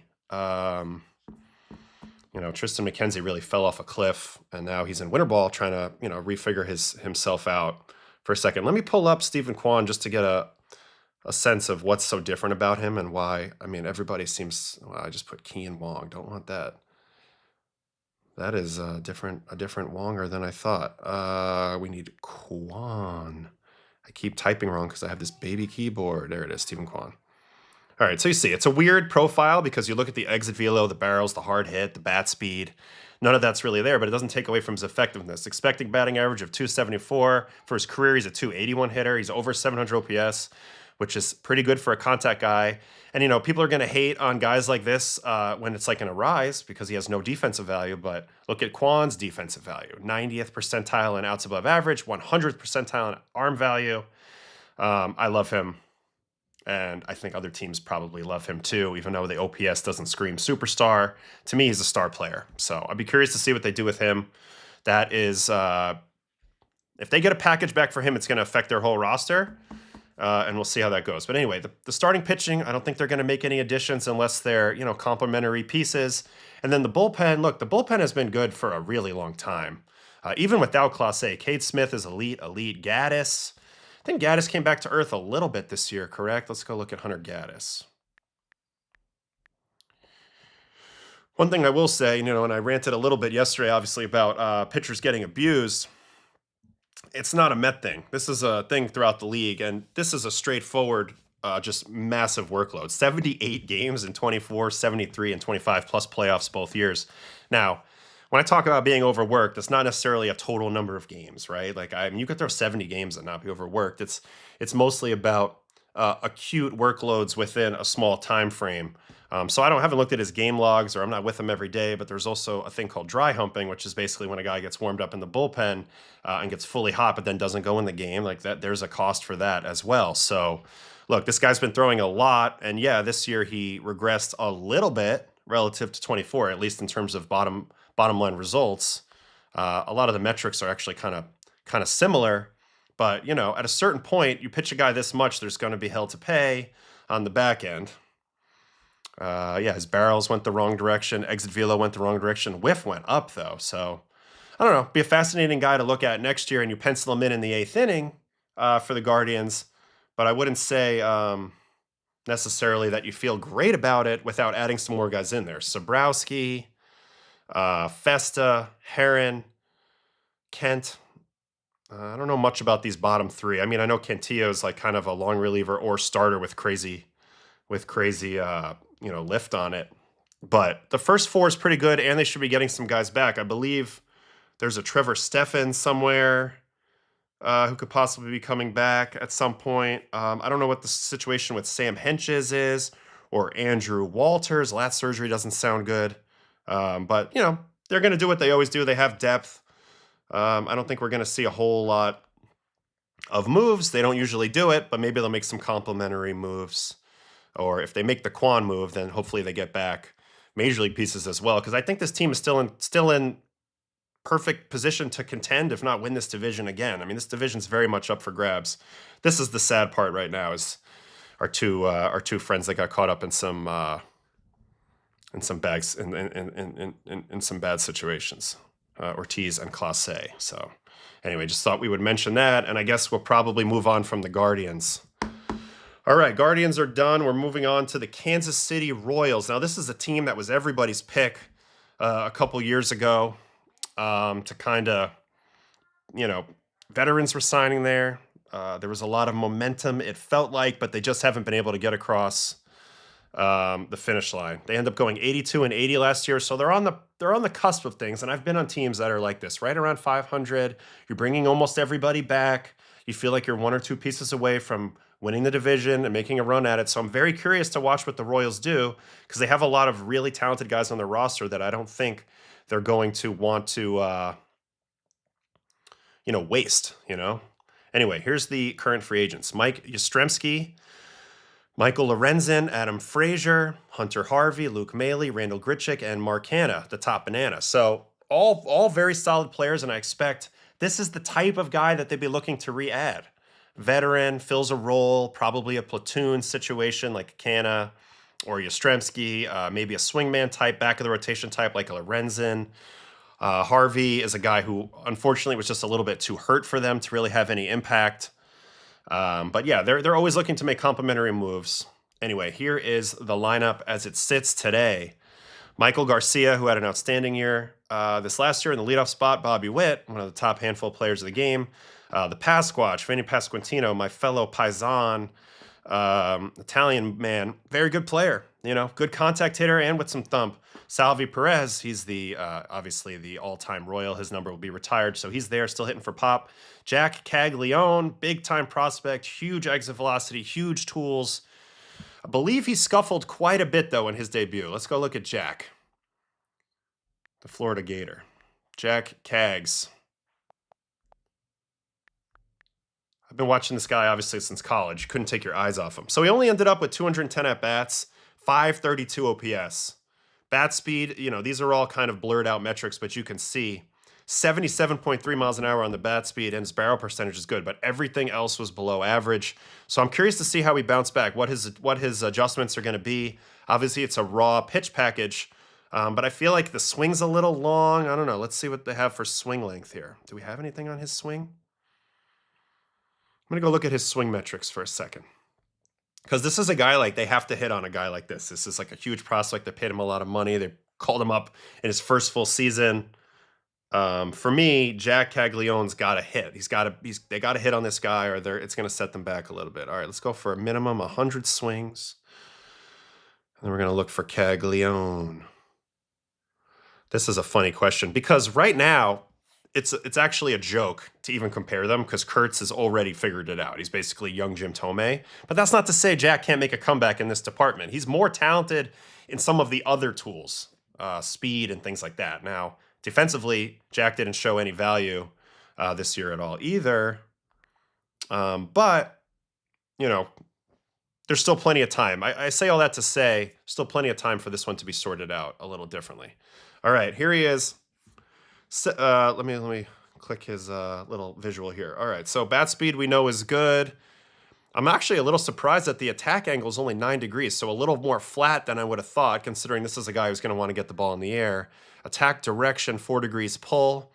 S1: Tristan McKenzie really fell off a cliff, and now he's in winter ball trying to, refigure himself out for a second. Let me pull up Stephen Kwan just to get a sense of what's so different about him and why. I mean, everybody seems, I just put Keen Wong. Don't want that. That is a different Wonger than I thought. We need Kwan. I keep typing wrong because I have this baby keyboard. There it is, Stephen Kwan. All right, so you see, it's a weird profile because you look at the exit velo, the barrels, the hard hit, the bat speed. none of that's really there, but it doesn't take away from his effectiveness. Expected batting average of 274. For his career, he's a 281 hitter. He's over 700 OPS, which is pretty good for a contact guy. And, people are going to hate on guys like this when it's like in a rise because he has no defensive value. But look at Kwan's defensive value, 90th percentile in outs above average, 100th percentile in arm value. I love him. And I think other teams probably love him too, even though the OPS doesn't scream superstar. To me, he's a star player. So I'd be curious to see what they do with him. That is, if they get a package back for him, it's going to affect their whole roster. And we'll see how that goes. But anyway, the starting pitching, I don't think they're going to make any additions unless they're, complementary pieces. And then the bullpen, look, the bullpen has been good for a really long time. Even without Clase, Cade Smith is elite. Gaddis. I think Gaddis came back to earth a little bit this year, correct? Let's go look at Hunter Gaddis. One thing I will say, and I ranted a little bit yesterday, obviously, about pitchers getting abused. It's not a Met thing. This is a thing throughout the league, and this is a straightforward, just massive workload. 78 games in 24, 73, and 25 plus playoffs both years. Now, when I talk about being overworked, it's not necessarily a total number of games, right? Like, you could throw 70 games and not be overworked. It's mostly about acute workloads within a small time frame. So I haven't looked at his game logs, or I'm not with him every day, but there's also a thing called dry humping, which is basically when a guy gets warmed up in the bullpen and gets fully hot, but then doesn't go in the game. Like that, there's a cost for that as well. So look, this guy's been throwing a lot, and yeah, this year he regressed a little bit relative to 24, at least in terms of bottom line results. A lot of the metrics are actually kind of similar, but at a certain point, you pitch a guy this much, there's going to be hell to pay on the back end. His barrels went the wrong direction. Exit velo went the wrong direction. Whiff went up, though. So, I don't know. Be a fascinating guy to look at next year, and you pencil him in the 8th inning for the Guardians. But I wouldn't say necessarily that you feel great about it without adding some more guys in there. Sobrowski, Festa, Heron, Kent. I don't know much about these bottom three. I mean, I know Cantillo is like kind of a long reliever or starter with crazy lift on it. But the first four is pretty good, and they should be getting some guys back. I believe there's a Trevor Stephan somewhere who could possibly be coming back at some point. I don't know what the situation with Sam Henches is, or Andrew Walters. Lat surgery doesn't sound good. But, they're going to do what they always do. They have depth. I don't think we're going to see a whole lot of moves. They don't usually do it, but maybe they'll make some complementary moves. Or if they make the Kwan move, then hopefully they get back major league pieces as well. Because I think this team is still in perfect position to contend, if not win this division again. I mean, this division's very much up for grabs. This is the sad part right now. Is our two friends that got caught up in some bags in some bad situations, Ortiz and Clase. So anyway, just thought we would mention that, and I guess we'll probably move on from the Guardians. All right, Guardians are done. We're moving on to the Kansas City Royals. Now, this is a team that was everybody's pick a couple years ago to kind of, veterans were signing there. There was a lot of momentum, it felt like, but they just haven't been able to get across the finish line. They end up going 82 and 80 last year, so they're on the cusp of things. And I've been on teams that are like this, right around 500. You're bringing almost everybody back. You feel like you're one or two pieces away from winning the division and making a run at it. So I'm very curious to watch what the Royals do, because they have a lot of really talented guys on their roster that I don't think they're going to want to, waste, Anyway, here's the current free agents. Mike Yastrzemski, Michael Lorenzen, Adam Frazier, Hunter Harvey, Luke Maley, Randall Grichuk, and Mark Hanna, the top banana. So all very solid players, and I expect this is the type of guy that they'd be looking to re-add. Veteran, fills a role, probably a platoon situation like Canna or Yastrzemski, maybe a swingman type, back of the rotation type like a Lorenzen. Harvey is a guy who unfortunately was just a little bit too hurt for them to really have any impact. But yeah, they're always looking to make complementary moves. Anyway, here is the lineup as it sits today. Michael Garcia, who had an outstanding year this last year in the leadoff spot. Bobby Witt, one of the top handful of players of the game. The Pasquatch, Fanny Pasquantino, my fellow Paisan, Italian man, very good player, good contact hitter and with some thump. Salvi Perez, he's the obviously the all-time Royal. His number will be retired, so he's there still hitting for pop. Jack Caglione, big-time prospect, huge exit velocity, huge tools. I believe he scuffled quite a bit, though, in his debut. Let's go look at Jack, the Florida Gator. Jack Cags. I've been watching this guy, obviously, since college. You couldn't take your eyes off him. So he only ended up with 210 at-bats, 532 OPS. Bat speed, these are all kind of blurred out metrics, but you can see 77.3 miles an hour on the bat speed, and his barrel percentage is good, but everything else was below average. So I'm curious to see how he bounced back, what his adjustments are going to be. Obviously, it's a raw pitch package, but I feel like the swing's a little long. I don't know. Let's see what they have for swing length here. Do we have anything on his swing? I'm going to go look at his swing metrics for a second. Because this is a guy they have to hit on a guy like this. This is like a huge prospect. They paid him a lot of money. They called him up in his first full season. For me, Jack Caglione's got to hit. They got to hit on this guy, or it's going to set them back a little bit. All right, let's go for a minimum 100 swings. And then we're going to look for Caglione. This is a funny question because right now, it's actually a joke to even compare them because Kurtz has already figured it out. He's basically young Jim Thome. But that's not to say Jack can't make a comeback in this department. He's more talented in some of the other tools, speed and things like that. Now, defensively, Jack didn't show any value this year at all either. But, there's still plenty of time. I say all that to say still plenty of time for this one to be sorted out a little differently. All right, here he is. Let me click his little visual here. All right, so bat speed we know is good. I'm actually a little surprised that the attack angle is only 9 degrees, so a little more flat than I would have thought, considering this is a guy who's going to want to get the ball in the air. Attack direction, 4 degrees pull.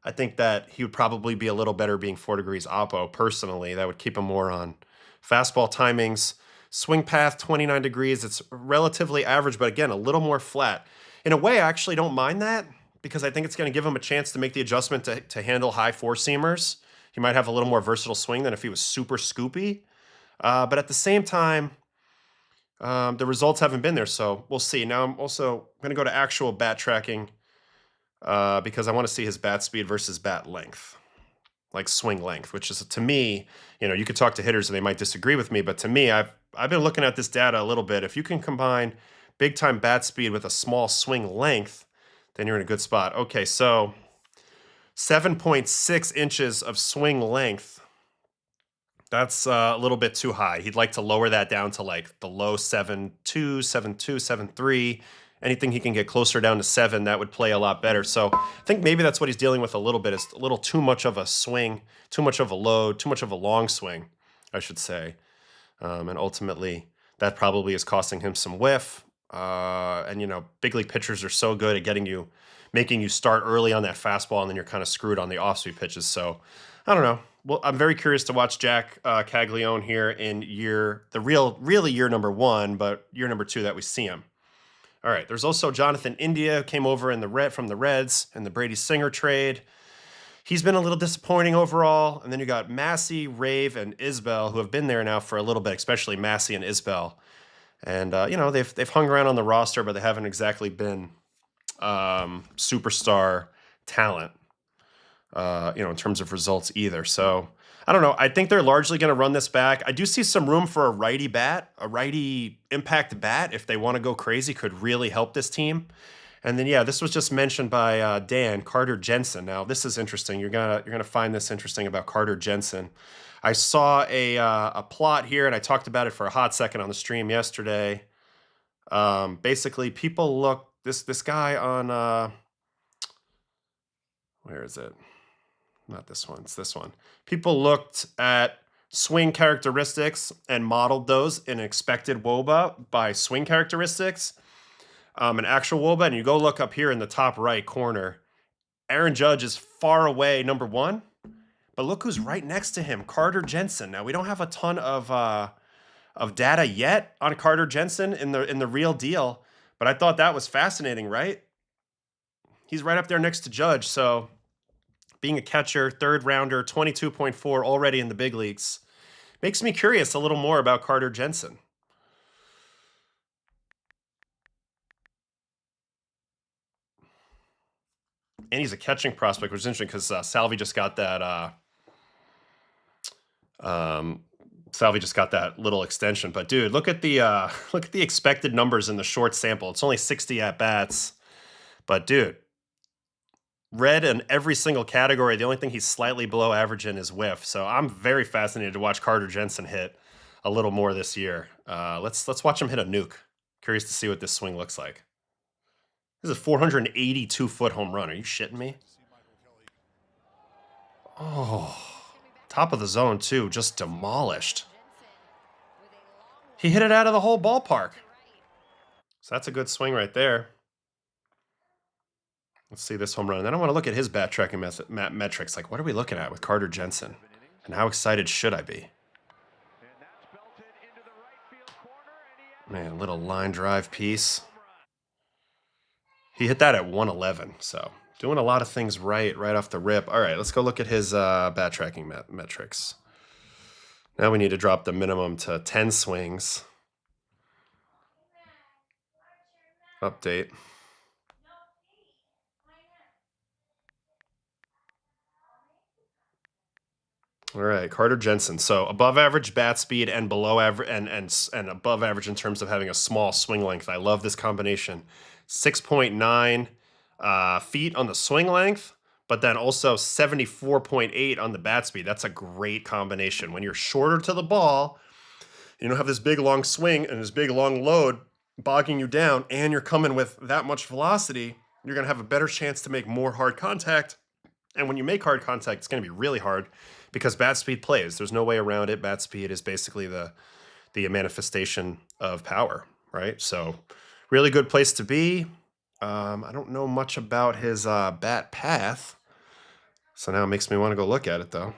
S1: I think that he would probably be a little better being 4 degrees oppo, personally. That would keep him more on fastball timings. Swing path, 29 degrees. It's relatively average, but again, a little more flat. In a way, I actually don't mind that, because I think it's going to give him a chance to make the adjustment to handle high four-seamers. He might have a little more versatile swing than if he was super scoopy. But at the same time, the results haven't been there, so we'll see. Now I'm also going to go to actual bat tracking because I want to see his bat speed versus bat length, like swing length, which is, to me, you could talk to hitters and they might disagree with me, but to me, I've been looking at this data a little bit. If you can combine big-time bat speed with a small swing length, then you're in a good spot. Okay, so 7.6 inches of swing length. That's a little bit too high. He'd like to lower that down to the low 7.2, 7.2, 7.3. Anything he can get closer down to 7, that would play a lot better. So I think maybe that's what he's dealing with a little bit. It's a little too much of a swing, too much of a load, too much of a long swing, I should say. And ultimately, that probably is costing him some whiff. And big league pitchers are so good at making you start early on that fastball, and then you're kind of screwed on the off-speed pitches. So I don't know. Well, I'm very curious to watch Jack Caglione here in really year number 1, but year number 2 that we see him. All right. There's also Jonathan India, came over from the Reds in the Brady Singer trade. He's been a little disappointing overall. And then you got Massey, Rave, and Isbell, who have been there now for a little bit, especially Massey and Isbell. And, they've hung around on the roster, but they haven't exactly been superstar talent, in terms of results either. So, I don't know. I think they're largely going to run this back. I do see some room for a righty impact bat, if they want to go crazy, could really help this team. And then, this was just mentioned by Dan, Carter Jensen. Now, this is interesting. You're gonna find this interesting about Carter Jensen. I saw a plot here, and I talked about it for a hot second on the stream yesterday. Basically, people look this guy on where is it? Not this one. It's this one. People looked at swing characteristics and modeled those in expected WOBA by swing characteristics, an actual WOBA. And you go look up here in the top right corner. Aaron Judge is far away, number 1. But look who's right next to him, Carter Jensen. Now, we don't have a ton of data yet on Carter Jensen in the real deal, but I thought that was fascinating, right? He's right up there next to Judge. So, being a catcher, third rounder, 22.4 already in the big leagues, Makes me curious a little more about Carter Jensen. And he's a catching prospect, which is interesting because Salvi just got that. Salvi just got that little extension. But dude, look at the expected numbers in the short sample. It's only 60 at bats. But dude, red in every single category. The only thing he's slightly below average in is whiff. So I'm very fascinated to watch Carter Jensen hit a little more this year. Let's watch him hit a nuke. Curious to see what this swing looks like. This is a 482-foot home run. Are you shitting me? Oh, top of the zone too, just demolished. He hit it out of the whole ballpark. So that's a good swing right there. Let's see this home run. And then I want to look at his bat tracking metrics. Like, what are we looking at with Carter Jensen? And how excited should I be? Man, a little line drive piece. He hit that at 111, so doing a lot of things right off the rip. All right, let's go look at his bat tracking metrics. Now we need to drop the minimum to 10 swings. Update. All right, Carter Jensen. So above average bat speed and below average and above average in terms of having a small swing length. I love this combination. 6.9 feet on the swing length, but then also 74.8 on the bat speed. That's a great combination. When you're shorter to the ball, you don't have this big long swing and this big long load bogging you down, and you're coming with that much velocity, you're going to have a better chance to make more hard contact. And when you make hard contact, it's going to be really hard because bat speed plays. There's no way around it. Bat speed is basically the manifestation of power, right? So really good place to be. I don't know much about his bat path. So now it makes me want to go look at it, though.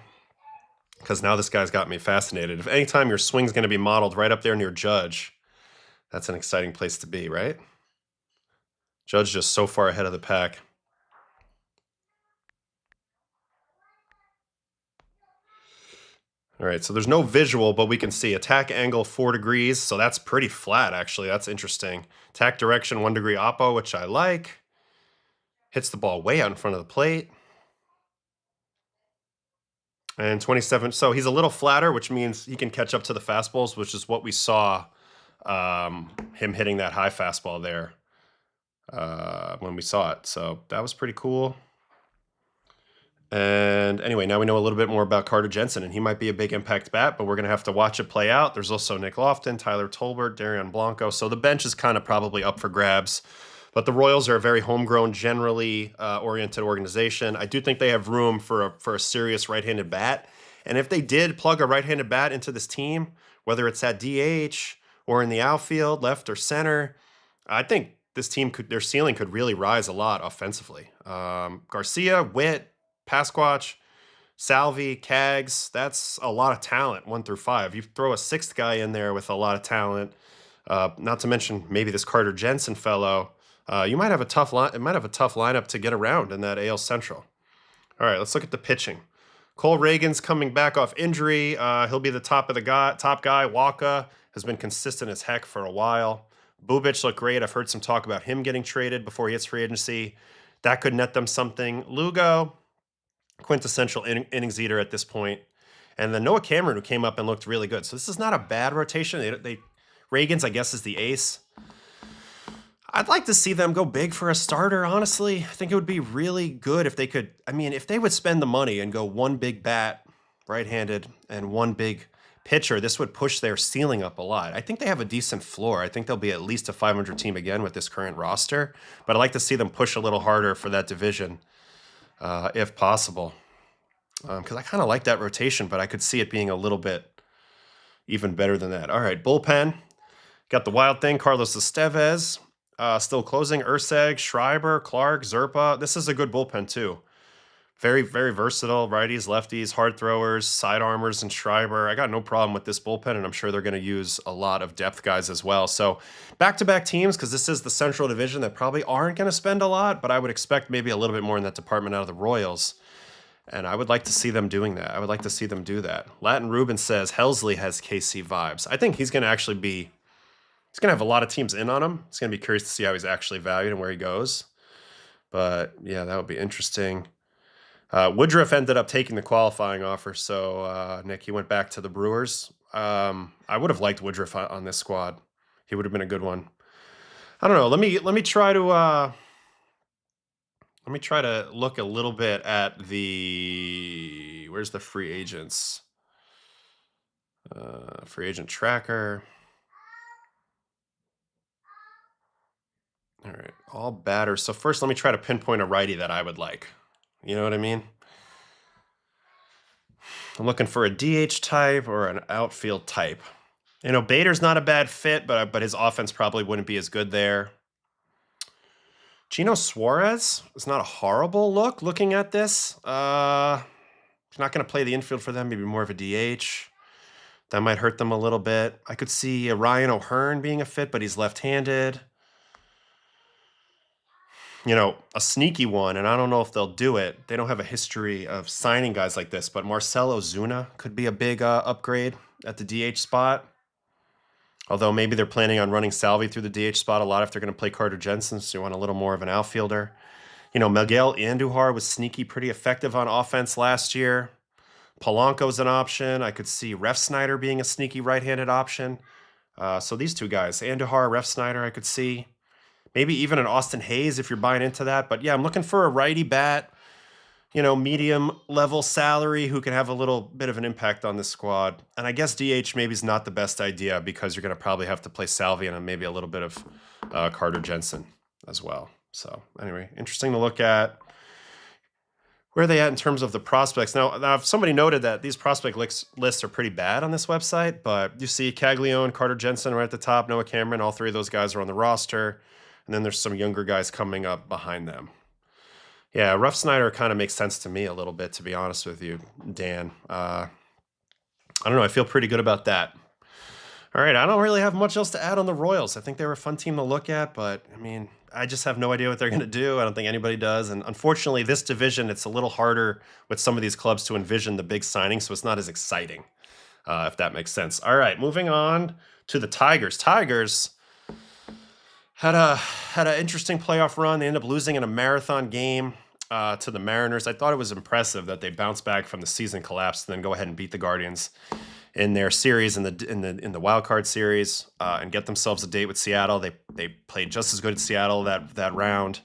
S1: Because now this guy's got me fascinated. If anytime your swing's going to be modeled right up there near Judge, that's an exciting place to be, right? Judge just so far ahead of the pack. All right, so there's no visual, but we can see attack angle 4 degrees. So that's pretty flat, actually. That's interesting. Attack direction 1 degree oppo, which I like. Hits the ball way out in front of the plate. And 27. So he's a little flatter, which means he can catch up to the fastballs, which is what we saw him hitting that high fastball there when we saw it. So that was pretty cool. And anyway, now we know a little bit more about Carter Jensen, and he might be a big impact bat, but we're going to have to watch it play out. There's also Nick Lofton, Tyler Tolbert, Darian Blanco. So the bench is kind of probably up for grabs. But the Royals are a very homegrown, generally oriented organization. I do think they have room for a serious right-handed bat. And if they did plug a right-handed bat into this team, whether it's at DH or in the outfield, left or center, I think this team their ceiling could really rise a lot offensively. Garcia, Witt, Pasquatch, Salvi, Cags, that's a lot of talent, 1 through 5. You throw a 6th guy in there with a lot of talent, not to mention maybe this Carter Jensen fellow. You might have a tough lineup to get around in that AL Central. All right, let's look at the pitching. Cole Reagan's coming back off injury. He'll be the top guy. Waka has been consistent as heck for a while. Bubic looked great. I've heard some talk about him getting traded before he hits free agency. That could net them something. Lugo, quintessential innings eater at this point. And then Noah Cameron, who came up and looked really good. So this is not a bad rotation. Reagan's, I guess, is the ace. I'd like to see them go big for a starter, honestly. I think it would be really good if they could. I mean, if they would spend the money and go one big bat, right-handed, and one big pitcher, this would push their ceiling up a lot. I think they have a decent floor. I think they'll be at least a 500 team again with this current roster. But I'd like to see them push a little harder for that division, if possible. Because I kind of like that rotation, but I could see it being a little bit even better than that. All right, bullpen. Got the wild thing, Carlos Estevez. Still closing, Urseg, Schreiber, Clark, Zerpa. This is a good bullpen, too. Very, very versatile. Righties, lefties, hard throwers, side armors, and Schreiber. I got no problem with this bullpen, and I'm sure they're going to use a lot of depth guys as well. So back-to-back teams, because this is the Central Division that probably aren't going to spend a lot, but I would expect maybe a little bit more in that department out of the Royals. And I would like to see them doing that. I would like to see them do that. Latin Ruben says Helsley has KC vibes. I think he's going to actually be, he's going to have a lot of teams in on him. It's going to be curious to see how he's actually valued and where he goes. But yeah, that would be interesting. Woodruff ended up taking the qualifying offer. So Nick, he went back to the Brewers. I would have liked Woodruff on this squad. He would have been a good one. I don't know. Let me try to look a little bit at where's the free agents? Free agent tracker. All right, all batters. So first, let me try to pinpoint a righty that I would like. You know what I mean? I'm looking for a DH type or an outfield type. You know, Bader's not a bad fit, but his offense probably wouldn't be as good there. Gino Suarez is not a horrible look looking at this. He's not going to play the infield for them, maybe more of a DH. That might hurt them a little bit. I could see Ryan O'Hearn being a fit, but he's left-handed. You know, a sneaky one, and I don't know if they'll do it. They don't have a history of signing guys like this, but Marcell Ozuna could be a big upgrade at the DH spot. Although maybe they're planning on running Salvi through the DH spot a lot if they're going to play Carter Jensen, so you want a little more of an outfielder. You know, Miguel Andujar was sneaky pretty effective on offense last year. Polanco's an option. I could see Ref Snyder being a sneaky right-handed option. So these two guys, Andujar, Ref Snyder, I could see. Maybe even an Austin Hayes if you're buying into that. But yeah, I'm looking for a righty bat, you know, medium level salary who can have a little bit of an impact on this squad. And I guess DH maybe is not the best idea because you're going to probably have to play Salvi and maybe a little bit of Carter Jensen as well. So anyway, interesting to look at. Where are they at in terms of the prospects? Now somebody noted that these prospect lists are pretty bad on this website, but you see Caglione, Carter Jensen right at the top, Noah Cameron, all three of those guys are on the roster. And then there's some younger guys coming up behind them. Yeah, Ref Snyder kind of makes sense to me a little bit, to be honest with you, Dan. I don't know. I feel pretty good about that. All right, I don't really have much else to add on the Royals. I think they were a fun team to look at, but, I mean, I just have no idea what they're going to do. I don't think anybody does. And unfortunately, this division, it's a little harder with some of these clubs to envision the big signing, so it's not as exciting, if that makes sense. All right, moving on to the Tigers. Tigers had an interesting playoff run. They ended up losing in a marathon game to the Mariners. I thought it was impressive that they bounced back from the season collapse and then go ahead and beat the Guardians in their series in the wild card series and get themselves a date with Seattle. They played just as good at Seattle that round.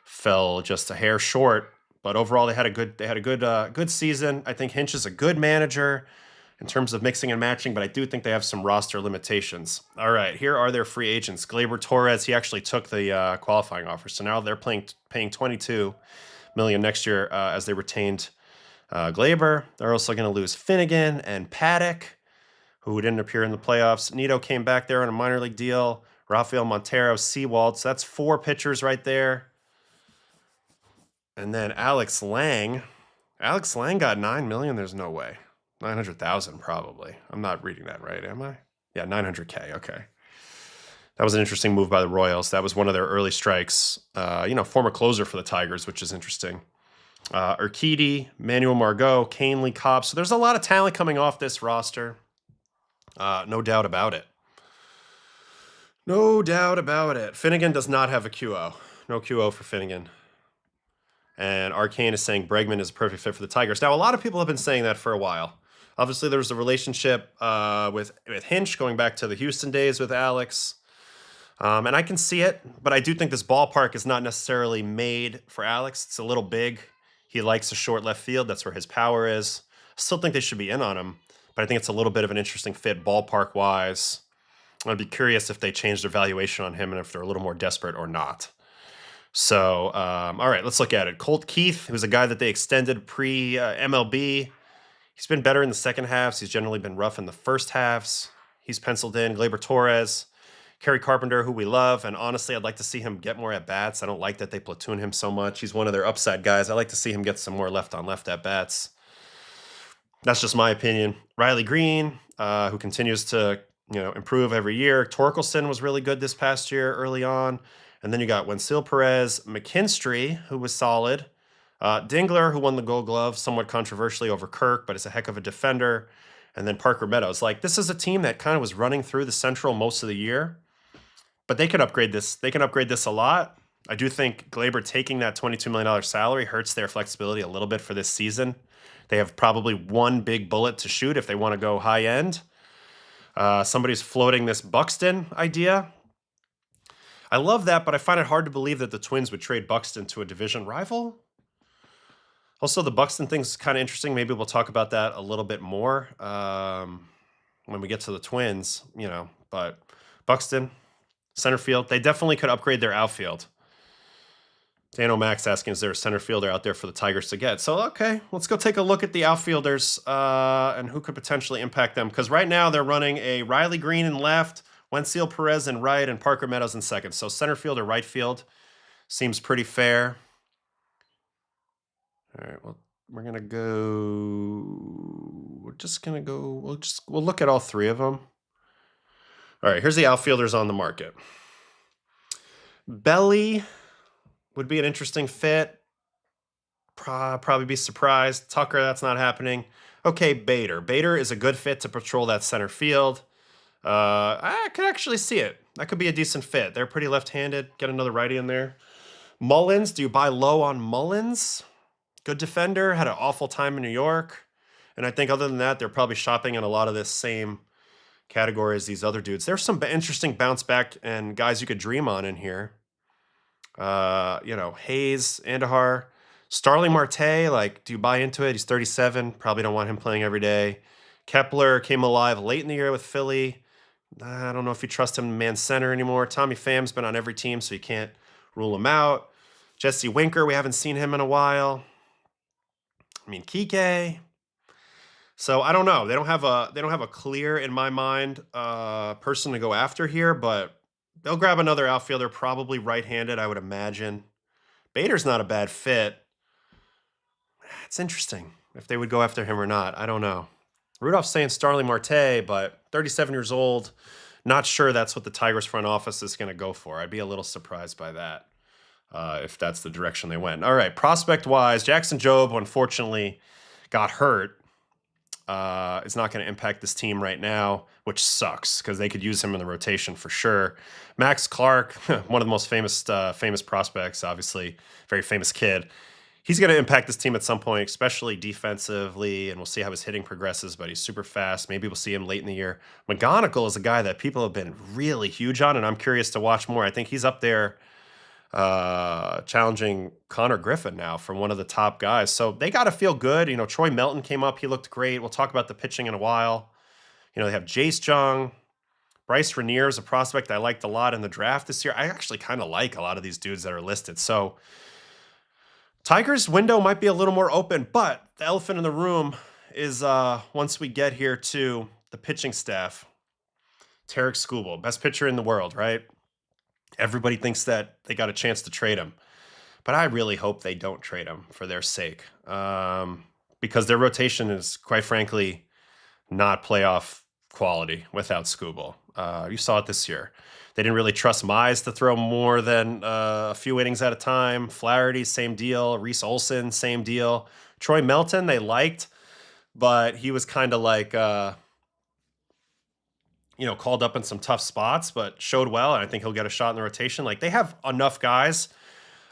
S1: Fell just a hair short, but overall they had a good season. I think Hinch is a good manager in terms of mixing and matching, but I do think they have some roster limitations. All right, here are their free agents. Gleyber Torres, he actually took the qualifying offer, so now they're paying $22 million next year as they retained Gleyber. They're also going to lose Finnegan and Paddock, who didn't appear in the playoffs. Nito came back there on a minor league deal. Rafael Montero, Seawald, so that's 4 pitchers right there. And then Alex Lang. Alex Lang got $9 million. There's no way. 900,000 probably. I'm not reading that right, am I? Yeah, 900K. Okay. That was an interesting move by the Royals. That was one of their early strikes. Former closer for the Tigers, which is interesting. Urquidy, Manuel Margot, Canely, Cobb. So there's a lot of talent coming off this roster. No doubt about it. No doubt about it. Finnegan does not have a QO. No QO for Finnegan. And Arcane is saying Bregman is a perfect fit for the Tigers. Now, a lot of people have been saying that for a while. Obviously, there was a relationship with Hinch going back to the Houston days with Alex. And I can see it, but I do think this ballpark is not necessarily made for Alex. It's a little big. He likes a short left field. That's where his power is. I still think they should be in on him, but I think it's a little bit of an interesting fit ballpark-wise. I'd be curious if they change their valuation on him and if they're a little more desperate or not. So, all right, let's look at it. Colt Keith, who's a guy that they extended pre-MLB. He's been better in the second halves. He's generally been rough in the first halves. He's penciled in. Gleyber Torres, Kerry Carpenter, who we love, and honestly, I'd like to see him get more at-bats. I don't like that they platoon him so much. He's one of their upside guys. I like to see him get some more left-on-left at-bats. That's just my opinion. Riley Green, who continues to improve every year. Torkelson was really good this past year early on. And then you got Wensil Perez, McKinstry, who was solid. Dingler, who won the Gold Glove somewhat controversially over Kirk, but is a heck of a defender. And then Parker Meadows. Like, this is a team that kind of was running through the Central most of the year, but they can upgrade this. They can upgrade this a lot. I do think Glaber taking that $22 million salary hurts their flexibility a little bit for this season. They have probably one big bullet to shoot if they want to go high end. Somebody's floating this Buxton idea. I love that, but I find it hard to believe that the Twins would trade Buxton to a division rival. Also, the Buxton thing's kind of interesting. Maybe we'll talk about that a little bit more when we get to the Twins, But Buxton, center field, they definitely could upgrade their outfield. Dan O'Max asking, is there a center fielder out there for the Tigers to get? So, okay, let's go take a look at the outfielders and who could potentially impact them. Because right now they're running a Riley Green in left, Wenzel Perez in right, and Parker Meadows in second. So center field or right field seems pretty fair. All right, well, we're going to go... We're just going to go... We'll look at all three of them. All right, here's the outfielders on the market. Belly would be an interesting fit. Probably be surprised. Tucker, that's not happening. Okay, Bader. Bader is a good fit to patrol that center field. I could actually see it. That could be a decent fit. They're pretty left-handed. Get another righty in there. Mullins, do you buy low on Mullins? Good defender. Had an awful time in New York. And I think other than that, they're probably shopping in a lot of this same category as these other dudes. There's some interesting bounce back and guys you could dream on in here. Hayes, Andahar, Starling Marte, like, do you buy into it? He's 37. Probably don't want him playing every day. Kepler came alive late in the year with Philly. I don't know if you trust him in man center anymore. Tommy Pham's been on every team, so you can't rule him out. Jesse Winker, we haven't seen him in a while. Kiké. So I don't know. They don't have a clear, in my mind, person to go after here, but they'll grab another outfielder, probably right-handed, I would imagine. Bader's not a bad fit. It's interesting if they would go after him or not. I don't know. Rudolph's saying Starling Marte, but 37 years old. Not sure that's what the Tigers front office is going to go for. I'd be a little surprised by that if that's the direction they went. All right, prospect-wise, Jackson Jobe, unfortunately, got hurt. Is not going to impact this team right now, which sucks because they could use him in the rotation for sure. Max Clark, one of the most famous prospects, obviously, very famous kid. He's going to impact this team at some point, especially defensively, and we'll see how his hitting progresses, but he's super fast. Maybe we'll see him late in the year. McGonigal is a guy that people have been really huge on, and I'm curious to watch more. I think he's up there challenging Connor Griffin now from one of the top guys. So they got to feel good. Troy Melton came up. He looked great. We'll talk about the pitching in a while. They have Jace Jung. Bryce Rainier is a prospect I liked a lot in the draft this year. I actually kind of like a lot of these dudes that are listed. So Tigers' window might be a little more open, but the elephant in the room is once we get here to the pitching staff, Tarek Skubal, best pitcher in the world, right? Everybody thinks that they got a chance to trade him, but I really hope they don't trade him for their sake because their rotation is, quite frankly, not playoff quality without Skubal. You saw it this year. They didn't really trust Mize to throw more than a few innings at a time. Flaherty, same deal. Reese Olson, same deal. Troy Melton, they liked, but he was kind of like called up in some tough spots, but showed well, and I think he'll get a shot in the rotation. Like, they have enough guys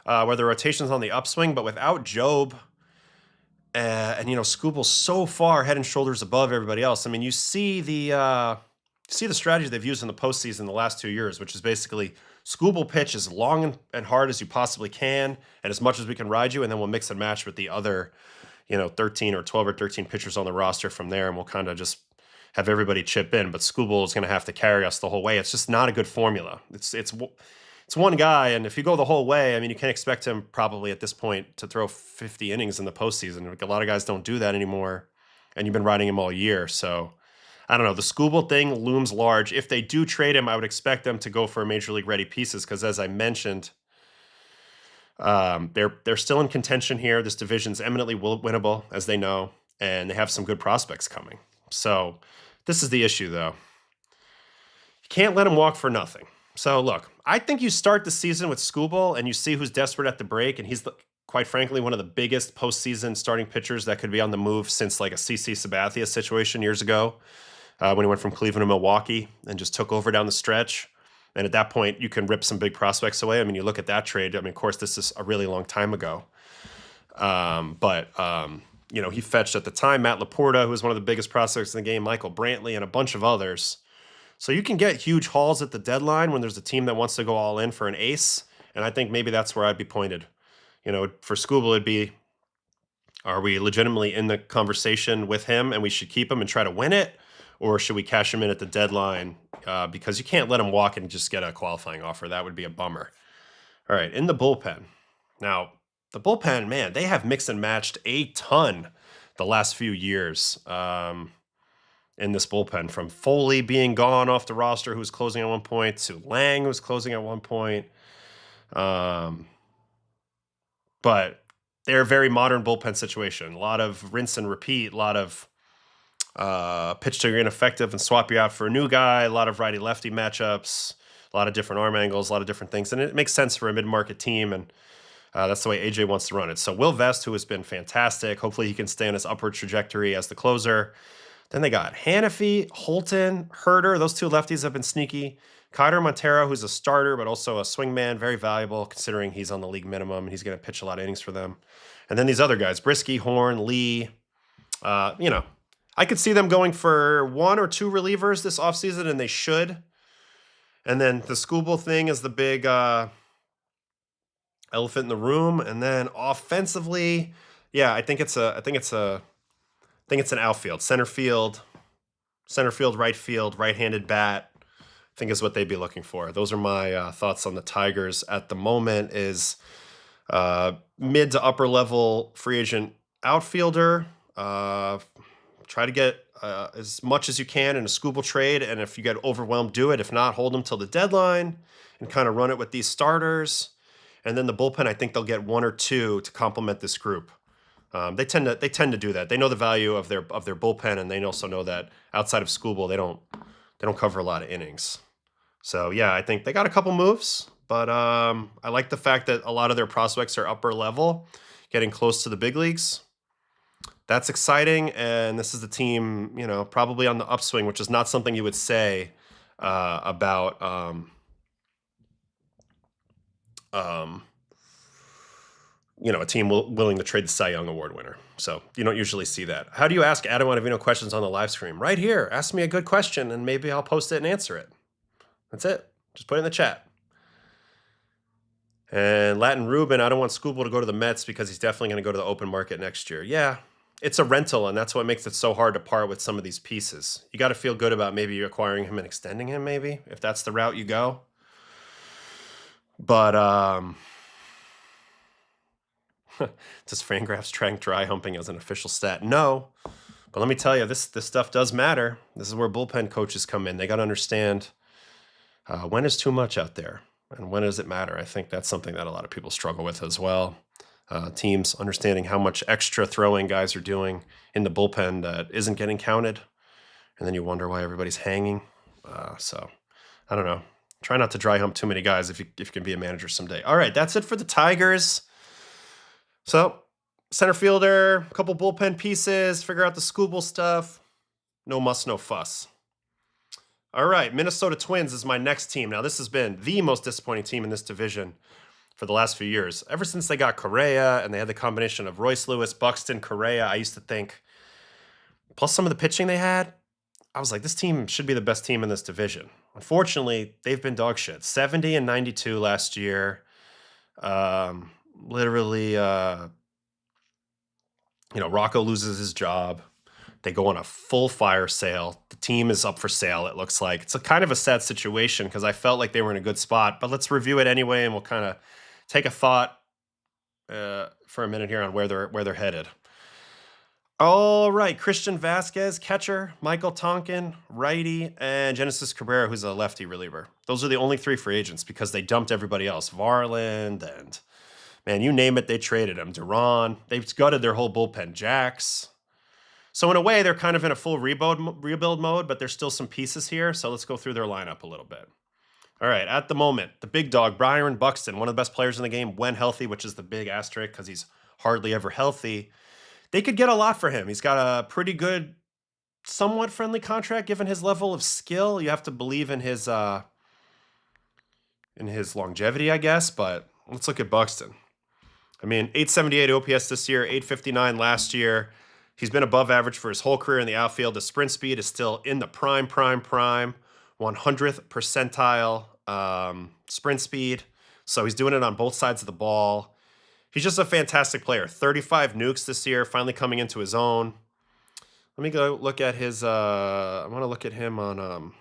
S1: where the rotation's on the upswing, but without Jobe, and Skubal's so far head and shoulders above everybody else. You see the strategy they've used in the postseason the last 2 years, which is basically Skubal pitch as long and hard as you possibly can, and as much as we can ride you, and then we'll mix and match with the other, 13 or 12 or 13 pitchers on the roster from there, and we'll kind of just have everybody chip in, but Skubal is going to have to carry us the whole way. It's just not a good formula. It's one guy, and if you go the whole way, you can't expect him probably at this point to throw 50 innings in the postseason. A lot of guys don't do that anymore, and you've been riding him all year. So I don't know. The Skubal thing looms large. If they do trade him, I would expect them to go for major league ready pieces because, as I mentioned, they're still in contention here. This division's eminently winnable, as they know, and they have some good prospects coming. So this is the issue, though. You can't let him walk for nothing. So look, I think you start the season with Skubal and you see who's desperate at the break, and he's quite frankly, one of the biggest postseason starting pitchers that could be on the move since like a CC Sabathia situation years ago, when he went from Cleveland to Milwaukee and just took over down the stretch. And at that point, you can rip some big prospects away. I mean, you look at that trade. I mean, of course, this is a really long time ago. He fetched at the time Matt Laporta, who was one of the biggest prospects in the game, Michael Brantley, and a bunch of others. So you can get huge hauls at the deadline when there's a team that wants to go all in for an ace. And I think maybe that's where I'd be pointed. For Skubal, it'd be, are we legitimately in the conversation with him and we should keep him and try to win it? Or should we cash him in at the deadline? Because you can't let him walk and just get a qualifying offer. That would be a bummer. All right, in the bullpen. Now, the bullpen, man, they have mixed and matched a ton the last few years in this bullpen. From Foley being gone off the roster, who was closing at one point, to Lang, who was closing at one point. But they're a very modern bullpen situation. A lot of rinse and repeat, a lot of pitch to you're ineffective and swap you out for a new guy, a lot of righty-lefty matchups, a lot of different arm angles, a lot of different things. And it makes sense for a mid-market team, and that's the way AJ wants to run it. So Will Vest, who has been fantastic, hopefully he can stay on his upward trajectory as the closer. Then they got Hannafy, Holton, Herder. Those two lefties have been sneaky. Kaider Montero, who's a starter, but also a swingman, very valuable considering he's on the league minimum and he's going to pitch a lot of innings for them. And then these other guys, Brisky, Horn, Lee. I could see them going for 1 or 2 relievers this offseason, and they should. And then the Skubal thing is the big elephant in the room. And then offensively, yeah, I think it's an outfield, center field, right field, right-handed bat. I think is what they'd be looking for. Those are my thoughts on the Tigers at the moment. Is mid to upper level free agent outfielder. Try to get as much as you can in a Skubal trade, and if you get overwhelmed, do it. If not, hold them till the deadline and kind of run it with these starters. And then the bullpen, I think they'll get 1 or 2 to complement this group. They tend to do that. They know the value of their bullpen, and they also know that outside of Skubal, they don't cover a lot of innings. So yeah, I think they got a couple moves, but I like the fact that a lot of their prospects are upper level, getting close to the big leagues. That's exciting, and this is the team, probably on the upswing, which is not something you would say about a team willing to trade the Cy Young Award winner. So you don't usually see that. How do you ask Adam Ottavino questions on the live stream? Right here. Ask me a good question, and maybe I'll post it and answer it. That's it. Just put it in the chat. And Latin Ruben, I don't want Skubal to go to the Mets because he's definitely going to go to the open market next year. Yeah, it's a rental, and that's what makes it so hard to part with some of these pieces. You got to feel good about maybe acquiring him and extending him, maybe, if that's the route you go. But does Fangraphs track dry humping as an official stat? No. But let me tell you, this stuff does matter. This is where bullpen coaches come in. They got to understand when is too much out there and when does it matter. I think that's something that a lot of people struggle with as well. Teams understanding how much extra throwing guys are doing in the bullpen that isn't getting counted. And then you wonder why everybody's hanging. So I don't know. Try not to dry hump too many guys if you can be a manager someday. All right, that's it for the Tigers. So center fielder, a couple bullpen pieces, figure out the Skubal stuff. No muss, no fuss. All right, Minnesota Twins is my next team. Now, this has been the most disappointing team in this division for the last few years. Ever since they got Correa and they had the combination of Royce Lewis, Buxton, Correa, I used to think, plus some of the pitching they had, I was like, this team should be the best team in this division. Unfortunately, they've been dog shit. 70 and 92 last year. Literally, Rocco loses his job. They go on a full fire sale. The team is up for sale, it looks like. It's a kind of a sad situation because I felt like they were in a good spot. But let's review it anyway, and we'll kind of take a thought for a minute here on where they're headed. All right, Christian Vasquez, catcher, Michael Tonkin, righty, and Genesis Cabrera, who's a lefty reliever. Those are the only 3 free agents because they dumped everybody else. Varland and, man, you name it, they traded him. Duran, they've gutted their whole bullpen. Jax. So in a way, they're kind of in a full rebuild mode, but there's still some pieces here. So let's go through their lineup a little bit. All right, at the moment, the big dog, Byron Buxton, one of the best players in the game when healthy, which is the big asterisk because he's hardly ever healthy. They could get a lot for him. He's got a pretty good, somewhat friendly contract given his level of skill. You have to believe in his longevity, I guess, but let's look at Buxton. I mean, 878 OPS this year, 859 last year. He's been above average for his whole career in the outfield. The sprint speed is still in the prime, 100th percentile sprint speed. So he's doing it on both sides of the ball. He's just a fantastic player. 35 nukes this year, finally coming into his own. Let me go look at his, I want to look at him on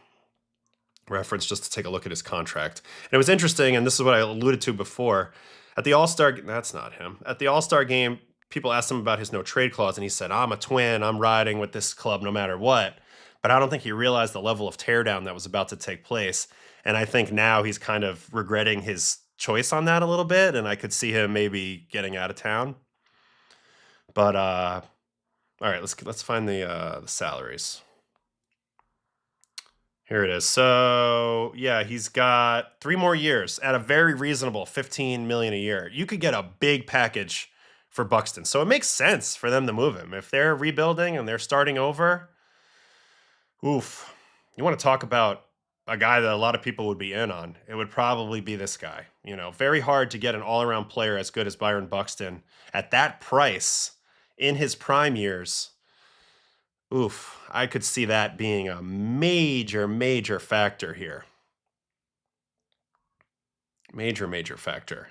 S1: reference just to take a look at his contract. And it was interesting, and this is what I alluded to before. At the All-Star, that's not him. At the All-Star game, people asked him about his no-trade clause, and he said, I'm a Twin, I'm riding with this club no matter what. But I don't think he realized the level of teardown that was about to take place. And I think now he's kind of regretting his choice on that a little bit, and I could see him maybe getting out of town. But all right, let's find the salaries. Here it is. So yeah, he's got 3 more years at a very reasonable $15 million a year. You could get a big package for Buxton, so it makes sense for them to move him if they're rebuilding and they're starting over. Oof, you want to talk about a guy that a lot of people would be in on? It would probably be this guy. You know, very hard to get an all-around player as good as Byron Buxton at that price in his prime years. Oof, I could see that being a major factor here. Major factor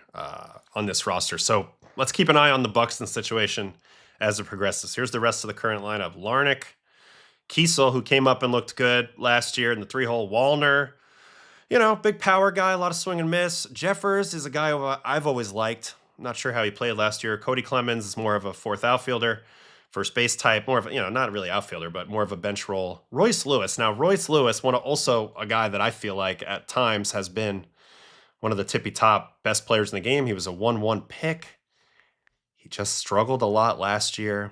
S1: on this roster. So let's keep an eye on the Buxton situation as it progresses. Here's the rest of the current lineup. Larnick, Kiesel, who came up and looked good last year in the 3-hole. Wallner, you know, big power guy, a lot of swing and miss. Jeffers is a guy who I've always liked. I'm not sure how he played last year. Cody Clemens is more of a fourth outfielder. First base type, more of a, you know, not really outfielder, but more of a bench role. Royce Lewis. Now, Royce Lewis, also a guy that I feel like at times has been one of the tippy-top best players in the game. He was a 1-1 pick. He just struggled a lot last year.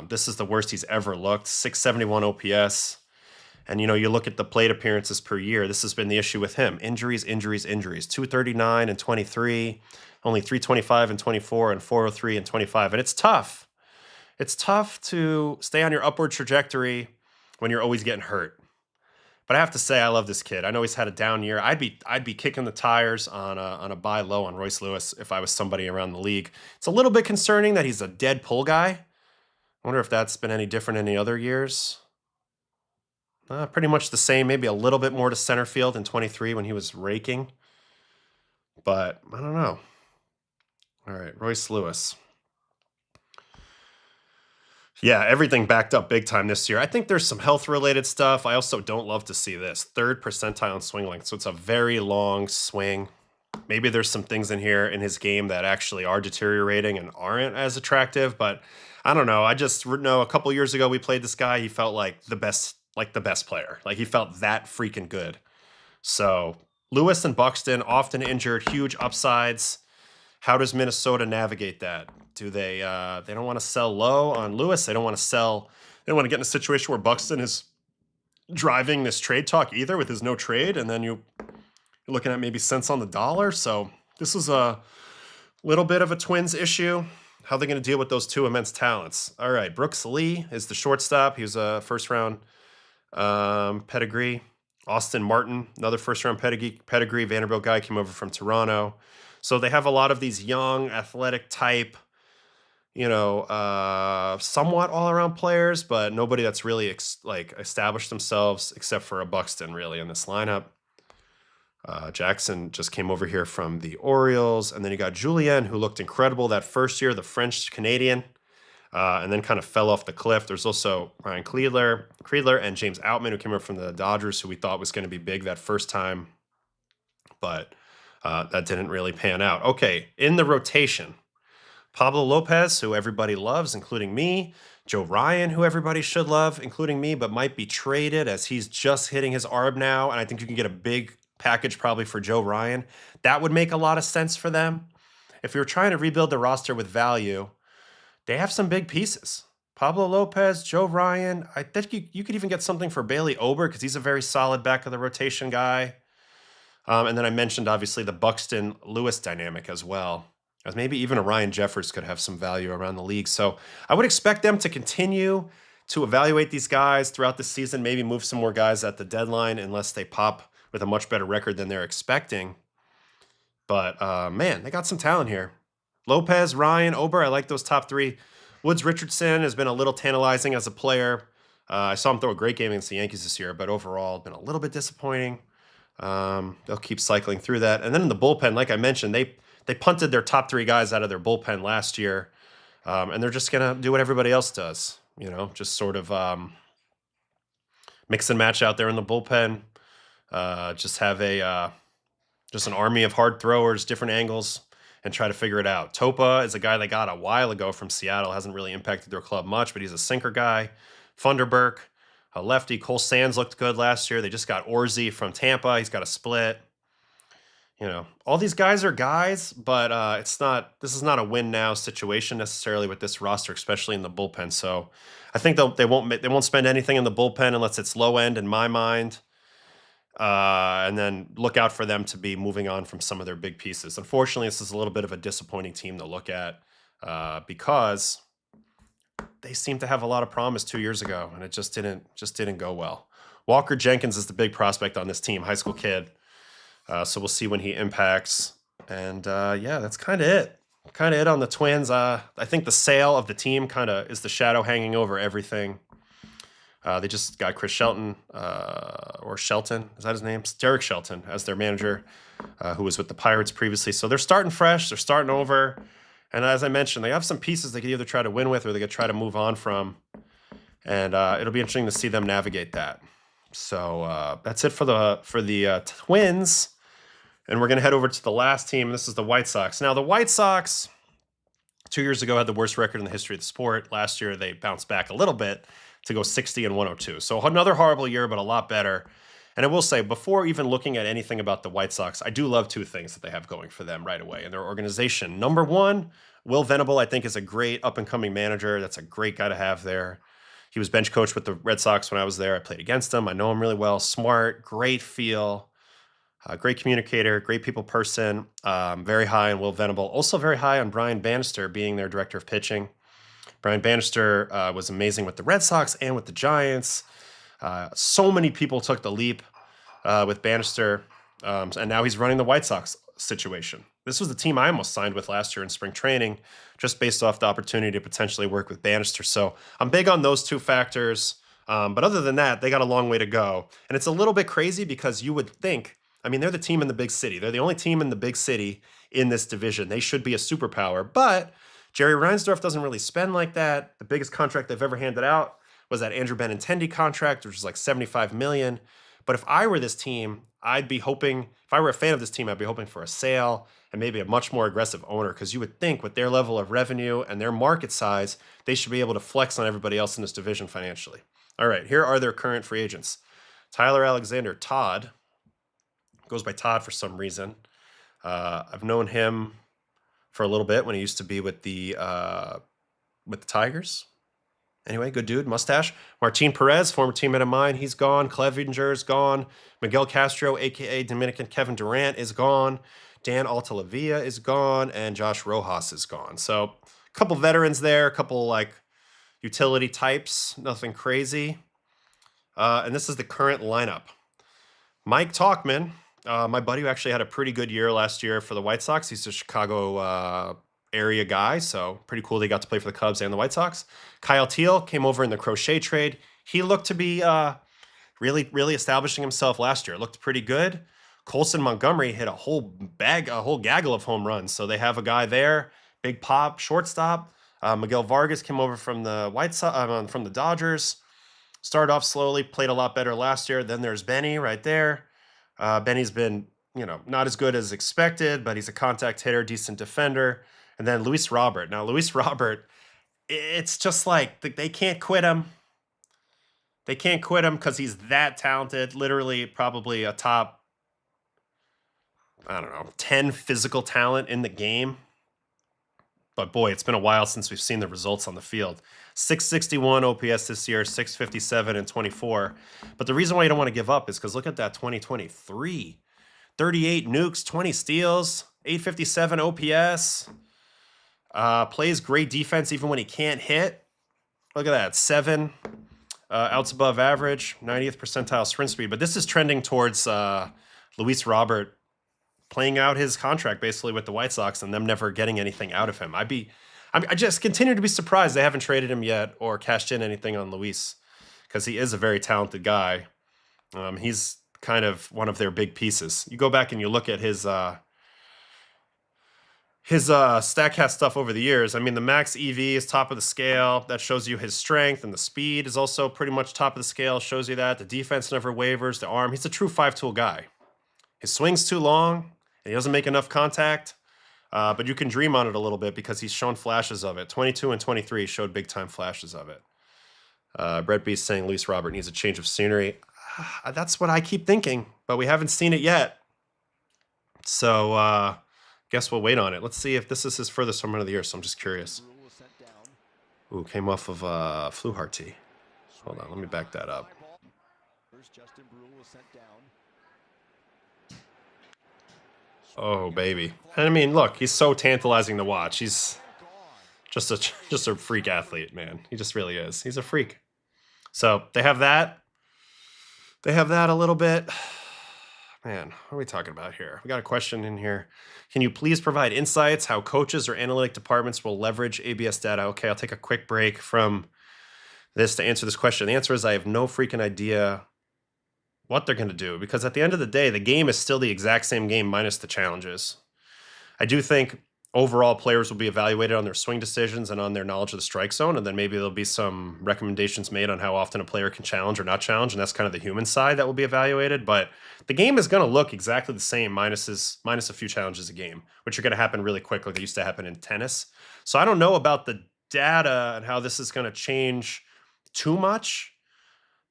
S1: This is the worst he's ever looked, 671 OPS. And, you know, you look at the plate appearances per year. This has been the issue with him. Injuries. 239 and 23, only 325 and 24, and 403 and 25. And it's tough. It's tough to stay on your upward trajectory when you're always getting hurt. But I have to say, I love this kid. I know he's had a down year. I'd be kicking the tires on a buy low on Royce Lewis if I was somebody around the league. It's a little bit concerning that he's a dead pull guy. I wonder if that's been any different any other years. Pretty much the same, maybe a little bit more to center field in 23 when he was raking. But I don't know. All right, Royce Lewis. Yeah, everything backed up big time this year. I think there's some health-related stuff. I also don't love to see this. 3rd percentile in swing length, so it's a very long swing. Maybe there's some things in here in his game that actually are deteriorating and aren't as attractive, but I don't know. I just know a couple years ago we played this guy. He felt like the best player. Like he felt that freaking good. So Lewis and Buxton, often injured, huge upsides. How does Minnesota navigate that? Do they don't want to sell low on Lewis? They don't want to get in a situation where Buxton is driving this trade talk either with his no trade, and then you're looking at maybe cents on the dollar. So this is a little bit of a Twins issue. How are they going to deal with those two immense talents? All right, Brooks Lee is the shortstop. He was a first-round pedigree. Austin Martin, another first-round pedigree. Vanderbilt guy, came over from Toronto. So they have a lot of these young, athletic type, you know, somewhat all-around players, but nobody that's really established themselves except for a Buxton really in this lineup. Jackson just came over here from the Orioles, and then you got Julien, who looked incredible that first year, the French-Canadian, and then kind of fell off the cliff. There's also Ryan Creedler and James Outman, who came over from the Dodgers, who we thought was going to be big that first time, but that didn't really pan out. Okay, in the rotation, Pablo Lopez, who everybody loves, including me. Joe Ryan, who everybody should love, including me, but might be traded as he's just hitting his arb now, and I think you can get a big package probably for Joe Ryan. That would make a lot of sense for them. If you're trying to rebuild the roster with value, they have some big pieces. Pablo Lopez, Joe Ryan. I think you could even get something for Bailey Ober because he's a very solid back of the rotation guy. And then I mentioned, obviously, the Buxton-Lewis dynamic as well, as maybe even a Ryan Jeffers could have some value around the league. So I would expect them to continue to evaluate these guys throughout the season, maybe move some more guys at the deadline unless they pop with a much better record than they're expecting. But, man, they got some talent here. Lopez, Ryan, Ober, I like those top three. Woods Richardson has been a little tantalizing as a player. I saw him throw a great game against the Yankees this year, but overall been a little bit disappointing. They'll keep cycling through that. And then in the bullpen, like I mentioned, they punted their top three guys out of their bullpen last year, and they're just going to do what everybody else does, just sort of mix and match out there in the bullpen. Just have just an army of hard throwers, different angles, and try to figure it out. Topa is a guy they got a while ago from Seattle, hasn't really impacted their club much, but he's a sinker guy. Funderburk, a lefty. Cole Sands looked good last year. They just got Orzi from Tampa. He's got a split. All these guys are guys, but this is not a win now situation necessarily with this roster, especially in the bullpen. So I think they won't spend anything in the bullpen unless it's low end in my mind. And then look out for them to be moving on from some of their big pieces. Unfortunately, this is a little bit of a disappointing team to look at because they seemed to have a lot of promise 2 years ago, and it just didn't go well. Walker Jenkins is the big prospect on this team, high school kid. So we'll see when he impacts. And yeah, that's kind of it. Kind of it on the Twins. I think the sale of the team kind of is the shadow hanging over everything. They just got Chris Shelton, or Shelton, is that his name? Derek Shelton as their manager, who was with the Pirates previously. So they're starting fresh. They're starting over. And as I mentioned, they have some pieces they could either try to win with or they could try to move on from. And it'll be interesting to see them navigate that. So that's it for the Twins. And we're going to head over to the last team. This is the White Sox. Now, the White Sox 2 years ago had the worst record in the history of the sport. Last year, they bounced back a little bit to go 60-102. So another horrible year, but a lot better. And I will say, before even looking at anything about the White Sox, I do love two things that they have going for them right away in their organization. Number one, Will Venable, I think, is a great up-and-coming manager. That's a great guy to have there. He was bench coach with the Red Sox when I was there. I played against him. I know him really well. Smart, great feel, great communicator, great people person. Very high on Will Venable. Also very high on Brian Bannister being their director of pitching. Brian Bannister was amazing with the Red Sox and with the Giants. So many people took the leap with Bannister, and now he's running the White Sox situation. This was the team I almost signed with last year in spring training, just based off the opportunity to potentially work with Bannister. So I'm big on those two factors. But other than that, they got a long way to go. And it's a little bit crazy because you would think, they're the team in the big city. They're the only team in the big city in this division. They should be a superpower, but Jerry Reinsdorf doesn't really spend like that. The biggest contract they've ever handed out was that Andrew Benintendi contract, which was like $75 million. But if I were this team, if I were a fan of this team, I'd be hoping for a sale and maybe a much more aggressive owner, because you would think with their level of revenue and their market size, they should be able to flex on everybody else in this division financially. All right, here are their current free agents. Tyler Alexander, Todd, goes by Todd for some reason. I've known him for a little bit when he used to be with the Tigers. Anyway, good dude, mustache. Martin Perez, former teammate of mine, he's gone. Clevinger's gone. Miguel Castro, a.k.a. Dominican Kevin Durant, is gone. Dan Altalavia is gone. And Josh Rojas is gone. So a couple veterans there, a couple utility types, nothing crazy. And this is the current lineup. Mike Tauchman, my buddy who actually had a pretty good year last year for the White Sox. He's a Chicago area guy, so pretty cool they got to play for the Cubs and the White Sox. Kyle Teal came over in the Crochet trade. He looked to be really, really establishing himself last year. Looked pretty good. Colson Montgomery hit a whole gaggle of home runs. So they have a guy there, big pop, shortstop. Miguel Vargas came over from the from the Dodgers. Started off slowly, played a lot better last year. Then there's Benny right there. Benny's been, not as good as expected, but he's a contact hitter, decent defender. And then Luis Robert. Now, Luis Robert, it's just like they can't quit him. They can't quit him because he's that talented. Literally, probably a top, 10 physical talent in the game. But boy, it's been a while since we've seen the results on the field. 661 OPS this year, 657 and 24. But the reason why you don't want to give up is because look at that 2023. 38 nukes, 20 steals, 857 OPS. Plays great defense even when he can't hit. Look at that, 7 outs above average, 90th percentile sprint speed. But this is trending towards Luis Robert playing out his contract basically with the White Sox and them never getting anything out of him. I just continue to be surprised they haven't traded him yet or cashed in anything on Luis, because he is a very talented guy. He's kind of one of their big pieces. You go back and you look at his StatCast stuff over the years. I mean, the max EV is top of the scale. That shows you his strength, and the speed is also pretty much top of the scale. Shows you that. The defense never wavers. The arm. He's a true 5-tool guy. His swing's too long, and he doesn't make enough contact. But you can dream on it a little bit because he's shown flashes of it. 22 and 23 showed big-time flashes of it. Brett B's saying Luis Robert needs a change of scenery. That's what I keep thinking, but we haven't seen it yet. So guess we'll wait on it. Let's see if this is his furthest home run of the year, so I'm just curious. Ooh, came off of Fluharty tee. Hold on, let me back that up. Oh, baby. I mean, look, he's so tantalizing to watch. He's just a freak athlete, man. He just really is. He's a freak. So they have that. They have that a little bit. Man, what are we talking about here? We got a question in here. Can you please provide insights how coaches or analytic departments will leverage ABS data? Okay, I'll take a quick break from this to answer this question. The answer is I have no freaking idea what they're going to do, because at the end of the day, the game is still the exact same game minus the challenges. I do think overall players will be evaluated on their swing decisions and on their knowledge of the strike zone, and then maybe there'll be some recommendations made on how often a player can challenge or not challenge, and that's kind of the human side that will be evaluated. But the game is going to look exactly the same minus a few challenges a game, which are going to happen really quick like they used to happen in tennis. So I don't know about the data and how this is going to change too much.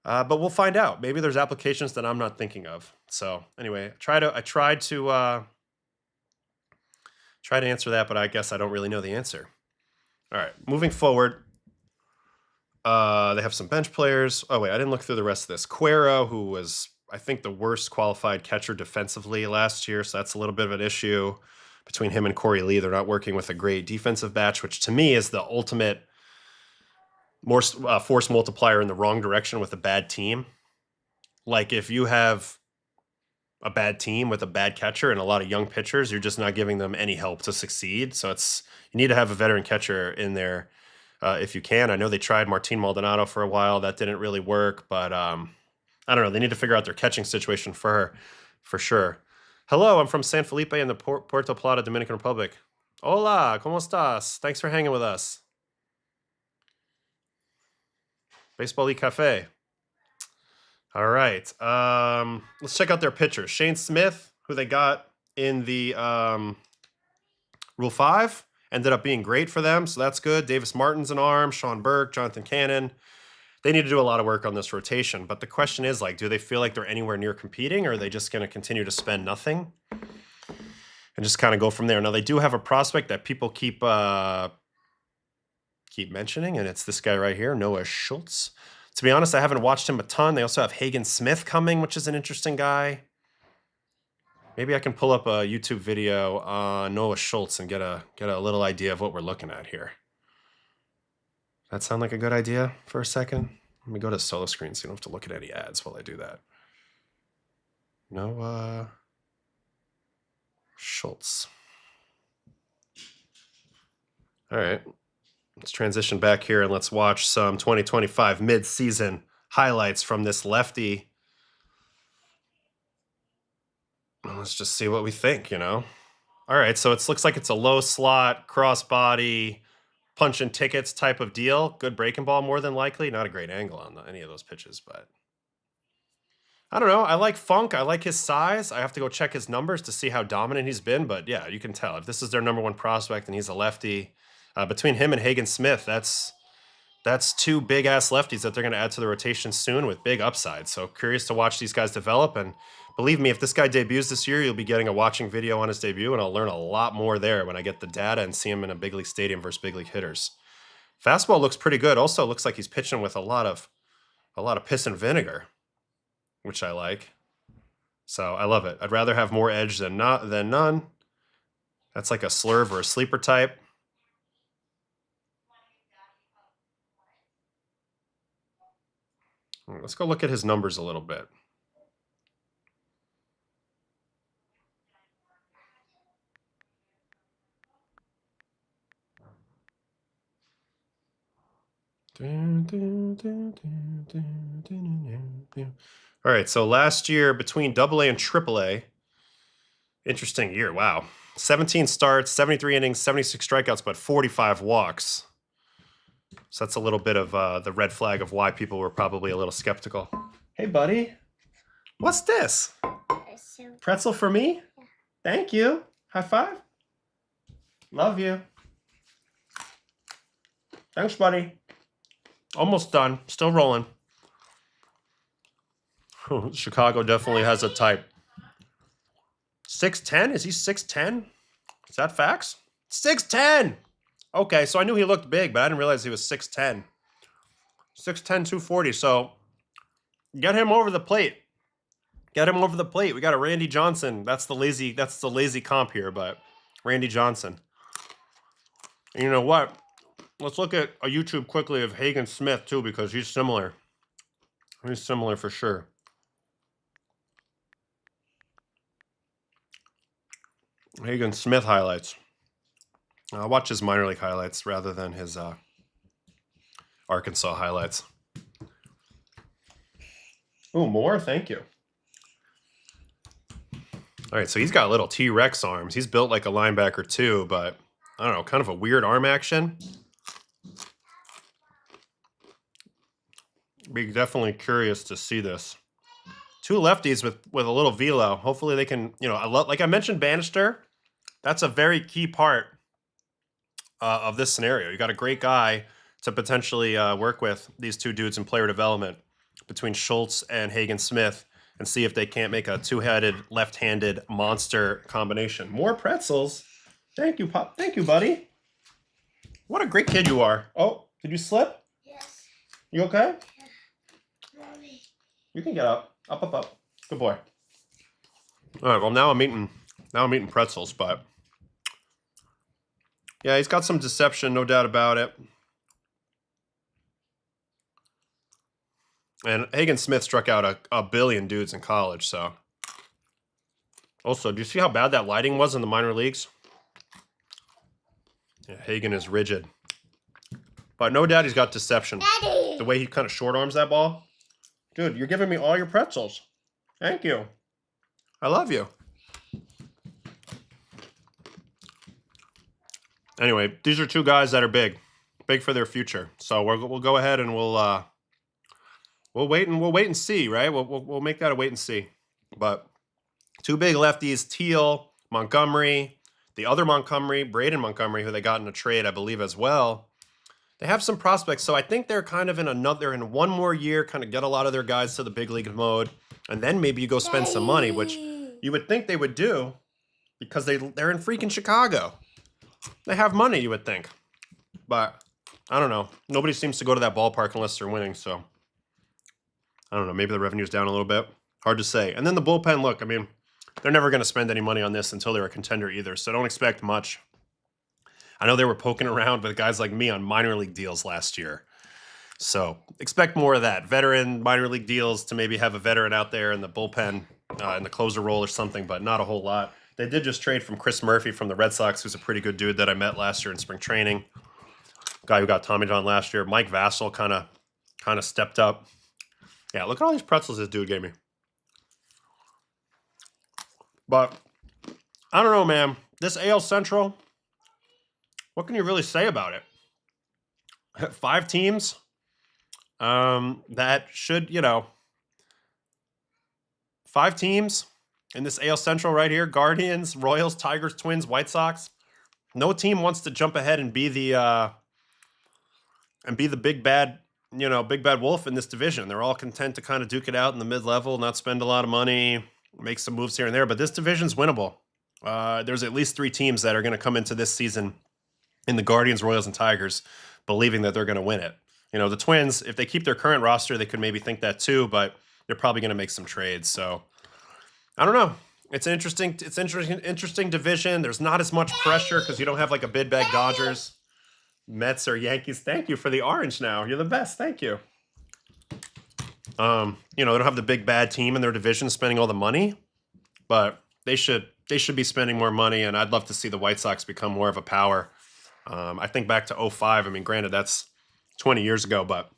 S1: But we'll find out. Maybe there's applications that I'm not thinking of. So anyway, I tried to answer that, but I guess I don't really know the answer. All right, moving forward. They have some bench players. Oh wait, I didn't look through the rest of this. Cuero, who was, I think, the worst qualified catcher defensively last year, so that's a little bit of an issue between him and Corey Lee. They're not working with a great defensive batch, which to me is the ultimate more force multiplier in the wrong direction with a bad team. Like if you have a bad team with a bad catcher and a lot of young pitchers, you're just not giving them any help to succeed. So you need to have a veteran catcher in there if you can. I know they tried Martin Maldonado for a while. That didn't really work, but I don't know. They need to figure out their catching situation for sure. Hello, I'm from San Felipe in the Puerto Plata, Dominican Republic. Hola, ¿cómo estás? Thanks for hanging with us. Baseball League Cafe. All right. Let's check out their pitchers. Shane Smith, who they got in the Rule 5, ended up being great for them, so that's good. Davis Martin's an arm. Sean Burke, Jonathan Cannon. They need to do a lot of work on this rotation. But the question is, do they feel like they're anywhere near competing, or are they just going to continue to spend nothing and just kind of go from there? Now, they do have a prospect that people keep mentioning, and it's this guy right here, Noah Schultz. To be honest, I haven't watched him a ton. They also have Hagen Smith coming, which is an interesting guy. Maybe I can pull up a YouTube video on Noah Schultz and get a little idea of what we're looking at here. That sound like a good idea for a second? Let me go to solo screen so you don't have to look at any ads while I do that. Noah Schultz. All right. Let's transition back here and let's watch some 2025 mid-season highlights from this lefty. Let's just see what we think, All right, so it looks like it's a low slot, crossbody, punch-in tickets type of deal. Good breaking ball, more than likely. Not a great angle on any of those pitches, but I don't know. I like Funk. I like his size. I have to go check his numbers to see how dominant he's been, but yeah, you can tell. If this is their number one prospect and he's a lefty, between him and Hagen Smith, that's two big-ass lefties that they're going to add to the rotation soon with big upside. So curious to watch these guys develop. And believe me, if this guy debuts this year, you'll be getting a watching video on his debut, and I'll learn a lot more there when I get the data and see him in a big league stadium versus big league hitters. Fastball looks pretty good. Also looks like he's pitching with a lot of piss and vinegar, which I like. So I love it. I'd rather have more edge than none. That's like a slurve or a sleeper type. Let's go look at his numbers a little bit. All right, so last year between AA and AAA, interesting year. Wow. 17 starts, 73 innings, 76 strikeouts, but 45 walks. So that's a little bit of the red flag of why people were probably a little skeptical. Hey, buddy. What's this? Pretzel for me? Yeah. Thank you. High five. Love you. Thanks, buddy. Almost done. Still rolling. Chicago definitely has a type. 6'10"? Is he 6'10"? Is that facts? 6'10"! Okay, so I knew he looked big, but I didn't realize he was 6'10". 6'10", 240. So get him over the plate. Get him over the plate. We got a Randy Johnson. That's the lazy comp here, but Randy Johnson. And you know what? Let's look at a YouTube quickly of Hagen Smith too, because he's similar. He's similar for sure. Hagen Smith highlights. I'll watch his minor league highlights rather than his Arkansas highlights. Oh, more? Thank you. All right, so he's got little T-Rex arms. He's built like a linebacker too, but I don't know, kind of a weird arm action. Be definitely curious to see this. Two lefties with a little velo. Hopefully they can, like I mentioned Bannister, that's a very key part of this scenario. You got a great guy to potentially work with these two dudes in player development between Schultz and Hagen Smith and see if they can't make a two-headed, left-handed monster combination. More pretzels. Thank you, Pop. Thank you, buddy. What a great kid you are. Oh, did you slip?
S3: Yes.
S1: You okay?
S3: Yeah. Mommy.
S1: You can get up. Up. Good boy. All right, well, now I'm eating pretzels, but yeah, he's got some deception, no doubt about it. And Hagen Smith struck out a billion dudes in college, so. Also, do you see how bad that lighting was in the minor leagues? Yeah, Hagen is rigid. But no doubt he's got deception.
S3: Daddy.
S1: The way he kind of short arms that ball. Dude, you're giving me all your pretzels. Thank you. I love you. Anyway, these are two guys that are big for their future. So we'll go ahead and we'll wait and see, right? We'll make that a wait and see. But two big lefties, Teal, Montgomery, the other Montgomery, Braden Montgomery, who they got in a trade, I believe, as well. They have some prospects, so I think they're kind of in one more year, kind of get a lot of their guys to the big league mode, and then maybe you go spend some money, which you would think they would do because they're in freaking Chicago. They have money, you would think. But I don't know. Nobody seems to go to that ballpark unless they're winning, so I don't know. Maybe the revenue's down a little bit. Hard to say. And then the bullpen, look, I mean, they're never going to spend any money on this until they're a contender either, so don't expect much. I know they were poking around with guys like me on minor league deals last year. So expect more of that. Veteran minor league deals to maybe have a veteran out there in the bullpen, in the closer role or something, but not a whole lot. They did just trade from Chris Murphy from the Red Sox, who's a pretty good dude that I met last year in spring training. Guy who got Tommy John last year. Mike Vassell kind of stepped up. Yeah, look at all these pretzels this dude gave me. But I don't know, man. This AL Central, what can you really say about it? 5 teams that should, 5 teams in this AL Central right here. Guardians, Royals, Tigers, Twins, White Sox. No team wants to jump ahead and be the big bad wolf in this division. They're all content to kind of duke it out in the mid-level, not spend a lot of money, make some moves here and there. But this division's winnable. There's at least 3 teams that are going to come into this season in the Guardians, Royals, and Tigers, believing that they're going to win it. The Twins, if they keep their current roster, they could maybe think that too, but they're probably going to make some trades. So I don't know. It's an interesting division. There's not as much pressure because you don't have like a big bag Dodgers, Mets, or Yankees. Thank you for the orange now. You're the best. Thank you. They don't have the big bad team in their division spending all the money, but they should be spending more money, and I'd love to see the White Sox become more of a power. I think back to 05. I mean, granted, that's 20 years ago, but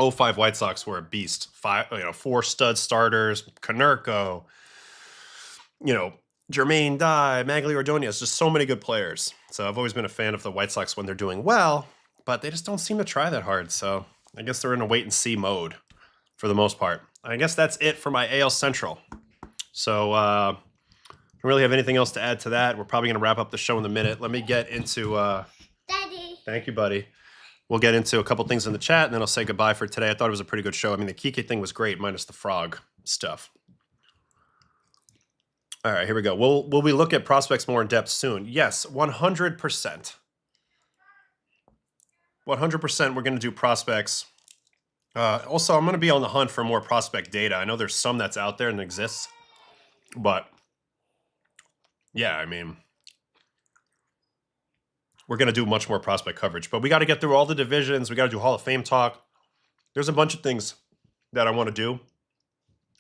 S1: 05 White Sox were a beast. 4 stud starters, Konerko, Jermaine Dye, Magli Ordonez, just so many good players. So I've always been a fan of the White Sox when they're doing well, but they just don't seem to try that hard. So I guess they're in a wait and see mode for the most part. I guess that's it for my AL Central. So I don't really have anything else to add to that. We're probably going to wrap up the show in a minute. Let me get into...
S3: Daddy.
S1: Thank you, buddy. We'll get into a couple things in the chat, and then I'll say goodbye for today. I thought it was a pretty good show. I mean, the Kiké thing was great, minus the frog stuff. All right, here we go. Will we look at prospects more in depth soon? Yes, 100%. 100% we're going to do prospects. Also, I'm going to be on the hunt for more prospect data. I know there's some that's out there and exists, but yeah, I mean, we're going to do much more prospect coverage. But we got to get through all the divisions. We got to do Hall of Fame talk. There's a bunch of things that I want to do.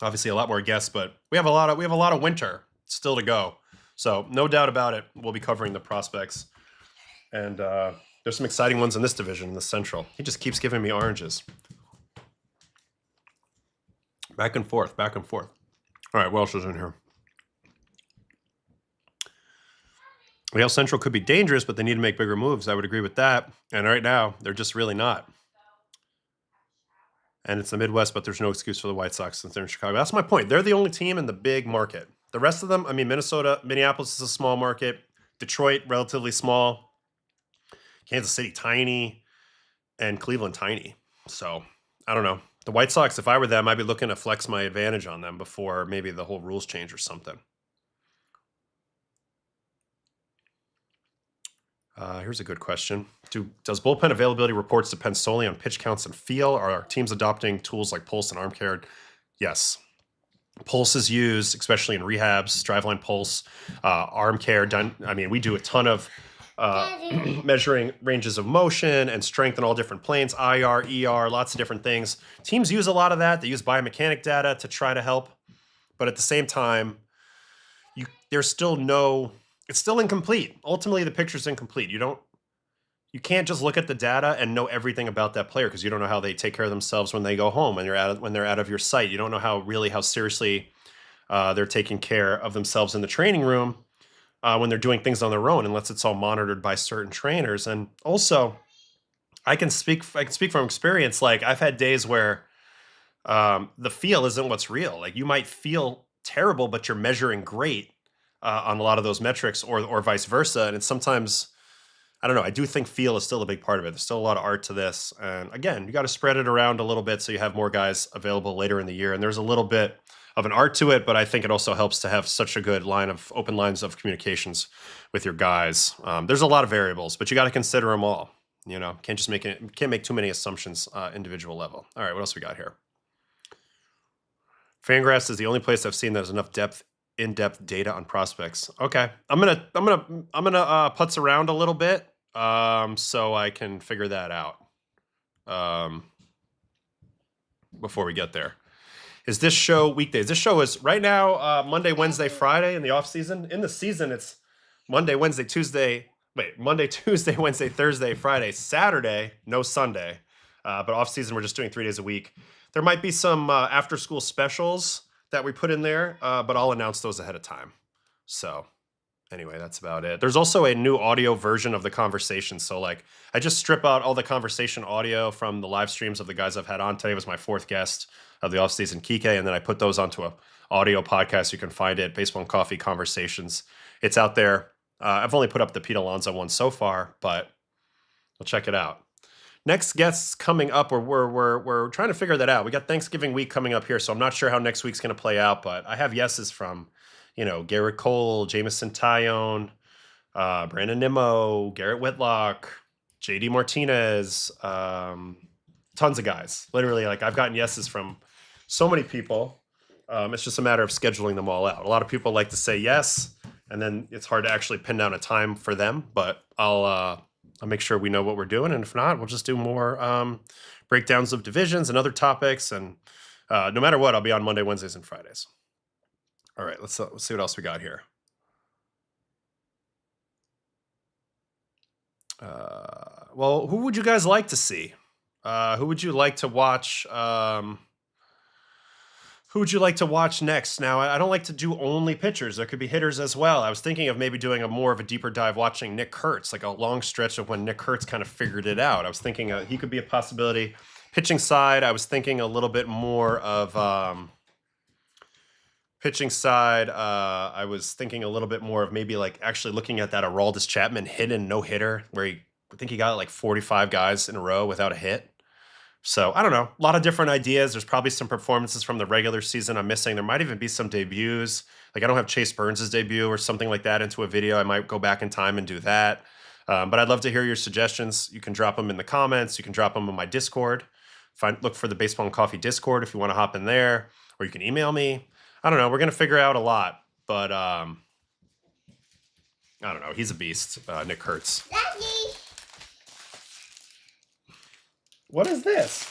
S1: Obviously, a lot more guests, but we have a lot of winter still to go. So no doubt about it, we'll be covering the prospects. And there's some exciting ones in this division, in the Central. He just keeps giving me oranges. Back and forth, back and forth. All right, what else is in here? The AL Central could be dangerous, but they need to make bigger moves. I would agree with that. And right now, they're just really not. And it's the Midwest, but there's no excuse for the White Sox since they're in Chicago. That's my point. They're the only team in the big market. The rest of them, I mean, Minneapolis is a small market. Detroit, relatively small. Kansas City, tiny. And Cleveland, tiny. So, I don't know. The White Sox, if I were them, I'd be looking to flex my advantage on them before maybe the whole rules change or something. Here's a good question. Does bullpen availability reports depend solely on pitch counts and feel? Are teams adopting tools like Pulse and Arm Care? Yes. Pulse is used, especially in rehabs, driveline Pulse, Arm Care. I mean, we do a ton of measuring ranges of motion and strength in all different planes, IR, ER, lots of different things. Teams use a lot of that. They use biomechanic data to try to help. But at the same time, it's still incomplete. Ultimately, the picture's incomplete. You can't just look at the data and know everything about that player because you don't know how they take care of themselves when they go home, when they're out of your sight. You don't know how seriously they're taking care of themselves in the training room when they're doing things on their own, unless it's all monitored by certain trainers. And also, I can speak from experience. Like, I've had days where the feel isn't what's real. Like, you might feel terrible, but you're measuring great on a lot of those metrics, or vice versa. And it's sometimes, I don't know, I do think feel is still a big part of it. There's still a lot of art to this. And again, you got to spread it around a little bit so you have more guys available later in the year. And there's a little bit of an art to it, but I think it also helps to have such a good open lines of communications with your guys. There's a lot of variables, but you got to consider them all. Can't make too many assumptions individual level. All right, what else we got here? Fangraphs is the only place I've seen that has enough in-depth data on prospects. Okay, I'm gonna putz around a little bit so I can figure that out before we get there. Is this show weekdays? This show is right now Monday, Wednesday, Friday in the off season. In the season, it's Monday, Tuesday, Wednesday, Thursday, Friday, Saturday, no Sunday. But off season, we're just doing 3 days a week. There might be some after school specials that we put in there, but I'll announce those ahead of time. So anyway, that's about it. There's also a new audio version of the conversation. So I just strip out all the conversation audio from the live streams of the guys I've had on. Today was my 4th guest of the offseason, Kiké, and then I put those onto a audio podcast. You can find it, Baseball and Coffee Conversations. It's out there. I've only put up the Pete Alonso one so far, but we'll check it out. Next guests coming up, we're trying to figure that out. We got Thanksgiving week coming up here, so I'm not sure how next week's going to play out, but I have yeses from, Garrett Cole, Jamison Tyone, Brandon Nimmo, Garrett Whitlock, JD Martinez, tons of guys. Literally, I've gotten yeses from so many people. It's just a matter of scheduling them all out. A lot of people like to say yes, and then it's hard to actually pin down a time for them. But I'll make sure we know what we're doing, and if not, we'll just do more breakdowns of divisions and other topics. And no matter what, I'll be on Monday, Wednesdays, and Fridays. All right, let's see what else we got here. Well, who would you guys like to see? Who would you like to watch? Who would you like to watch next? Now, I don't like to do only pitchers. There could be hitters as well. I was thinking of maybe doing more of a deeper dive watching Nick Kurtz, like a long stretch of when Nick Kurtz kind of figured it out. I was thinking he could be a possibility. Pitching side, I was thinking a little bit more of pitching side. I was thinking a little bit more of maybe like actually looking at that Aroldis Chapman hit and no hitter, where I think he got like 45 guys in a row without a hit. So I don't know, a lot of different ideas. There's probably some performances from the regular season I'm missing. There might even be some debuts. Like I don't have Chase Burns' debut or something like that into a video. I might go back in time and do that. But I'd love to hear your suggestions. You can drop them in the comments. You can drop them on my Discord. Look for the Baseball and Coffee Discord if you want to hop in there, or you can email me. I don't know. We're going to figure out a lot, but I don't know. He's a beast, Nick Kurtz.
S3: Daddy.
S1: What is this?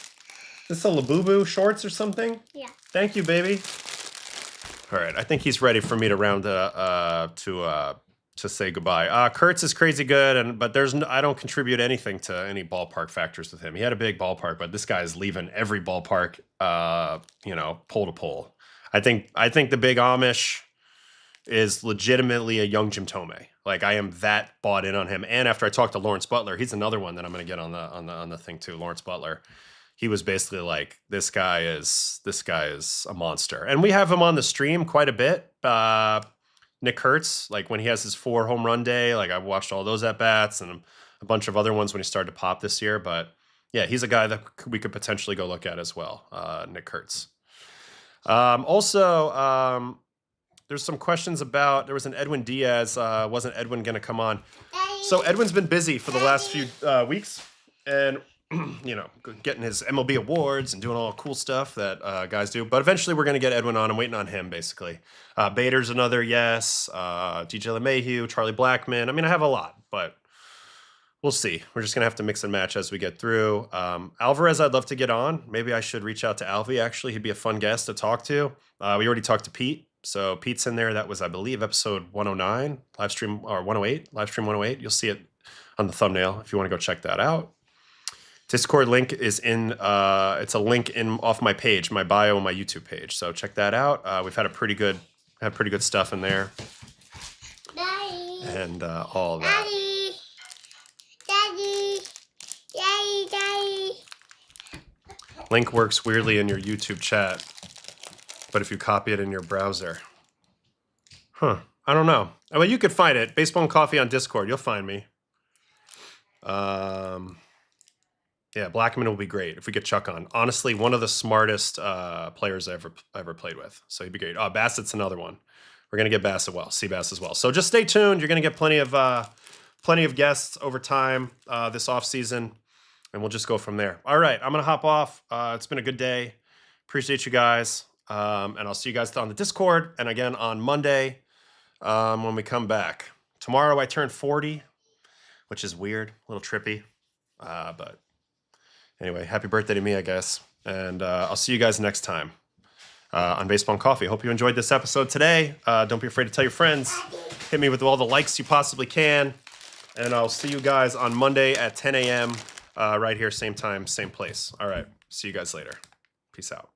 S1: Is this a Labubu shorts or something?
S3: Yeah.
S1: Thank you, baby. All right, I think he's ready for me to round to say goodbye. Kurtz is crazy good, but I don't contribute anything to any ballpark factors with him. He had a big ballpark, but this guy is leaving every ballpark, pole to pole. I think the Big Amish is legitimately a young Jim Tomei. Like I am that bought in on him. And after I talked to Lawrence Butler, he's another one that I'm going to get on the thing too. Lawrence Butler, he was basically like, this guy is a monster. And we have him on the stream quite a bit. Nick Kurtz, like when he has his 4 home run day, like I've watched all those at bats and a bunch of other ones when he started to pop this year. But yeah, he's a guy that we could potentially go look at as well. Nick Kurtz. Also, there's some questions about, there was an Edwin Diaz. Wasn't Edwin going to come on?
S3: Daddy.
S1: So Edwin's been busy for the last few weeks and, getting his MLB awards and doing all cool stuff that guys do. But eventually we're going to get Edwin on. I'm waiting on him, basically. Bader's another yes. DJ LeMahieu, Charlie Blackmon. I mean, I have a lot, but we'll see. We're just going to have to mix and match as we get through. Alvarez, I'd love to get on. Maybe I should reach out to Alvy, actually. He'd be a fun guest to talk to. We already talked to Pete. So Pete's in there. That was, I believe, episode 109, live stream, or 108, live stream 108. You'll see it on the thumbnail if you want to go check that out. Discord link is in, it's a link in off my page, my bio on my YouTube page. So check that out. We've had pretty good stuff in there.
S3: Daddy.
S1: And all of that.
S3: Daddy. Daddy. Daddy. Daddy.
S1: Link works weirdly in your YouTube chat, but if you copy it in your browser. I don't know. Well, you could find it. Baseball and Coffee on Discord. You'll find me. Yeah, Blackmon will be great if we get Chuck on. Honestly, one of the smartest players I ever played with. So he'd be great. Bassett's another one. We're gonna get Bassett Seabass as well. So just stay tuned. You're gonna get plenty of guests over time this off season, and we'll just go from there. All right, I'm gonna hop off. It's been a good day. Appreciate you guys, and I'll see you guys on the Discord and again on Monday when we come back. Tomorrow I turn 40, which is weird, a little trippy, but. Anyway, happy birthday to me, I guess. And I'll see you guys next time on Baseball and Coffee. Hope you enjoyed this episode today. Don't be afraid to tell your friends. Hit me with all the likes you possibly can. And I'll see you guys on Monday at 10 a.m. Right here, same time, same place. All right. See you guys later. Peace out.